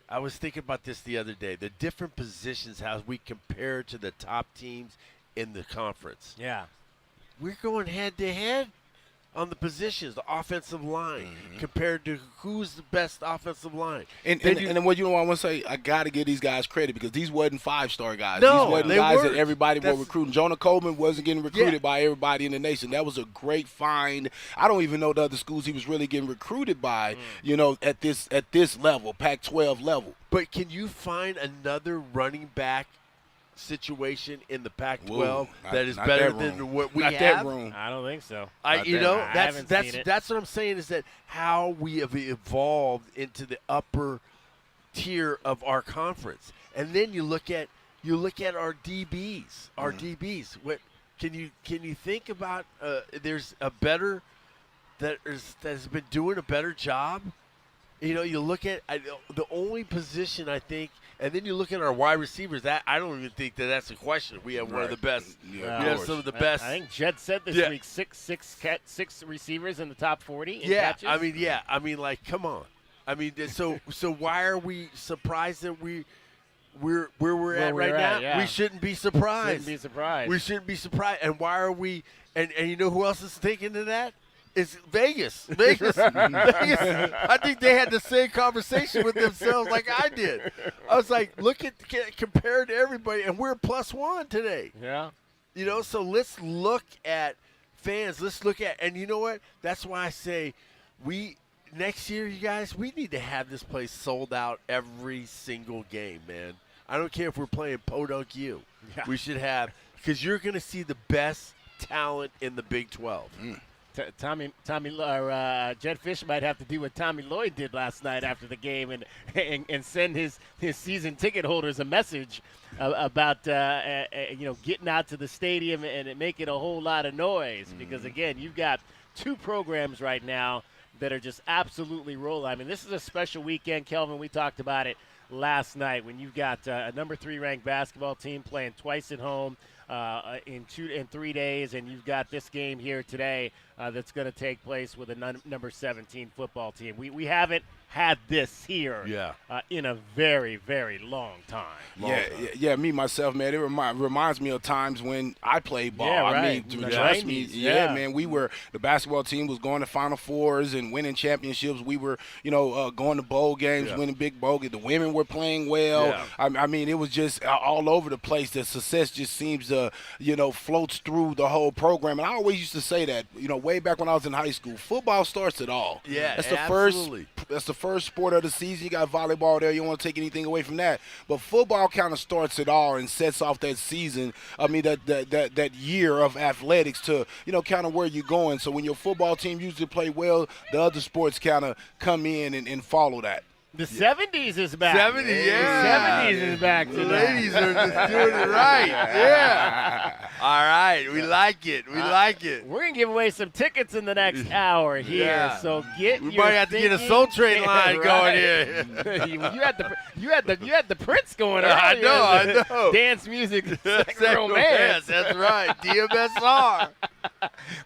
[SPEAKER 5] I was thinking about this the other day. The different positions, how we compare to the top teams in the conference.
[SPEAKER 15] Yeah.
[SPEAKER 5] We're going head to head on the positions, the offensive line, compared to who's the best offensive line.
[SPEAKER 16] And then what I want to say, I got to give these guys credit, because these wasn't 5-star guys.
[SPEAKER 5] No,
[SPEAKER 16] these wasn't
[SPEAKER 5] they
[SPEAKER 16] guys
[SPEAKER 5] weren't.
[SPEAKER 16] that everybody was recruiting. Jonah Coleman wasn't getting recruited by everybody in the nation. That was a great find. I don't even know the other schools he was really getting recruited by, at this level, Pac-12 level.
[SPEAKER 5] But can you find another running back situation in the Pac-12 that is better than what we have?
[SPEAKER 16] That room.
[SPEAKER 15] I don't think so.
[SPEAKER 5] That's what I'm saying, is that how we have evolved into the upper tier of our conference. And then you look at our DBs. Our DBs. What can you think about? There's a better that has been doing a better job. You look at the only position, I think, and then you look at our wide receivers. That I don't even think that's a question. We have one of the best. We have some of the best.
[SPEAKER 15] I think Jed said this week six receivers in the top 40 in catches.
[SPEAKER 5] I mean, like, come on. I mean, so why are we surprised that we're where we're at right now?
[SPEAKER 15] Yeah.
[SPEAKER 5] We shouldn't be surprised.
[SPEAKER 15] We
[SPEAKER 5] shouldn't be surprised. And why are we? And you know who else is thinking of that? It's Vegas. Vegas. I think they had the same conversation with themselves like I did. I was like, compared to everybody, and we're +1 today.
[SPEAKER 15] Yeah.
[SPEAKER 5] So let's look at fans. Let's look at, and you know what? That's why I say next year, you guys, we need to have this place sold out every single game, man. I don't care if we're playing Podunk U.
[SPEAKER 15] Yeah.
[SPEAKER 5] We should have, because you're going to see the best talent in the Big 12.
[SPEAKER 15] Jed Fish might have to do what Tommy Lloyd did last night after the game and send his season ticket holders a message about getting out to the stadium and making a whole lot of noise, because again, you've got two programs right now that are just absolutely rolling. I mean, this is a special weekend, Kelvin. We talked about it last night when you've got a number 3 ranked basketball team playing twice at home in 3 days, and you've got this game here today that's going to take place with a number 17 football team. We haven't had this here in a very, very long time.
[SPEAKER 16] Yeah. Me myself, man. It reminds me of times when I played ball.
[SPEAKER 15] Yeah, right.
[SPEAKER 16] I mean, trust me.
[SPEAKER 15] Yeah,
[SPEAKER 16] man. The basketball team was going to Final Fours and winning championships. We were, going to bowl games, winning big bowl games. The women were playing well.
[SPEAKER 5] Yeah.
[SPEAKER 16] I mean, it was just all over the place. The success just seems to, floats through the whole program. And I always used to say that, way back when I was in high school, football starts it all.
[SPEAKER 5] Yeah,
[SPEAKER 16] that's the
[SPEAKER 5] absolutely.
[SPEAKER 16] That's the first sport of the season. You got volleyball there. You don't want to take anything away from that. But football kind of starts it all and sets off that season. I mean, that year of athletics to, kind of where you're going. So when your football team usually play well, the other sports kind of come in and follow that.
[SPEAKER 15] The 70s is back.
[SPEAKER 5] 70s, yeah.
[SPEAKER 15] The 70s is back today.
[SPEAKER 5] The ladies are just doing it right. Yeah. All right. We like it. We like it.
[SPEAKER 15] We're going to give away some tickets in the next hour here.
[SPEAKER 5] Yeah.
[SPEAKER 15] So get
[SPEAKER 5] We
[SPEAKER 15] your
[SPEAKER 5] might have to get a Soul Train line going here.
[SPEAKER 15] you had the Prince going earlier.
[SPEAKER 5] I know.
[SPEAKER 15] Dance music, sex,
[SPEAKER 5] Sex
[SPEAKER 15] romance.
[SPEAKER 5] That's right. DMSR.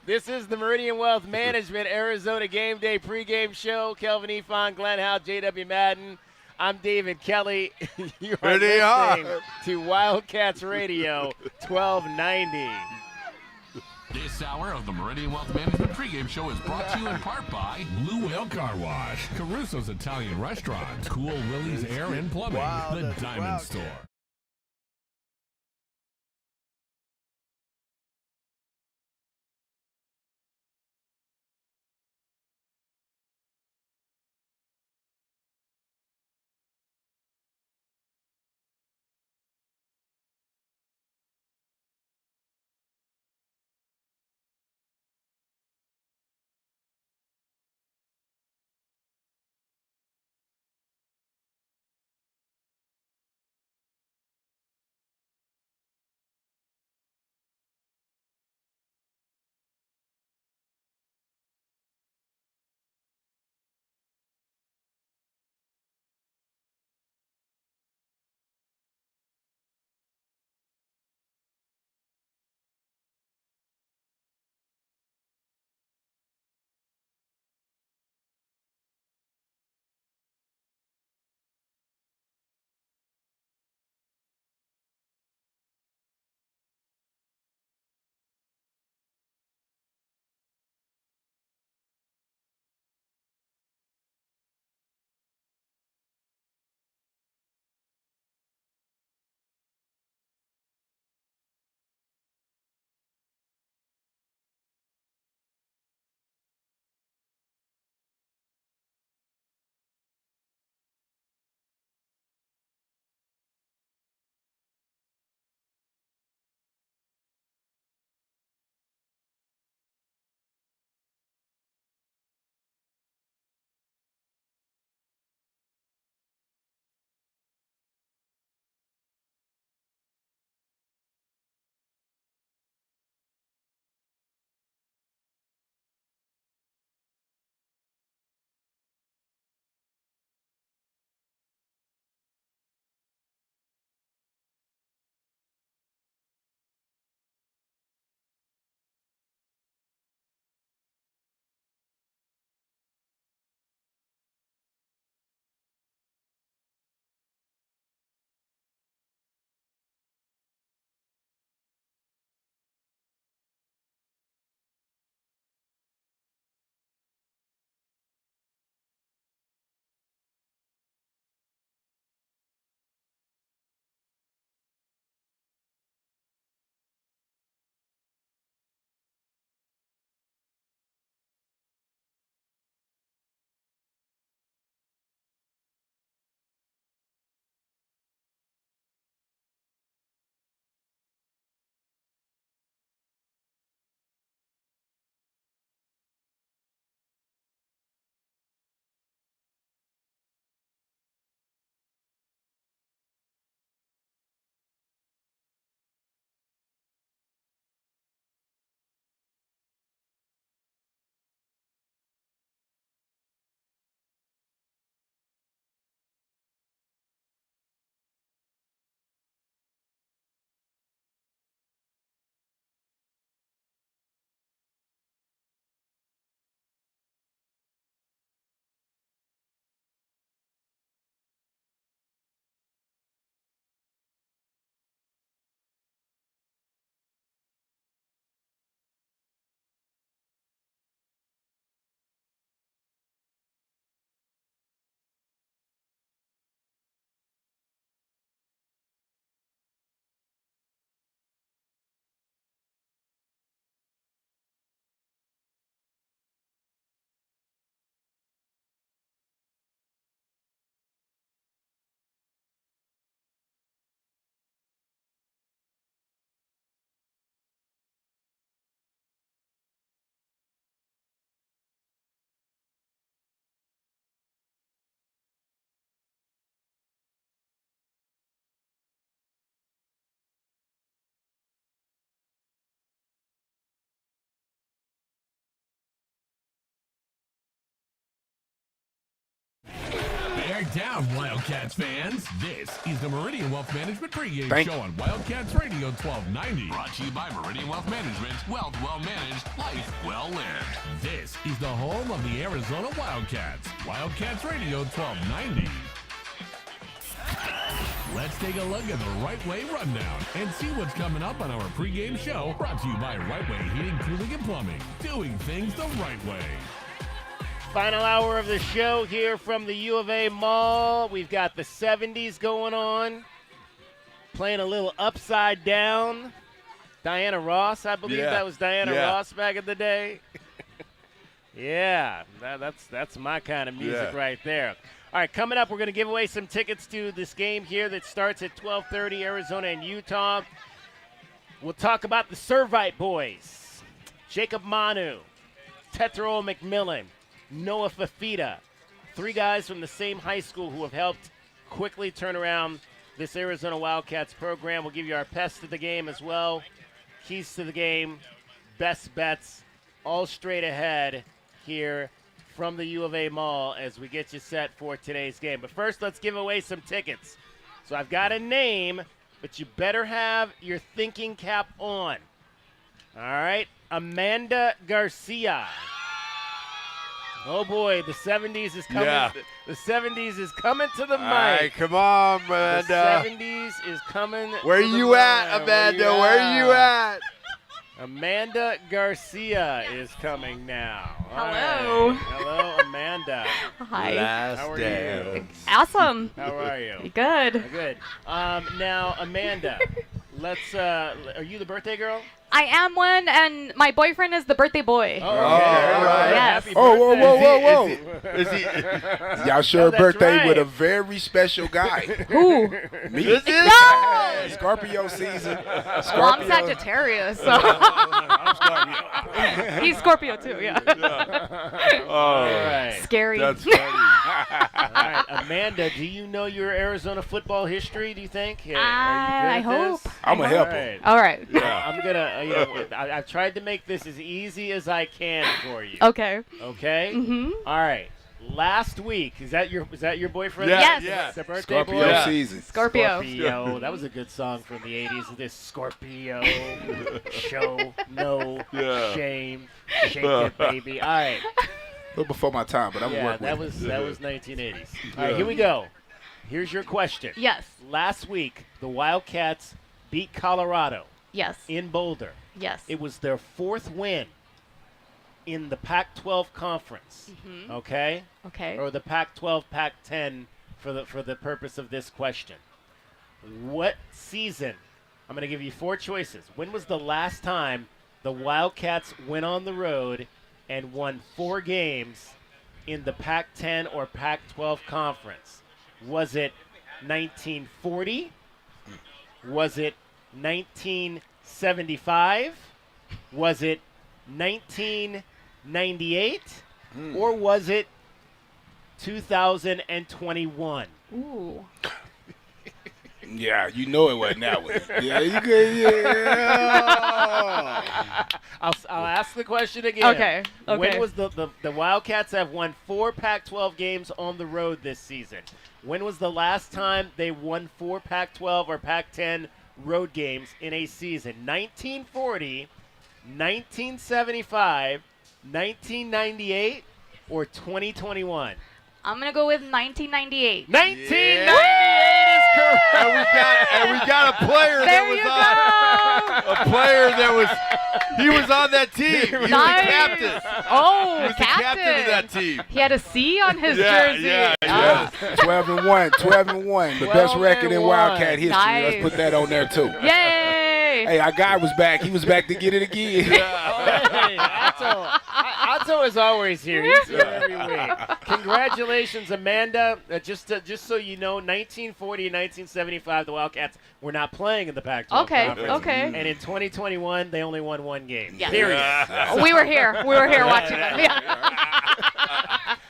[SPEAKER 15] This is the Meridian Wealth Management Arizona Game Day pregame show. Kelvin Efon, Glenn Howe, J.W. Madden. I'm David Kelly. You are listening to Wildcats Radio 1290.
[SPEAKER 1] This hour of the Meridian Wealth Management pregame show is brought to you in part by Blue Whale Car Wash, Caruso's Italian Restaurant, Cool Willie's Air and Plumbing, The Diamond Store. Bear down, Wildcats fans. This is the Meridian Wealth Management Pregame
[SPEAKER 16] Thank
[SPEAKER 1] Show on Wildcats Radio 1290. Brought to you by Meridian Wealth Management. Wealth well managed, life well lived. This is the home of the Arizona Wildcats. Wildcats Radio 1290. Let's take a look at the Right Way Rundown and see what's coming up on our pregame show. Brought to you by Right Way Heating, Cooling, and Plumbing. Doing things the right way.
[SPEAKER 15] Final hour of the show here from the U of A Mall. We've got the 70s going on. Playing a little Upside Down. Diana Ross, I believe that was Diana Ross back in the day. Yeah, that's my kind of music right there. All right, coming up, we're going to give away some tickets to this game here that starts at 12:30, Arizona and Utah. We'll talk about the Servite boys. Jacob Manu, Tetro McMillan, Noah Fafita, 3 guys from the same high school who have helped quickly turn around this Arizona Wildcats program. We'll give you our best of the game as well, keys to the game, best bets, all straight ahead here from the U of A Mall as we get you set for today's game. But first, let's give away some tickets. So I've got a name, but you better have your thinking cap on. All right, Amanda Garcia. Oh boy, the 70s is coming.
[SPEAKER 5] Yeah.
[SPEAKER 15] The 70s is coming to the mic.
[SPEAKER 5] All right, come on, Amanda.
[SPEAKER 15] The 70s is coming.
[SPEAKER 5] Where
[SPEAKER 15] to the
[SPEAKER 5] you at,
[SPEAKER 15] mic.
[SPEAKER 5] Amanda? Where you at?
[SPEAKER 15] Amanda Garcia is coming now. All
[SPEAKER 21] Hello.
[SPEAKER 15] right. Hello, Amanda.
[SPEAKER 21] Hi.
[SPEAKER 15] How are
[SPEAKER 5] Last
[SPEAKER 15] you?
[SPEAKER 21] Awesome.
[SPEAKER 15] How are you?
[SPEAKER 21] Good.
[SPEAKER 15] Good. Now, Amanda, are you the birthday girl?
[SPEAKER 21] I am one, and my boyfriend is the birthday boy.
[SPEAKER 15] Oh, okay. All right.
[SPEAKER 21] Yes.
[SPEAKER 15] Happy
[SPEAKER 16] Oh, whoa.
[SPEAKER 5] Is he?
[SPEAKER 16] Y'all share a
[SPEAKER 15] that's
[SPEAKER 16] birthday
[SPEAKER 15] right.
[SPEAKER 16] with a very special guy.
[SPEAKER 21] Who?
[SPEAKER 16] Me.
[SPEAKER 5] Is it?
[SPEAKER 21] No!
[SPEAKER 16] Scorpio season.
[SPEAKER 21] Well, I'm Sagittarius, so. He's Scorpio, too, yeah.
[SPEAKER 5] All
[SPEAKER 15] right.
[SPEAKER 21] Scary.
[SPEAKER 5] That's funny.
[SPEAKER 15] All right, Amanda, do you know your Arizona football history, do you think? Yeah, are
[SPEAKER 21] I
[SPEAKER 15] you good at
[SPEAKER 21] hope.
[SPEAKER 15] this?
[SPEAKER 16] I'm a helper.
[SPEAKER 21] All right.
[SPEAKER 15] I'm going to, I've tried to make this as easy as I can for you.
[SPEAKER 21] Okay.
[SPEAKER 15] Okay?
[SPEAKER 21] Mm-hmm.
[SPEAKER 15] All right. Last week, is that your boyfriend?
[SPEAKER 5] Yeah,
[SPEAKER 21] Yes.
[SPEAKER 15] The birthday
[SPEAKER 16] Scorpio
[SPEAKER 15] boy?
[SPEAKER 16] season.
[SPEAKER 21] Scorpio.
[SPEAKER 15] Scorpio. That was a good song from the 80s. This Scorpio show no shame. Shake it, baby. All right.
[SPEAKER 16] A little before my time, but I'm
[SPEAKER 15] Yeah,
[SPEAKER 16] working with
[SPEAKER 15] that was 1980s. All right, here we go. Here's your question.
[SPEAKER 21] Yes.
[SPEAKER 15] Last week, the Wildcats beat Colorado
[SPEAKER 21] Yes.
[SPEAKER 15] in Boulder.
[SPEAKER 21] Yes.
[SPEAKER 15] It was their 4th win in the Pac-12 conference.
[SPEAKER 21] Mhm.
[SPEAKER 15] Okay?
[SPEAKER 21] Okay.
[SPEAKER 15] Or the Pac-12, Pac-10 for the purpose of this question. What season? I'm going to give you 4 choices. When was the last time the Wildcats went on the road and won 4 games in the Pac-10 or Pac-12 conference? Was it 1940? Was it 1975? Was it 1998? Or was it 2021?
[SPEAKER 21] Ooh.
[SPEAKER 16] Yeah, you know it wasn't that one. Yeah, you good. Yeah.
[SPEAKER 15] I'll ask the question again.
[SPEAKER 21] Okay.
[SPEAKER 15] When was the Wildcats have won 4 Pac-12 games on the road this season? When was the last time they won 4 Pac-12 or Pac-10 road games in a season? 1940, 1975, 1998, or 2021?
[SPEAKER 21] I'm going to go with 1998.
[SPEAKER 15] 1998 is correct.
[SPEAKER 5] And we got a player
[SPEAKER 21] There
[SPEAKER 5] that was
[SPEAKER 21] you
[SPEAKER 5] on.
[SPEAKER 21] go.
[SPEAKER 5] A player that he was on that team. He was the
[SPEAKER 21] Nice.
[SPEAKER 5] captain.
[SPEAKER 21] Oh,
[SPEAKER 5] He was the captain of that team.
[SPEAKER 21] He had a C on his
[SPEAKER 5] Yeah,
[SPEAKER 21] jersey.
[SPEAKER 5] yeah,
[SPEAKER 21] Ah.
[SPEAKER 16] 12-1. 12-1. The best record in
[SPEAKER 15] 12-1.
[SPEAKER 16] Wildcat history.
[SPEAKER 21] Nice.
[SPEAKER 16] Let's put that on there too.
[SPEAKER 21] Yay!
[SPEAKER 16] Hey, our guy was back. He was back to get it again.
[SPEAKER 15] Hey, Otto is always here. He's here every week. Congratulations, Amanda. Just so you know, 1940 and 1975, the Wildcats were not playing in the Pac-12
[SPEAKER 21] Okay,
[SPEAKER 15] conference.
[SPEAKER 21] okay.
[SPEAKER 15] And in 2021, they only won 1 game.
[SPEAKER 21] Yes.
[SPEAKER 15] Period.
[SPEAKER 21] We were here. We were here watching them. Yeah.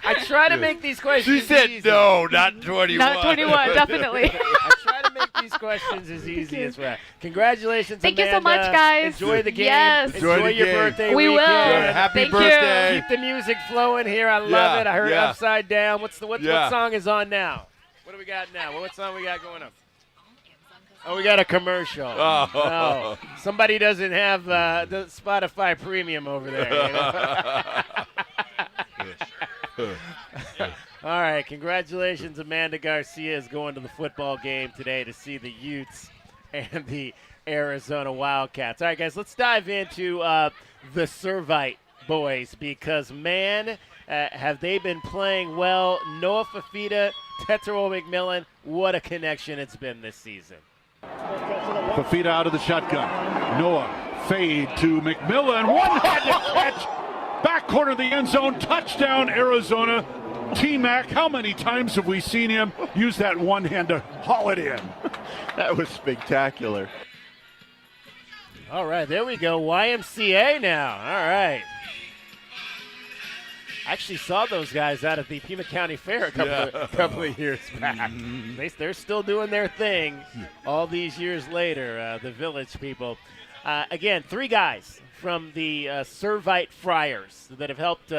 [SPEAKER 15] I try to make these questions
[SPEAKER 5] She said
[SPEAKER 15] easy.
[SPEAKER 5] no, not 21.
[SPEAKER 21] Not 21, definitely.
[SPEAKER 15] I try to make these last question's as easy as that. Congratulations,
[SPEAKER 21] Thank
[SPEAKER 15] Amanda.
[SPEAKER 21] you so much, guys.
[SPEAKER 15] Enjoy the game.
[SPEAKER 21] Yes.
[SPEAKER 15] Enjoy your birthday
[SPEAKER 21] We will.
[SPEAKER 15] weekend.
[SPEAKER 21] Happy Thank birthday.
[SPEAKER 15] You. Keep the music flowing here. I love it. I heard Upside Down. What song is on now? What do we got now? What song we got going up? Oh, we got a commercial.
[SPEAKER 5] Oh.
[SPEAKER 15] No. Somebody doesn't have the Spotify Premium over there. You know? All right. Congratulations, Amanda Garcia is going to the football game today to see the Utes and the Arizona Wildcats. All right, guys, let's dive into the Servite boys because, man, have they been playing well. Noah Fafita, Tetero McMillan, what a connection it's been this season.
[SPEAKER 13] Fafita out of the shotgun. Noah fade to McMillan. One-handed catch. Back corner of the end zone. Touchdown, Arizona. T-Mac, how many times have we seen him use that one hand to haul it in?
[SPEAKER 17] That was spectacular.
[SPEAKER 15] All right, there we go. YMCA now. All right. I actually saw those guys out at the Pima County Fair a couple of years back. They're still doing their thing all these years later, the Village people. Again, 3 guys from the Servite Friars that have helped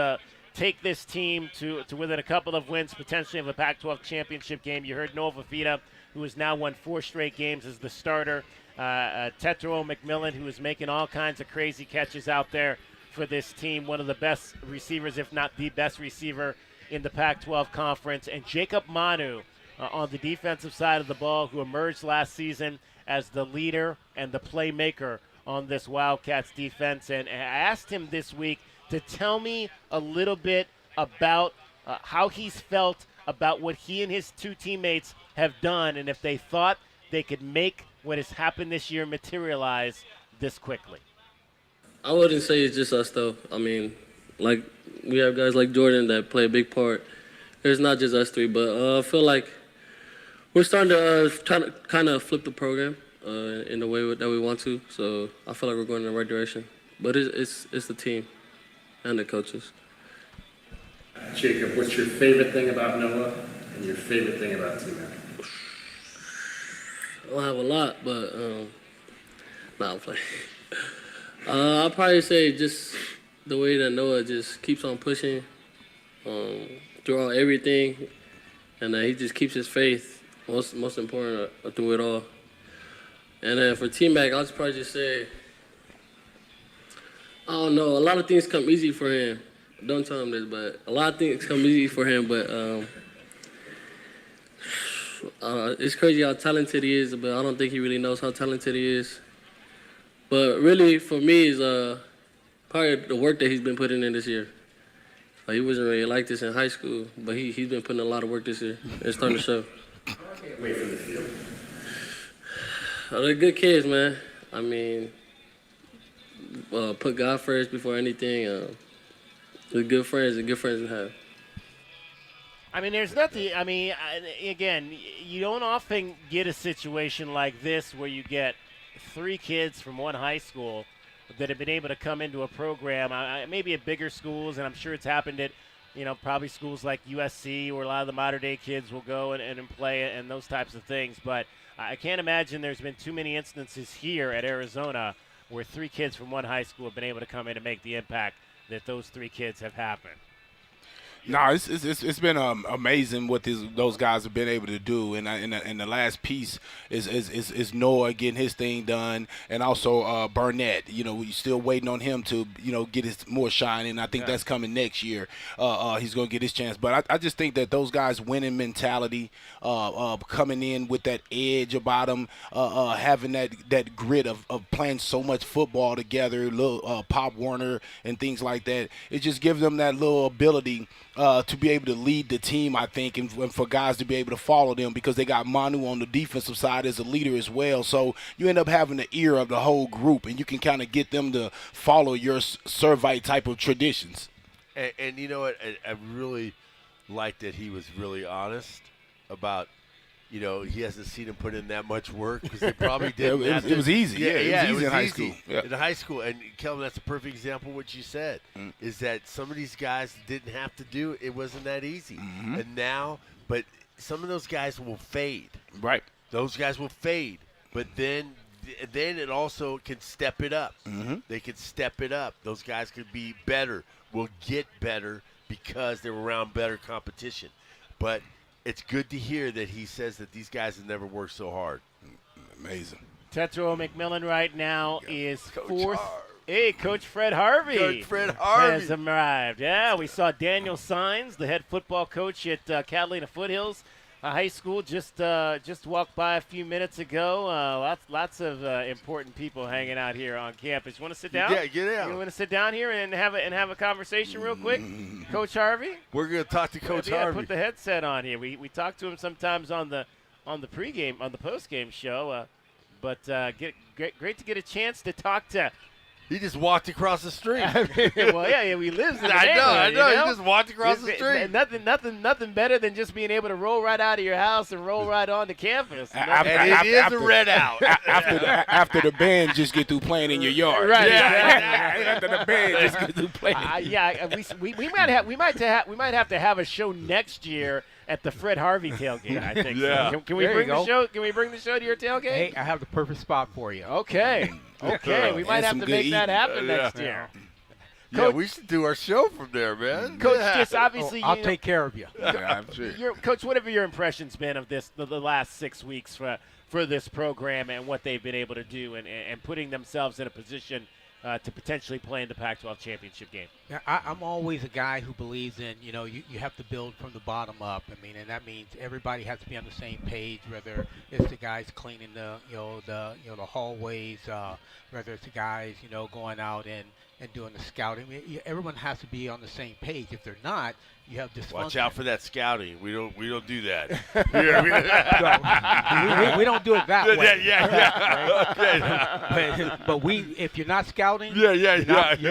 [SPEAKER 15] take this team to within a couple of wins, potentially of a Pac-12 championship game. You heard Noah Fafita, who has now won 4 straight games as the starter. Tetero McMillan, who is making all kinds of crazy catches out there for this team, one of the best receivers, if not the best receiver in the Pac-12 conference, and Jacob Manu on the defensive side of the ball, who emerged last season as the leader and the playmaker on this Wildcats defense. And I asked him this week to tell me a little bit about how he's felt about what he and his 2 teammates have done, and if they thought they could make what has happened this year materialize this quickly.
[SPEAKER 2] I wouldn't say it's just us, though. I mean, like, we have guys like Jordan that play a big part. It's not just us 3, but I feel like we're starting to kind of flip the program in the way that we want to. So I feel like we're going in the right direction. But it's the team and the coaches.
[SPEAKER 7] Jacob, what's your favorite thing about Noah and your favorite thing about T-Mac?
[SPEAKER 2] I don't have a lot, but I'm playing. I'll probably say just the way that Noah just keeps on pushing throughout everything, and he just keeps his faith, most important, through it all. And then for T-Mac, I'll probably just say, I don't know, a lot of things come easy for him. Don't tell him this, but a lot of things come easy for him, but it's crazy how talented he is, but I don't think he really knows how talented he is. But really, for me, is probably the work that he's been putting in this year. He wasn't really like this in high school, but he's been putting a lot of work this year. It's starting to show.
[SPEAKER 7] Wait from the field.
[SPEAKER 2] They're good kids, man. I mean, put God first before anything. They're good friends. They're good friends to have.
[SPEAKER 15] I mean, there's nothing. I mean, again, you don't often get a situation like this where you get 3 kids from one high school that have been able to come into a program, maybe at bigger schools, and I'm sure it's happened at, probably schools like USC where a lot of the modern day kids will go and play and those types of things. But I can't imagine there's been too many instances here at Arizona where 3 kids from one high school have been able to come in and make the impact that those 3 kids have happened.
[SPEAKER 16] No, it's been amazing what those guys have been able to do, and the last piece is Noah getting his thing done, and also Burnett. We're still waiting on him to get his more shine, and I think that's coming next year. He's going to get his chance, but I just think that those guys' winning mentality, coming in with that edge about them, having that grit of playing so much football together, little Pop Warner and things like that, it just gives them that little ability to be able to lead the team, I think, and for guys to be able to follow them, because they got Manu on the defensive side as a leader as well. So you end up having the ear of the whole group, and you can kind of get them to follow your Servite type of traditions.
[SPEAKER 5] And you know what? I really like that he was really honest about, he hasn't seen him put in that much work, because they probably did.
[SPEAKER 16] It was easy. It was easy in high school. Yeah.
[SPEAKER 5] In high school. And, Kelvin, that's a perfect example of what you said, is that some of these guys didn't have to do it. It wasn't that easy. And now, but some of those guys will fade.
[SPEAKER 16] Right.
[SPEAKER 5] those guys will fade. But then it also can step it up. They can step it up. Those guys could be better, will get better because they're around better competition. But it's good to hear that he says that these guys have never worked so hard.
[SPEAKER 16] Amazing.
[SPEAKER 15] Tetro McMillan right now is fourth. Hey, Coach Fred Harvey.
[SPEAKER 5] Coach Fred Harvey
[SPEAKER 15] has arrived. Yeah, we saw Daniel Sines, the head football coach at Catalina Foothills High School, just walked by a few minutes ago. Lots of important people hanging out here on campus. You want to sit down?
[SPEAKER 5] Yeah, get out.
[SPEAKER 15] You want to sit down here and have a conversation real quick, Coach Harvey?
[SPEAKER 5] We're going to talk to Coach Harvey.
[SPEAKER 15] Put the headset on here. We talk to him sometimes on the pregame, on the postgame show. But great to get a chance to talk to.
[SPEAKER 5] He just walked across the street.
[SPEAKER 15] Well, yeah, he lives in the neighborhood.
[SPEAKER 5] I know.
[SPEAKER 15] You know?
[SPEAKER 5] He just walked across the street.
[SPEAKER 15] Nothing better than just being able to roll right out of your house and roll right onto campus.
[SPEAKER 5] It is a red out.
[SPEAKER 16] After the band just get through playing in your yard.
[SPEAKER 15] Right.
[SPEAKER 16] After the band just get through playing.
[SPEAKER 15] We might have to have a show next year at the Fred Harvey tailgate. I think.
[SPEAKER 5] Yeah.
[SPEAKER 15] So. Can we bring the show? Can we bring the show to your tailgate?
[SPEAKER 3] Hey, I have the perfect spot for you.
[SPEAKER 15] Okay. We might have to make that happen next year.
[SPEAKER 5] Yeah, we should do our show from there, man.
[SPEAKER 15] Coach, just obviously,
[SPEAKER 3] I'll take care of you.
[SPEAKER 16] I'm sure.
[SPEAKER 15] Coach, what have your impressions been of this the last 6 weeks for this program and what they've been able to do and putting themselves in a position to potentially play in the Pac-12 championship game?
[SPEAKER 3] Yeah, I'm always a guy who believes in, you have to build from the bottom up. I mean, and that means everybody has to be on the same page, whether it's the guys cleaning the hallways, whether it's the guys, going out and doing the scouting. I mean, everyone has to be on the same page. If they're not, you have dysfunction.
[SPEAKER 5] Watch out for that scouting. We don't do that.
[SPEAKER 3] we don't do it that way.
[SPEAKER 5] Okay.
[SPEAKER 3] But if you're not scouting,
[SPEAKER 5] you're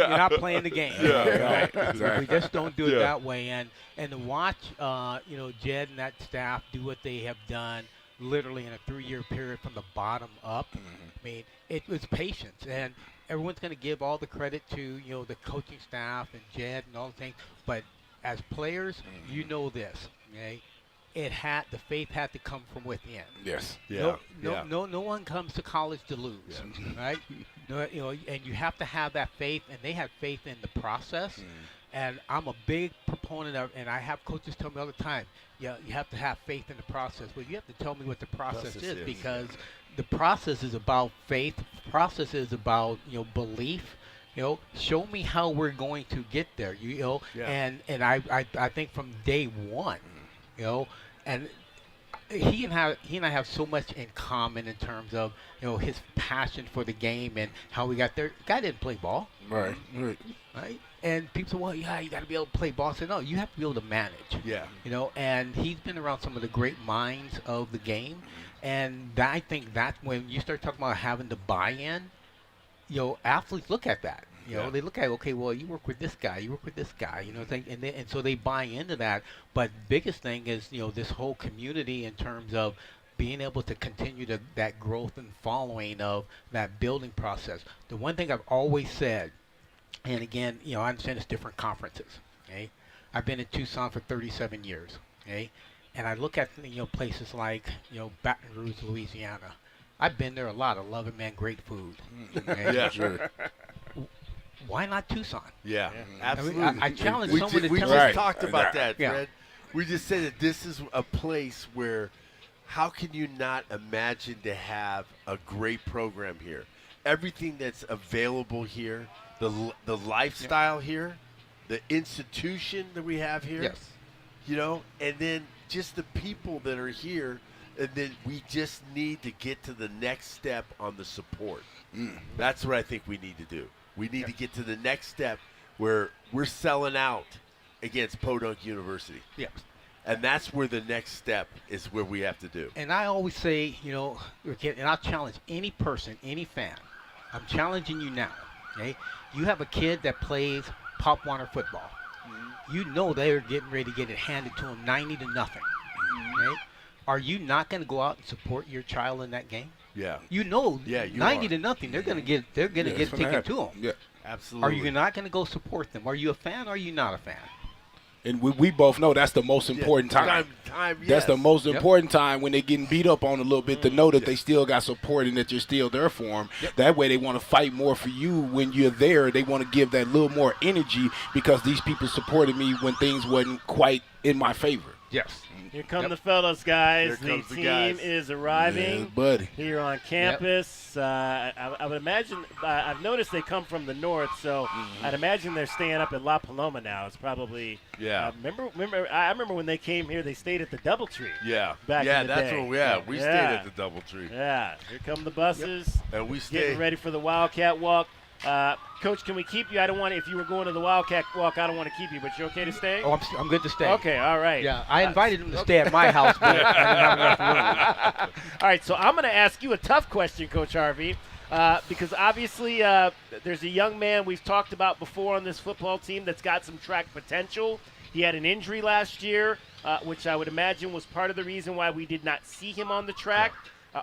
[SPEAKER 3] not playing the game.
[SPEAKER 5] Yeah,
[SPEAKER 3] right?
[SPEAKER 5] exactly.
[SPEAKER 3] We just don't do it that way. And to watch, Jed and that staff do what they have done, literally in a 3-year period from the bottom up. I mean, it was patience, and everyone's going to give all the credit to the coaching staff and Jed and all the things, but as players, this, okay? The faith had to come from within.
[SPEAKER 16] Yes.
[SPEAKER 3] No one comes to college to lose, right? And you have to have that faith, and they have faith in the process. And I'm a big proponent of, and I have coaches tell me all the time, you have to have faith in the process. Well, you have to tell me what the process is, because the process is about faith. The process is about belief. Show me how we're going to get there. And I think from day one, and he and I have so much in common in terms of his passion for the game and how we got there. Guy didn't play ball,
[SPEAKER 16] right?
[SPEAKER 3] And people say, well, you got to be able to play ball. I said, no, you have to be able to manage.
[SPEAKER 5] Yeah.
[SPEAKER 3] And he's been around some of the great minds of the game, and I think that's when you start talking about having the buy-in. Athletes look at that. They look at, okay, well, you work with this guy, and so they buy into that. But biggest thing is, this whole community in terms of being able to continue that growth and following of that building process. The one thing I've always said, and again, I understand it's different conferences, okay? I've been in Tucson for 37 years, okay? And I look at, places like, Baton Rouge, Louisiana. I've been there a lot. I love it, man. Great food. Okay?
[SPEAKER 5] Yeah, sure.
[SPEAKER 3] Why not Tucson?
[SPEAKER 5] Yeah, absolutely.
[SPEAKER 3] I mean, I challenge someone to tell me.
[SPEAKER 5] We just talked about that,
[SPEAKER 3] Yeah.
[SPEAKER 5] Fred. We just said that this is a place where how can you not imagine to have a great program here? Everything that's available here, the lifestyle here, the institution that we have here, and then just the people that are here, and then we just need to get to the next step on the support. That's what I think we need to do. We need to get to the next step where we're selling out against Podunk University.
[SPEAKER 3] Yes.
[SPEAKER 5] And that's where the next step is where we have to do.
[SPEAKER 3] And I always say, and I'll challenge any person, any fan. I'm challenging you now, okay? You have a kid that plays Pop Warner football. They're getting ready to get it handed to them 90-0, okay? Are you not going to go out and support your child in that game?
[SPEAKER 5] Yeah.
[SPEAKER 3] 90-0, they're going to get taken to them.
[SPEAKER 16] Yeah,
[SPEAKER 5] absolutely.
[SPEAKER 3] Are you not going to go support them? Are you a fan or are you not a fan?
[SPEAKER 16] And we both know that's the most important time. That's the most important time when they're getting beat up on a little bit to know that they still got support and that you're still there for them. That way they want to fight more for you when you're there. They want to give that little more energy because these people supported me when things wasn't quite in my favor.
[SPEAKER 3] Yes.
[SPEAKER 15] Here come the fellas, guys.
[SPEAKER 5] Here comes
[SPEAKER 15] the
[SPEAKER 5] the
[SPEAKER 15] team
[SPEAKER 5] guys.
[SPEAKER 15] is arriving
[SPEAKER 16] Yeah, buddy.
[SPEAKER 15] here on campus. I would imagine, I've noticed they come from the north, so I'd imagine they're staying up at La Paloma now. It's probably, I remember when they came here, they stayed at the Doubletree. Back in the
[SPEAKER 5] that's
[SPEAKER 15] day.
[SPEAKER 5] where we stayed at the Doubletree.
[SPEAKER 15] Yeah, here come the buses.
[SPEAKER 5] And we
[SPEAKER 15] getting ready for the Wildcat Walk. Coach, can we keep you? I don't want to, if you were going to the Wildcat Walk, I don't want to keep you, but you okay to stay?
[SPEAKER 3] Oh, I'm good to stay.
[SPEAKER 15] Okay, all right.
[SPEAKER 3] Yeah, I invited him to stay at my house, but I didn't have enough room.
[SPEAKER 15] All right, so I'm going to ask you a tough question, Coach Harvey, because obviously there's a young man we've talked about before on this football team that's got some track potential. He had an injury last year, which I would imagine was part of the reason why we did not see him on the track.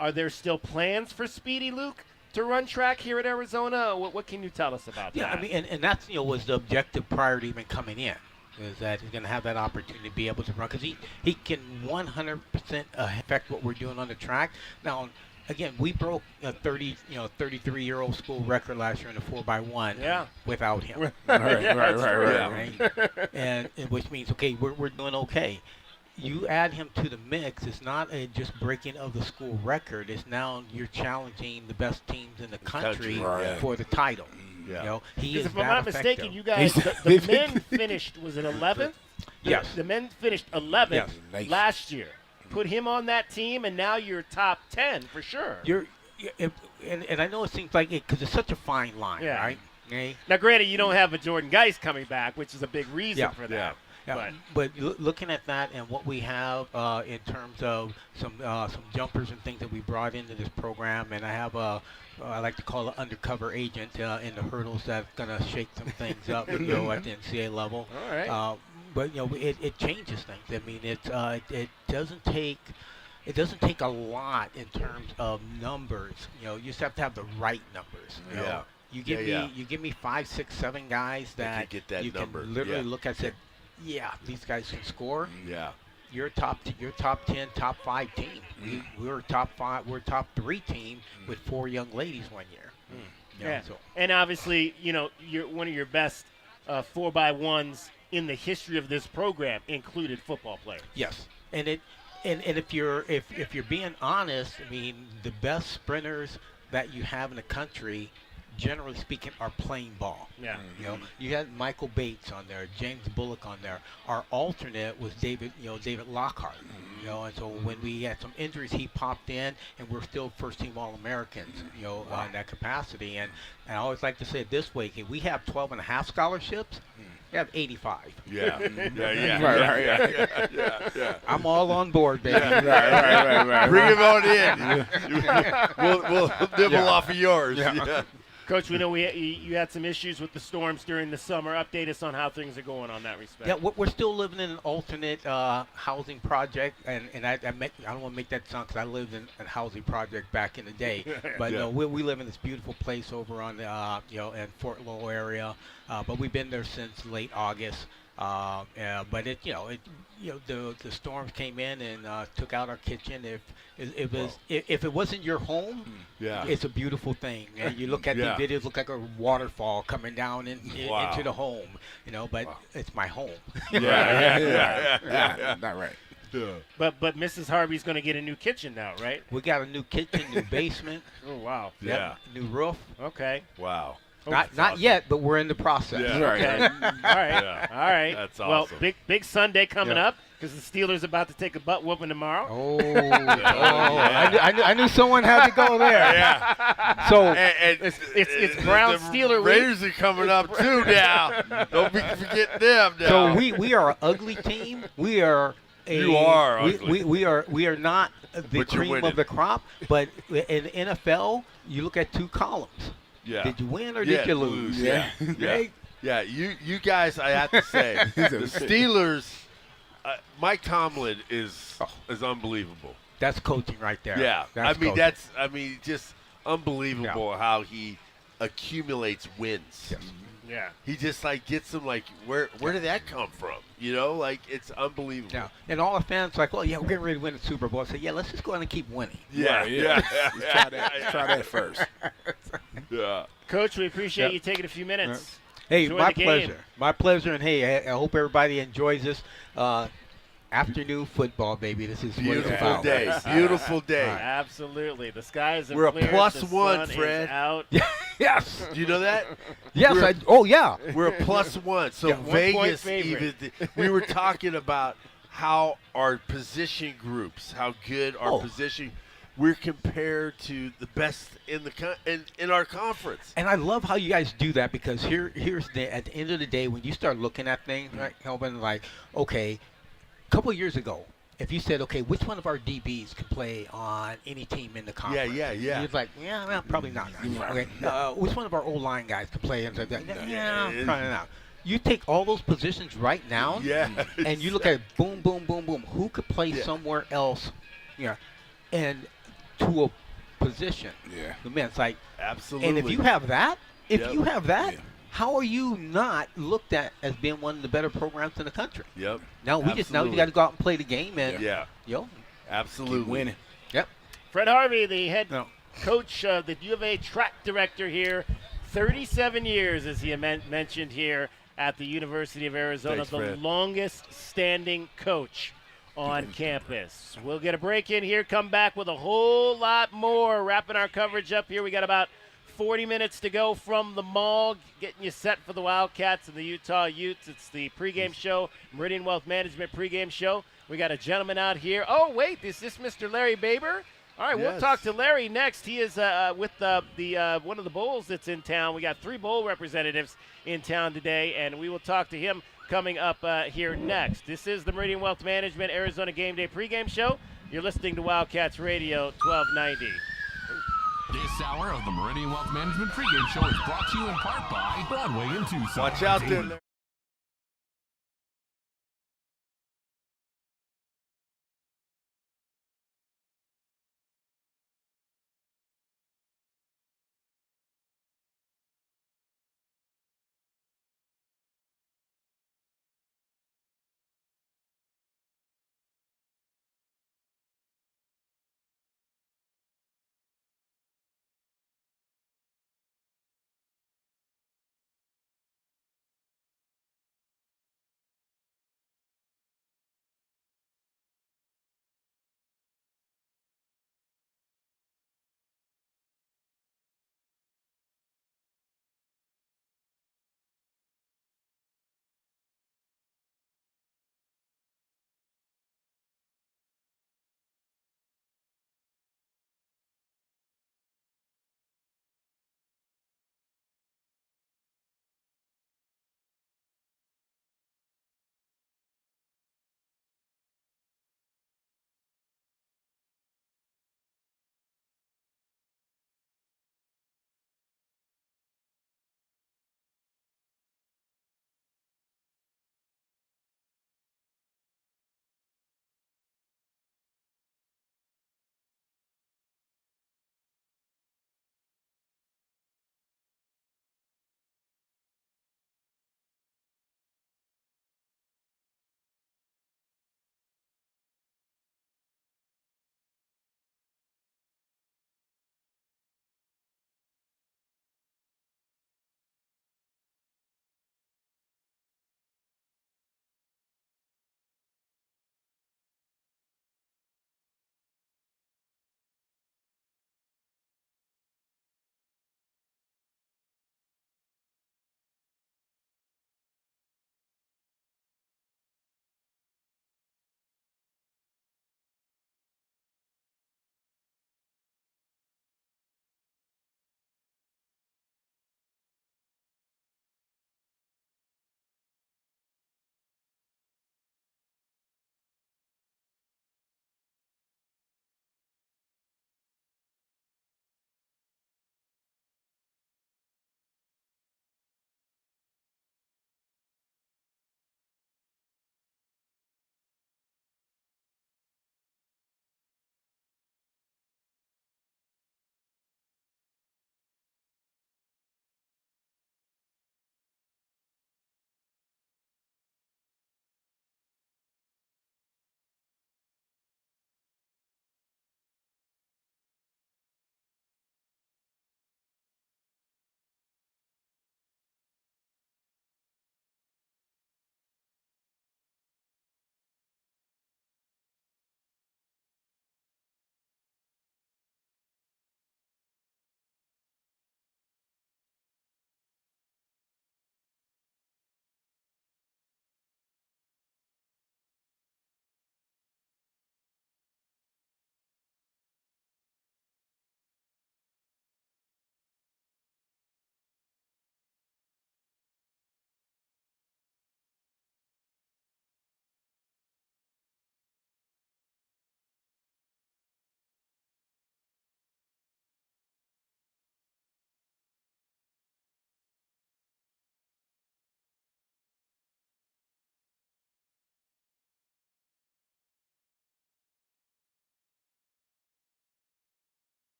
[SPEAKER 15] Are there still plans for Speedy Luke to run track here at Arizona? What can you tell us about that?
[SPEAKER 3] Yeah, I mean, and that's, was the objective prior to even coming in, is that he's going to have that opportunity to be able to run, because he can 100% affect what we're doing on the track. Now, again, we broke a 33-year-old school record last year in the 4x1 without him. Right. And which means, okay, we're doing okay. You add him to the mix, it's not just breaking of the school record. It's now you're challenging the best teams in the country for the title. He is
[SPEAKER 15] if I'm not
[SPEAKER 3] effective.
[SPEAKER 15] mistaken, you guys, the men finished, was it 11th?
[SPEAKER 3] Yes.
[SPEAKER 15] The men finished 11th last year. Put him on that team, and now you're top 10 for sure.
[SPEAKER 3] And I know it seems like it because it's such a fine line, right?
[SPEAKER 15] Now, granted, you don't have a Jordan Geist coming back, which is a big reason for that.
[SPEAKER 3] Yeah, but looking at that and what we have in terms of some jumpers and things that we brought into this program, and I have I like to call it undercover agent in the hurdles that's going to shake some things up, at the NCAA level.
[SPEAKER 15] All right.
[SPEAKER 3] But it changes things. I mean, it doesn't take a lot in terms of numbers. You just have to have the right numbers. You give me 5, 6, 7 guys that
[SPEAKER 5] get that
[SPEAKER 3] you
[SPEAKER 5] number.
[SPEAKER 3] can literally look at and say, these guys can score. You're top 10, top 5 team. We're top 5. We're top 3 team with 4 young ladies one year.
[SPEAKER 15] And obviously, you're one of your best 4x1s in the history of this program, included football players.
[SPEAKER 3] Yes, and if you're being honest, I mean, the best sprinters that you have in the country, generally speaking, are playing ball. You had Michael Bates on there, James Bullock on there. Our alternate was David Lockhart. And so when we had some injuries, he popped in, and we're still first-team All-Americans. On that capacity. And I always like to say it this way: if we have 12.5 scholarships, we have 85. I'm all on board, baby.
[SPEAKER 5] Right. Bring him on in. We'll nibble off of yours.
[SPEAKER 15] Coach, we know you had some issues with the storms during the summer. Update us on how things are going on that respect.
[SPEAKER 3] Yeah, we're still living in an alternate housing project, and I don't want to make that sound because I lived in a housing project back in the day. But we live in this beautiful place over on the in Fort Lowell area. But we've been there since late August. But the storms came in and took out our kitchen. If it wasn't your home, it's a beautiful thing. And you look at the videos, look like a waterfall coming down into the home. But it's my home.
[SPEAKER 16] Not right.
[SPEAKER 15] But Mrs. Harvey's going to get a new kitchen now, right?
[SPEAKER 3] We got a new kitchen, new basement.
[SPEAKER 15] Oh wow!
[SPEAKER 3] New roof.
[SPEAKER 15] Okay.
[SPEAKER 5] Wow.
[SPEAKER 3] Not yet, but we're in the process.
[SPEAKER 15] Okay. All right.
[SPEAKER 5] That's awesome.
[SPEAKER 15] Well, big Sunday coming up because the Steelers about to take a butt whooping tomorrow.
[SPEAKER 3] I knew someone had to go there. So
[SPEAKER 15] it's Brown Steeler week.
[SPEAKER 5] Raiders are coming up too now. Don't be forgetting them now.
[SPEAKER 3] So we are an ugly team. We are.
[SPEAKER 5] You are ugly.
[SPEAKER 3] We are not the cream of the crop, but in the NFL, you look at 2 columns. Did you win or did you lose?
[SPEAKER 5] Yeah. You guys, I have to say, the Steelers. Mike Tomlin is unbelievable.
[SPEAKER 3] That's coaching right there.
[SPEAKER 5] Yeah,
[SPEAKER 3] that's
[SPEAKER 5] just unbelievable how he accumulates wins.
[SPEAKER 3] Yes.
[SPEAKER 15] Yeah.
[SPEAKER 5] He just gets them where did that come from? It's unbelievable.
[SPEAKER 3] Yeah. And all the fans well, yeah, we're getting ready to win the Super Bowl. I say, yeah, let's just go ahead and keep winning.
[SPEAKER 5] Yeah.
[SPEAKER 16] Let's try that. Let's try that first.
[SPEAKER 5] Yeah.
[SPEAKER 15] Coach, we appreciate you taking a few minutes.
[SPEAKER 3] Hey,
[SPEAKER 15] Enjoy
[SPEAKER 3] my
[SPEAKER 15] the game.
[SPEAKER 3] pleasure. My pleasure. And hey, I hope everybody enjoys this afternoon football, baby. This is
[SPEAKER 5] Beautiful
[SPEAKER 3] what it's about.
[SPEAKER 5] day. Beautiful day.
[SPEAKER 15] Absolutely. The skies have
[SPEAKER 5] We're a
[SPEAKER 15] cleared.
[SPEAKER 5] +1,
[SPEAKER 15] the sun
[SPEAKER 5] Fred.
[SPEAKER 15] Is out.
[SPEAKER 3] Yes.
[SPEAKER 5] Do you know that?
[SPEAKER 3] Yes.
[SPEAKER 5] Yeah. We're a +1. So
[SPEAKER 15] Yeah, 1 point
[SPEAKER 5] Vegas
[SPEAKER 15] favorite.
[SPEAKER 5] we were talking about how our position groups, how good our position we're compared to the best in our conference.
[SPEAKER 3] And I love how you guys do that because here's at the end of the day when you start looking at things, right, Kelvin, okay, a couple of years ago, if you said, okay, which one of our DBs can play on any team in the conference?
[SPEAKER 5] Yeah.
[SPEAKER 3] You're like, well, probably not. Okay, which one of our O-line guys can play? And yeah, probably not. You take all those positions right now, and you look at it, boom, boom, boom, boom. Who could play somewhere else? And to a position.
[SPEAKER 16] Yeah.
[SPEAKER 3] Man, it's like
[SPEAKER 5] absolutely.
[SPEAKER 3] And if you have that, how are you not looked at as being one of the better programs in the country?
[SPEAKER 5] Yep.
[SPEAKER 3] Now we just got to go out and play the game and
[SPEAKER 5] absolutely
[SPEAKER 16] keep winning.
[SPEAKER 3] Yep.
[SPEAKER 15] Fred Harvey, the head coach, the U of A track director here, 37 years, as he mentioned here at the University of Arizona,
[SPEAKER 5] Thanks,
[SPEAKER 15] the
[SPEAKER 5] Fred.
[SPEAKER 15] longest standing coach on campus. We'll get a break in here, come back with a whole lot more, wrapping our coverage up here. We got about 40 minutes to go from the mall, getting you set for the Wildcats and the Utah Utes. It's the pregame show, Meridian Wealth Management pregame show. We got a gentleman out here. Oh, wait, is this Mr. Larry Baber? All right, we'll talk to Larry next. He is with the one of the bowls that's in town. We got 3 bowl representatives in town today, and we will talk to him coming up here next. This is the Meridian Wealth Management Arizona Game Day pregame show. You're listening to Wildcats Radio 1290.
[SPEAKER 1] This hour of the Meridian Wealth Management pregame show is brought to you in part by Broadway in Tucson.
[SPEAKER 5] Watch out there.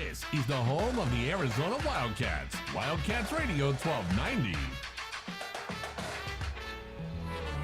[SPEAKER 1] This is the home of the Arizona Wildcats. Wildcats Radio 1290.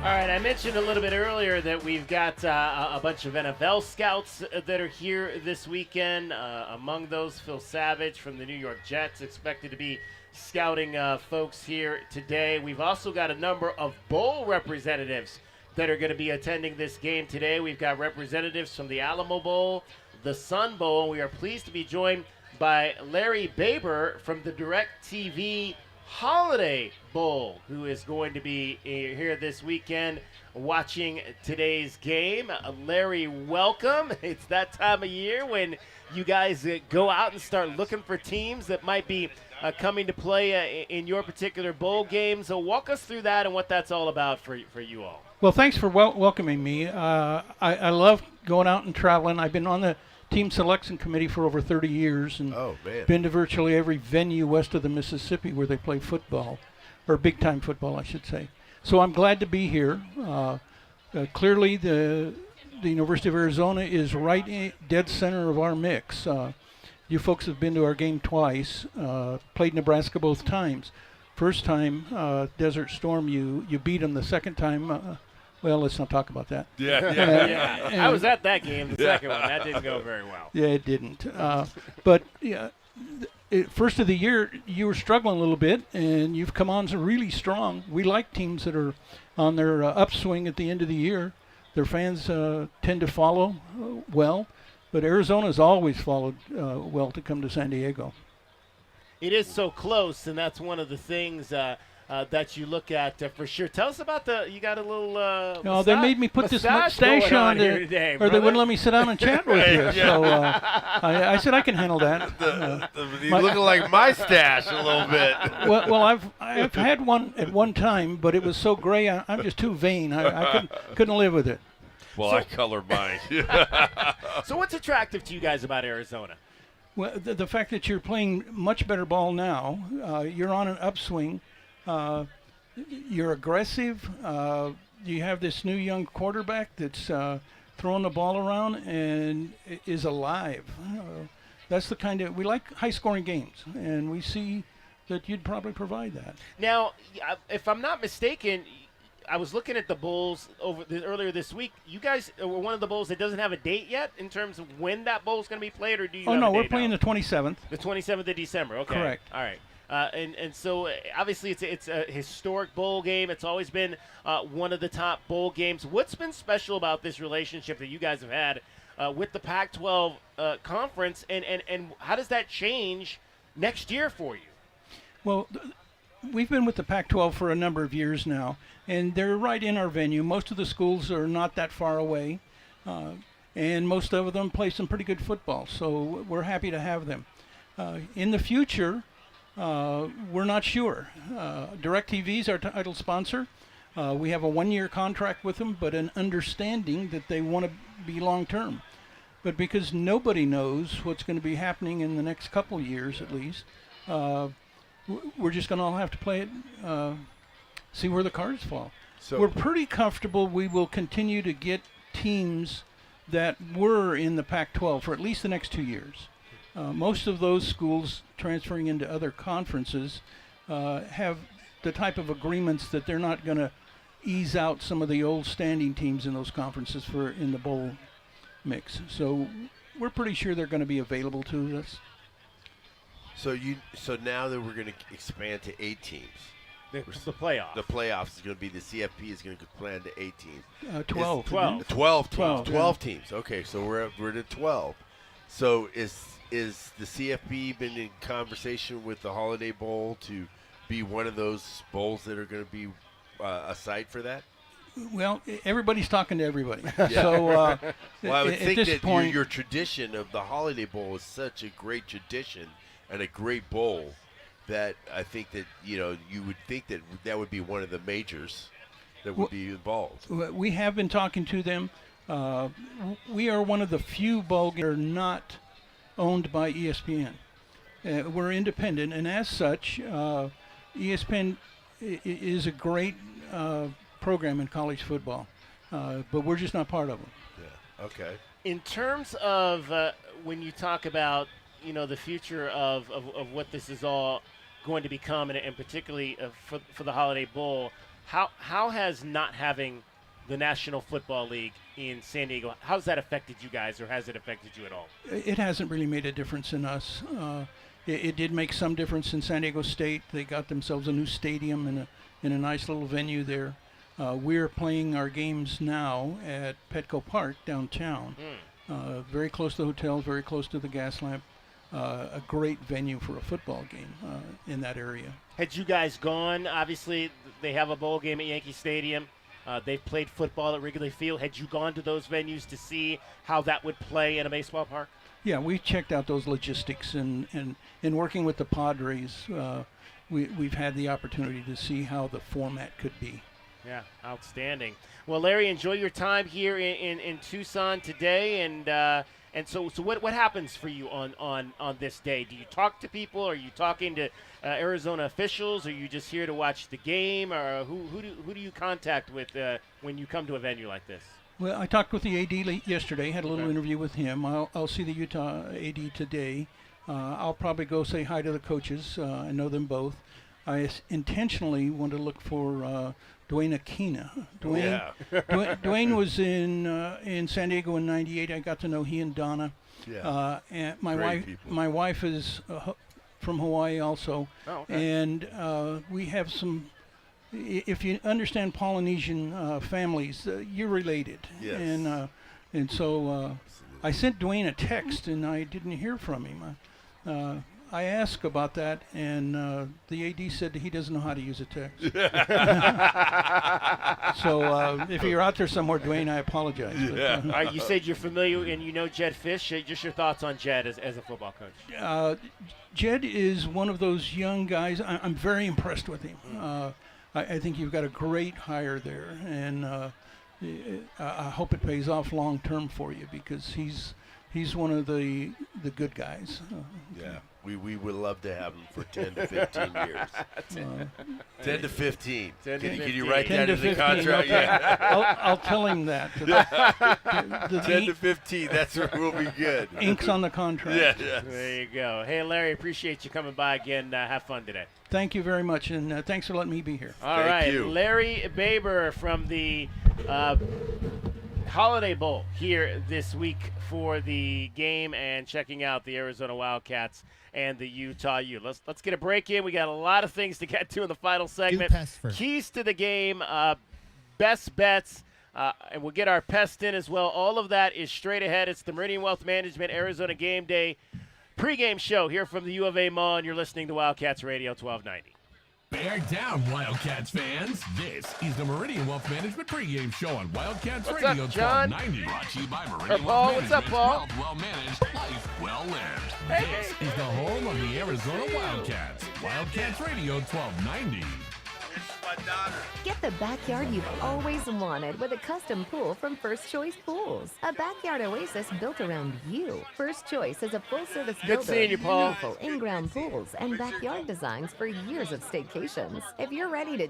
[SPEAKER 15] All right, I mentioned a little bit earlier that we've got a bunch of NFL scouts that are here this weekend. Among those, Phil Savage from the New York Jets expected to be scouting folks here today. We've also got a number of bowl representatives that are going to be attending this game today. We've got representatives from the Alamo Bowl, the Sun Bowl, and we are pleased to be joined by Larry Baber from the DirecTV Holiday Bowl, who is going to be here this weekend watching today's game. Larry, welcome. It's that time of year when you guys go out and start looking for teams that might be coming to play in your particular bowl game. So walk us through that and what that's all about for you all.
[SPEAKER 4] Well, thanks for welcoming me. I love going out and traveling. I've been on the team selection committee for over 30 years and been to virtually every venue west of the Mississippi where they play football, or big-time football, I should say. So I'm glad to be here. Clearly, the University of Arizona is right dead center of our mix. You folks have been to our game twice, played Nebraska both times. First time, Desert Storm, you beat them. The second time, well, let's not talk about that.
[SPEAKER 15] I was at that game, the second one. That didn't go very well.
[SPEAKER 4] Yeah, it didn't. But yeah, first of the year, you were struggling a little bit, and you've come on really strong. We like teams that are on their upswing at the end of the year. Their fans tend to follow well, but Arizona's always followed well to come to San Diego.
[SPEAKER 15] It is so close, and that's one of the things that you look at for sure. Tell us about you got a little
[SPEAKER 4] no, they made me put this mustache on
[SPEAKER 15] here today,
[SPEAKER 4] or they wouldn't let me sit down and chat with you. So I said I can handle that.
[SPEAKER 5] He's looking like my stash a little bit.
[SPEAKER 4] Well, I've had one at one time, but it was so gray. I'm just too vain. I couldn't live with it.
[SPEAKER 5] Well, I color mine.
[SPEAKER 15] So what's attractive to you guys about Arizona?
[SPEAKER 4] Well, the fact that you're playing much better ball now, you're on an upswing. You're aggressive. You have this new young quarterback that's throwing the ball around and is alive. That's the kind of, we like high-scoring games, and we see that you'd probably provide that.
[SPEAKER 15] Now, if I'm not mistaken, I was looking at the bowls earlier this week. You guys were one of the bowls that doesn't have a date yet in terms of when that bowl is going to be played, or do you?
[SPEAKER 4] Oh no, we're
[SPEAKER 15] playing
[SPEAKER 4] the 27th.
[SPEAKER 15] The 27th of December. Okay.
[SPEAKER 4] Correct.
[SPEAKER 15] All right. And so obviously it's a historic bowl game. It's always been one of the top bowl games. What's been special about this relationship that you guys have had with the Pac-12 conference, and how does that change next year for you?
[SPEAKER 4] Well, we've been with the Pac-12 for a number of years now, and they're right in our venue. Most of the schools are not that far away, and most of them play some pretty good football, so we're happy to have them. In the future, we're not sure. DirecTV is our title sponsor. We have a one-year contract with them, but an understanding that they want to be long-term. But because nobody knows what's going to be happening in the next couple years at least, we're just going to all have to play it, see where the cards fall. So we're pretty comfortable we will continue to get teams that were in the Pac-12 for at least the next 2 years. Most of those schools transferring into other conferences have the type of agreements that they're not going to ease out some of the old standing teams in those conferences in the bowl mix. So we're pretty sure they're going to be available to us.
[SPEAKER 5] So now that we're going to expand to 8 teams.
[SPEAKER 15] The playoffs.
[SPEAKER 5] The playoffs is going to be, the CFP is going to expand to 8 teams.
[SPEAKER 4] 12.
[SPEAKER 5] 12 teams. Okay, so we're at 12. So is the CFP been in conversation with the Holiday Bowl to be one of those bowls that are going to be a site for that?
[SPEAKER 4] Well, everybody's talking to everybody.
[SPEAKER 5] Yeah.
[SPEAKER 4] So
[SPEAKER 5] well, I would think
[SPEAKER 4] this
[SPEAKER 5] that
[SPEAKER 4] point,
[SPEAKER 5] your tradition of the Holiday Bowl is such a great tradition and a great bowl that I think that, you would think that would be one of the majors that would be involved.
[SPEAKER 4] We have been talking to them. We are one of the few bowl games that are not owned by ESPN. We're independent, and as such, ESPN is a great program in college football, but we're just not part of them.
[SPEAKER 5] Yeah. Okay.
[SPEAKER 15] In terms of when you talk about the future of what this is all going to become, and particularly for the Holiday Bowl, how has not having the National Football League in San Diego, how's that affected you guys, or has it affected you at all?
[SPEAKER 4] It hasn't really made a difference in us. It did make some difference in San Diego State. They got themselves a new stadium in a nice little venue there. We're playing our games now at Petco Park downtown, very close to the hotel, very close to the gas lamp. A great venue for a football game in that area.
[SPEAKER 15] Had you guys gone, obviously they have a bowl game at Yankee Stadium. They've played football at Wrigley Field. Had you gone to those venues to see how that would play in a baseball park?
[SPEAKER 4] Yeah, we checked out those logistics, and in working with the Padres, we've had the opportunity to see how the format could be.
[SPEAKER 15] Yeah, outstanding. Well, Larry, enjoy your time here in Tucson today, and so what happens for you on this day? Do you talk to people? Are you talking to Arizona officials? Are you just here to watch the game? Or who do you contact with when you come to a venue like this?
[SPEAKER 4] Well, I talked with the AD yesterday, had a little interview with him. I'll see the Utah AD today. I'll probably go say hi to the coaches. I know them both. I intentionally want to look for Dwayne Aquina. Dwayne was in San Diego in '98. I got to know he and Donna.
[SPEAKER 5] Yeah.
[SPEAKER 4] And
[SPEAKER 5] Great
[SPEAKER 4] my wife is from Hawaii also.
[SPEAKER 15] Oh, okay.
[SPEAKER 4] And we have some. If you understand Polynesian families, you're related.
[SPEAKER 5] Yes.
[SPEAKER 4] And so I sent Dwayne a text, and I didn't hear from him. I asked about that, and the AD said he doesn't know how to use a text. So if you're out there somewhere, Dwayne, I apologize.
[SPEAKER 5] Yeah.
[SPEAKER 15] All right, you said you're familiar and you know Jed Fish. Just your thoughts on Jed as a football coach.
[SPEAKER 4] Jed is one of those young guys. I'm very impressed with him. I think you've got a great hire there, and I hope it pays off long term for you, because he's one of the good guys.
[SPEAKER 5] Yeah, we would love to have him for 10 to 15 years. 10 to 15. Can you write that in the contract?
[SPEAKER 4] Okay.
[SPEAKER 5] Yeah.
[SPEAKER 4] I'll tell him that.
[SPEAKER 5] 10 to 15, that's where we'll be good.
[SPEAKER 4] Ink's on the contract.
[SPEAKER 5] Yeah.
[SPEAKER 15] There you go. Hey, Larry, appreciate you coming by again. Have fun today.
[SPEAKER 4] Thank you very much, and thanks for letting me be here.
[SPEAKER 15] All right, Larry Baber from the Holiday Bowl here this week for the game, and checking out the Arizona Wildcats and the Utah U. Let's get a break in. We got a lot of things to get to in the final segment. Keys to the game, best bets, and we'll get our pest in as well. All of that is straight ahead. It's the Meridian Wealth Management Arizona Game Day pregame show here from the U of A Mall, and you're listening to Wildcats Radio 1290.
[SPEAKER 1] Bear down, Wildcats fans. This is the Meridian Wealth Management pregame show on Wildcats
[SPEAKER 15] What's
[SPEAKER 1] Radio
[SPEAKER 15] up, John?
[SPEAKER 1] 1290. Brought to you by Meridian
[SPEAKER 15] Paul,
[SPEAKER 1] Wealth
[SPEAKER 15] what's up,
[SPEAKER 1] Management.
[SPEAKER 15] Paul?
[SPEAKER 1] Wealth well managed, life well lived. This is the home of the Arizona Wildcats. Wildcats Radio 1290.
[SPEAKER 19] Get the backyard you've always wanted with a custom pool from First Choice Pools. A backyard oasis built around you. First Choice is a full-service
[SPEAKER 15] Good
[SPEAKER 19] builder
[SPEAKER 15] seeing you,
[SPEAKER 19] of
[SPEAKER 15] Paul.
[SPEAKER 19] beautiful in-ground pools and backyard designs for years of staycations. If you're ready to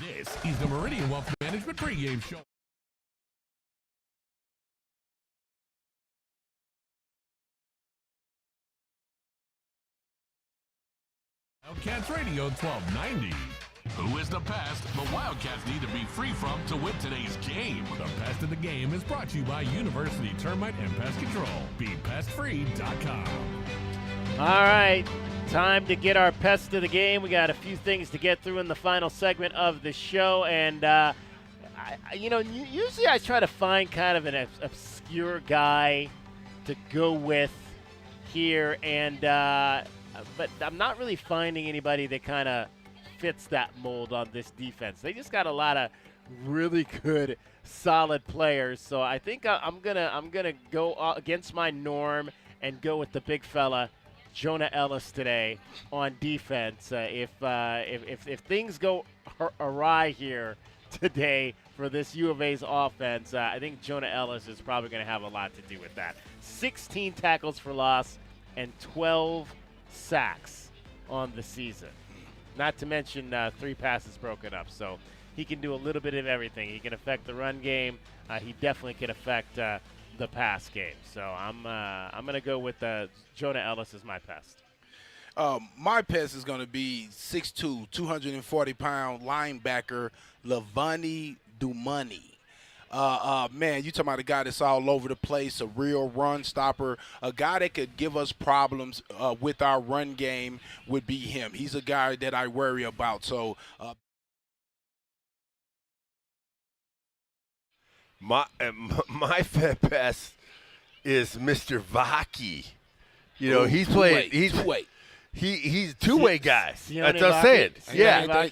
[SPEAKER 1] This is the Meridian Wealth Management Pregame Show. Wildcats Radio 1290. Who is the pest the Wildcats need to be free from to win today's game? The Pest of the Game is brought to you by University Termite and Pest Control. BePestFree.com.
[SPEAKER 15] All right, time to get our Pest of the Game. We got a few things to get through in the final segment of the show. And, usually I try to find kind of an obscure guy to go with here. And but I'm not really finding anybody that kind of fits that mold on this defense. They just got a lot of really good, solid players. So I think I'm gonna go against my norm and go with the big fella, Jonah Ellis, today on defense. If things go awry here today for this U of A's offense, I think Jonah Ellis is probably going to have a lot to do with that. 16 tackles for loss and 12 sacks on the season. Not to mention 3 passes broken up. So he can do a little bit of everything. He can affect the run game. He definitely can affect the pass game. So I'm going to go with Jonah Ellis as my pest.
[SPEAKER 16] My pest is going to be 6'2", 240-pound linebacker Lavani Dumani. Man, you talking about a guy that's all over the place, a real run stopper, a guy that could give us problems with our run game would be him. He's a guy that I worry about. So
[SPEAKER 5] my best is Mr. Vaki. You know, he's playing. He's two-way. He's two-way guys. That's what I'm saying. Yeah,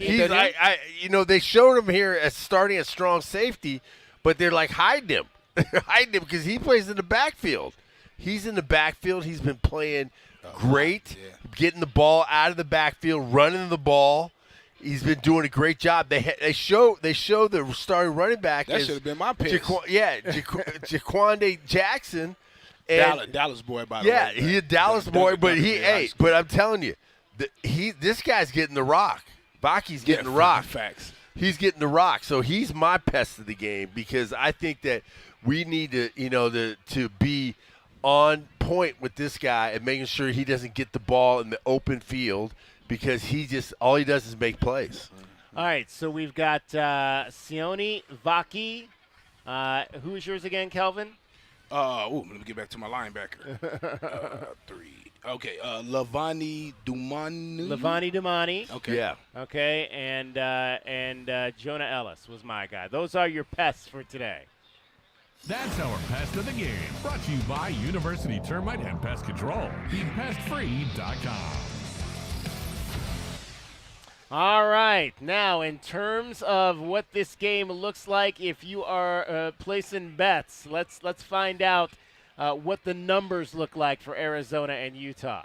[SPEAKER 5] they showed him here as starting at strong safety. But they're like hiding him because he plays in the backfield. He's in the backfield. He's been playing great, getting the ball out of the backfield, running the ball. He's been doing a great job. They show the starting running back.
[SPEAKER 16] That should have been my pick.
[SPEAKER 5] Jaquande Jackson. And
[SPEAKER 16] Dallas boy, by the way.
[SPEAKER 5] Yeah, he's a Dallas boy, but but I'm telling you, this guy's getting the rock. Baki's getting the rock.
[SPEAKER 16] Facts.
[SPEAKER 5] He's getting the rock, so he's my pest of the game because I think that we need to, to be on point with this guy and making sure he doesn't get the ball in the open field because all he does is make plays.
[SPEAKER 15] All right, so we've got Sione Vaki. Who is yours again, Kelvin?
[SPEAKER 16] Let me get back to my linebacker. 3. Okay, Lavani Dumani. Okay.
[SPEAKER 5] Yeah.
[SPEAKER 15] Okay, and Jonah Ellis was my guy. Those are your pests for today.
[SPEAKER 1] That's our Pest of the Game, brought to you by University Termite and Pest Control. BePestFree.com.
[SPEAKER 15] All right, now in terms of what this game looks like, if you are placing bets, let's find out what the numbers look like for Arizona and Utah.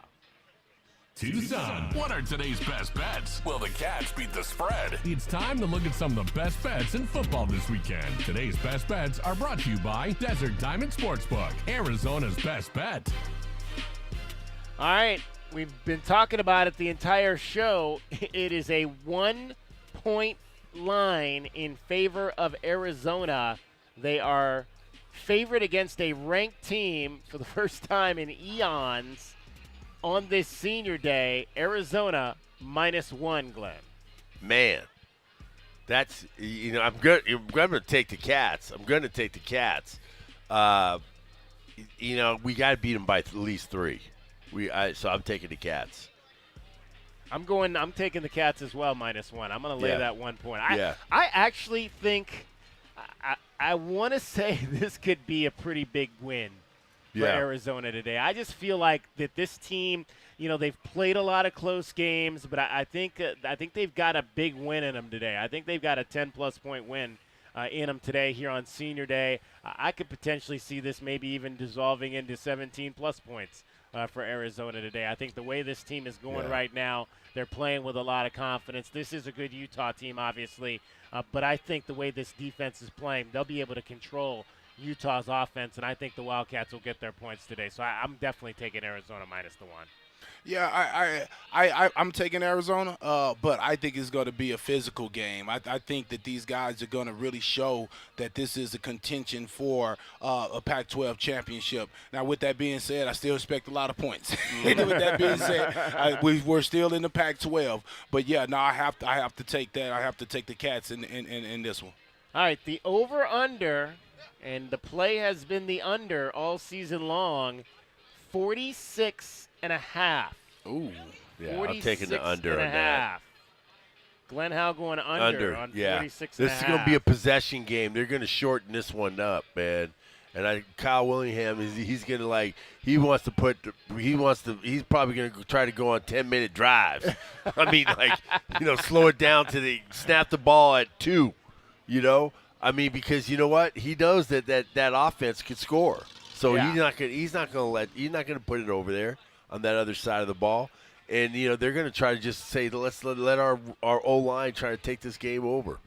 [SPEAKER 1] Tucson, what are today's best bets? Will the Cats beat the spread? It's time to look at some of the best bets in football this weekend. Today's best bets are brought to you by Desert Diamond Sportsbook, Arizona's best bet.
[SPEAKER 15] All right, we've been talking about it the entire show. It is a 1-point line in favor of Arizona. They are favored against a ranked team for the first time in eons on this senior day. Arizona -1, Glenn.
[SPEAKER 5] Man, that's I'm going to take the Cats. I'm going to take the Cats. We got to beat them by at least 3. So I'm taking the Cats.
[SPEAKER 15] I'm taking the Cats as well -1. I'm going to lay that 1 point. I actually think I want to say this could be a pretty big win for Arizona today. I just feel like that this team, they've played a lot of close games, but I think they've got a big win in them today. I think they've got a 10-plus point win in them today here on Senior Day. I could potentially see this maybe even dissolving into 17-plus points for Arizona today. I think the way this team is going right now, they're playing with a lot of confidence. This is a good Utah team, obviously, but I think the way this defense is playing, they'll be able to control Utah's offense, and I think the Wildcats will get their points today. So I'm definitely taking Arizona -1.
[SPEAKER 16] Yeah, I'm taking Arizona, but I think it's going to be a physical game. I think that these guys are going to really show that this is a contention for a Pac-12 championship. Now, with that being said, I still expect a lot of points. With that being said, we're still in the Pac-12, but yeah, no, I have to take that. I have to take the Cats in this one.
[SPEAKER 15] All right, the over/under, and the play has been the under all season long. 46.5.
[SPEAKER 16] Ooh.
[SPEAKER 5] Yeah, I'm taking the under on that.
[SPEAKER 15] Glenn Howe going under on 46.5.
[SPEAKER 5] This is going to be a possession game. They're going to shorten this one up, man. And Kyle Willingham he's going to he's probably going to try to go on 10-minute drives. I mean, slow it down to snap the ball at 2, I mean, because you know what? He knows that offense could score. So he's not going to put it over there on that other side of the ball. And, they're going to try to just say, let's let our O-line try to take this game over.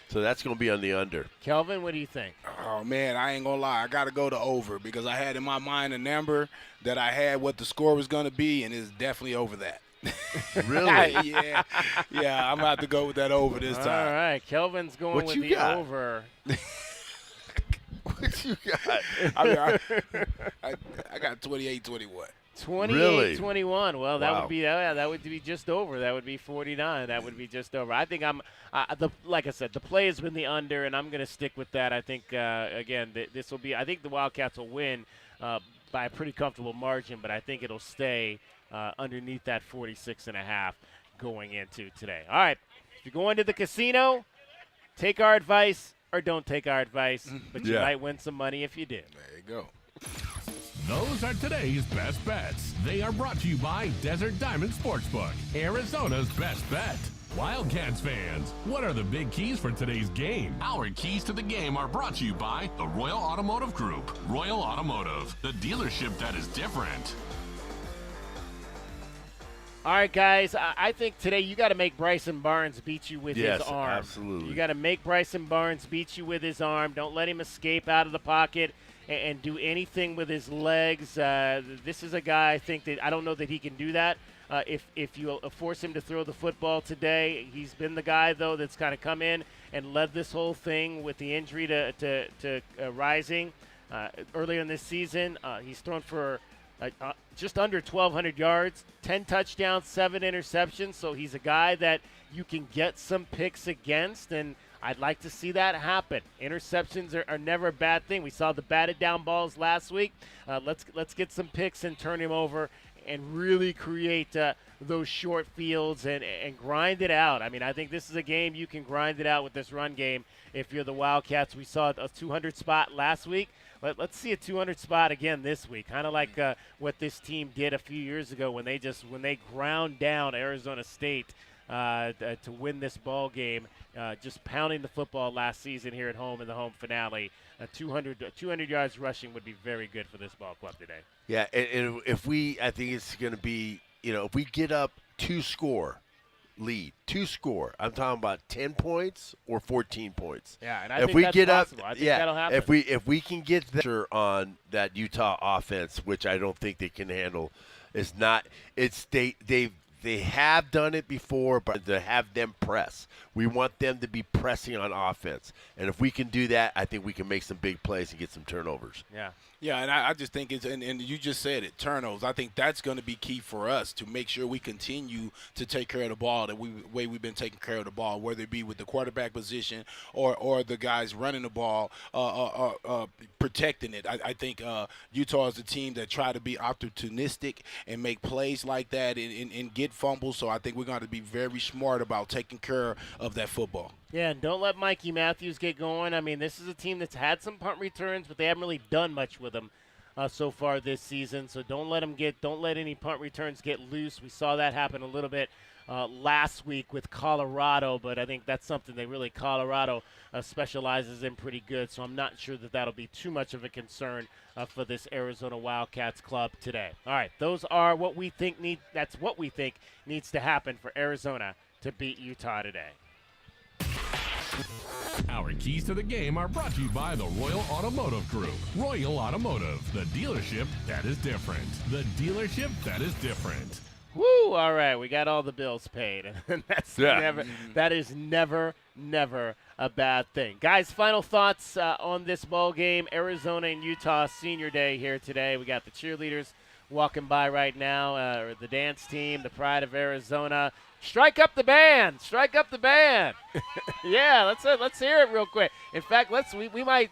[SPEAKER 5] So that's going to be on the under.
[SPEAKER 15] Kelvin, what do you think?
[SPEAKER 16] Oh, man, I ain't going to lie. I got to go to over because I had in my mind a number that I had what the score was going to be, and it's definitely over that.
[SPEAKER 5] Really?
[SPEAKER 16] Yeah, I'm about to go with that over this time.
[SPEAKER 15] All right, Kelvin's going with the over.
[SPEAKER 5] What you got?
[SPEAKER 16] I got 28-21.
[SPEAKER 15] 28-21. Well, that would be just over. That would be 49. That would be just over. I think like I said, the play has been the under, and I'm going to stick with that. I think again, this will be. I think the Wildcats will win by a pretty comfortable margin, but I think it'll stay underneath that 46.5 going into today. All right, if you're going to the casino, take our advice or don't take our advice, but you might win some money if you did.
[SPEAKER 16] There you go.
[SPEAKER 1] Those are today's best bets. They are brought to you by Desert Diamond Sportsbook, Arizona's best bet. Wildcats fans, what are the big keys for today's game? Our keys to the game are brought to you by the Royal Automotive Group. Royal Automotive, the dealership that is different.
[SPEAKER 15] All right, guys, I think today you got to make Bryson Barnes beat you with his arm.
[SPEAKER 5] Yes, absolutely.
[SPEAKER 15] You got to make Bryson Barnes beat you with his arm. Don't let him escape out of the pocket and do anything with his legs. This is a guy I think that I don't know that he can do that. If you force him to throw the football today, he's been the guy though that's kind of come in and led this whole thing with the injury to Rising earlier in this season. He's thrown for just under 1,200 yards, 10 touchdowns, 7 interceptions. So he's a guy that you can get some picks against, and I'd like to see that happen. Interceptions are never a bad thing. We saw the batted down balls last week. Let's get some picks and turn him over and really create those short fields and grind it out. I mean, I think this is a game you can grind it out with this run game if you're the Wildcats. We saw a 200 spot last week. Let's see a 200 spot again this week, kind of like what this team did a few years ago when they ground down Arizona State to win this ball game, just pounding the football last season here at home in the home finale. 200 yards rushing would be very good for this ball club today.
[SPEAKER 5] Yeah, and I think it's going to be, if we get up 2-score lead, 2-score, I'm talking about 10 points or 14 points.
[SPEAKER 15] Yeah, and I think that's possible. I think that'll happen.
[SPEAKER 5] If we can get pressure on that Utah offense, which I don't think they can handle, they have done it before, but to have them press. We want them to be pressing on offense. And if we can do that, I think we can make some big plays and get some turnovers.
[SPEAKER 15] Yeah.
[SPEAKER 16] Yeah, and I just think and you just said it, turnovers. I think that's going to be key for us to make sure we continue to take care of the ball the way we've been taking care of the ball, whether it be with the quarterback position or the guys running the ball, protecting it. I think Utah is a team that try to be opportunistic and make plays like that and get fumbles. So I think we're going to be very smart about taking care of that football.
[SPEAKER 15] Yeah, and don't let Mikey Matthews get going. I mean, this is a team that's had some punt returns, but they haven't really done much with them so far this season. So don't let any punt returns get loose. We saw that happen a little bit last week with Colorado, but I think that's something that Colorado specializes in pretty good. So I'm not sure that that'll be too much of a concern for this Arizona Wildcats club today. All right, those are what we think needs to happen for Arizona to beat Utah today.
[SPEAKER 1] Our keys to the game are brought to you by the Royal Automotive Group. Royal Automotive, the dealership that is different. The dealership that is different.
[SPEAKER 15] Woo! All right, we got all the bills paid, and that is never a bad thing. Guys, final thoughts on this ball game. Arizona and Utah Senior Day here today. We got the cheerleaders walking by right now, the dance team, the Pride of Arizona. Strike up the band! Strike up the band! Yeah, let's hear it real quick. In fact, we might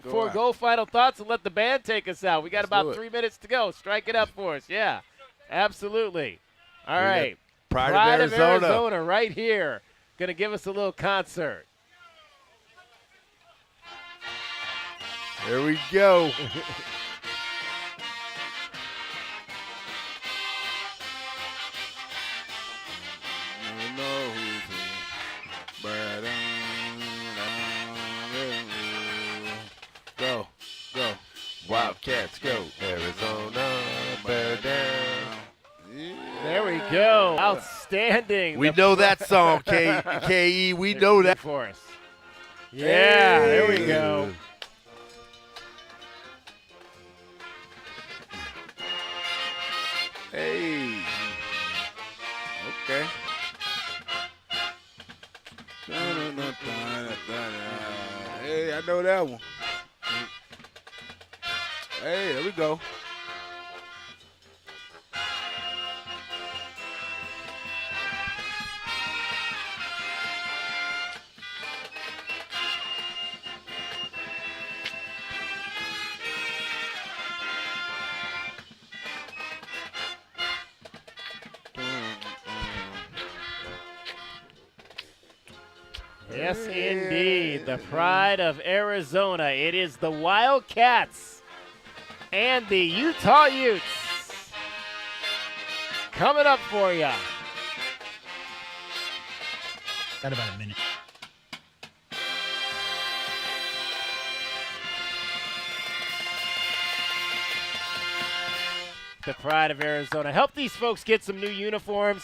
[SPEAKER 15] forego final thoughts and let the band take us out. We got about 3 minutes to go. Strike it up for us. Yeah, absolutely. All right,
[SPEAKER 5] Pride of
[SPEAKER 15] Arizona right here, gonna give us a little concert.
[SPEAKER 5] There we go.
[SPEAKER 16] Go.
[SPEAKER 5] Wildcats go. Arizona, bear down.
[SPEAKER 15] There we go. Outstanding.
[SPEAKER 5] We know that song, KE. We know that.
[SPEAKER 15] For us. Yeah, there we go.
[SPEAKER 16] Hey. Okay. Hey, I know that one. Hey, there we go.
[SPEAKER 15] Yes, indeed. The Pride of Arizona. It is the Wildcats and the Utah Utes coming up for you.
[SPEAKER 6] Got about a minute.
[SPEAKER 15] The Pride of Arizona. Help these folks get some new uniforms.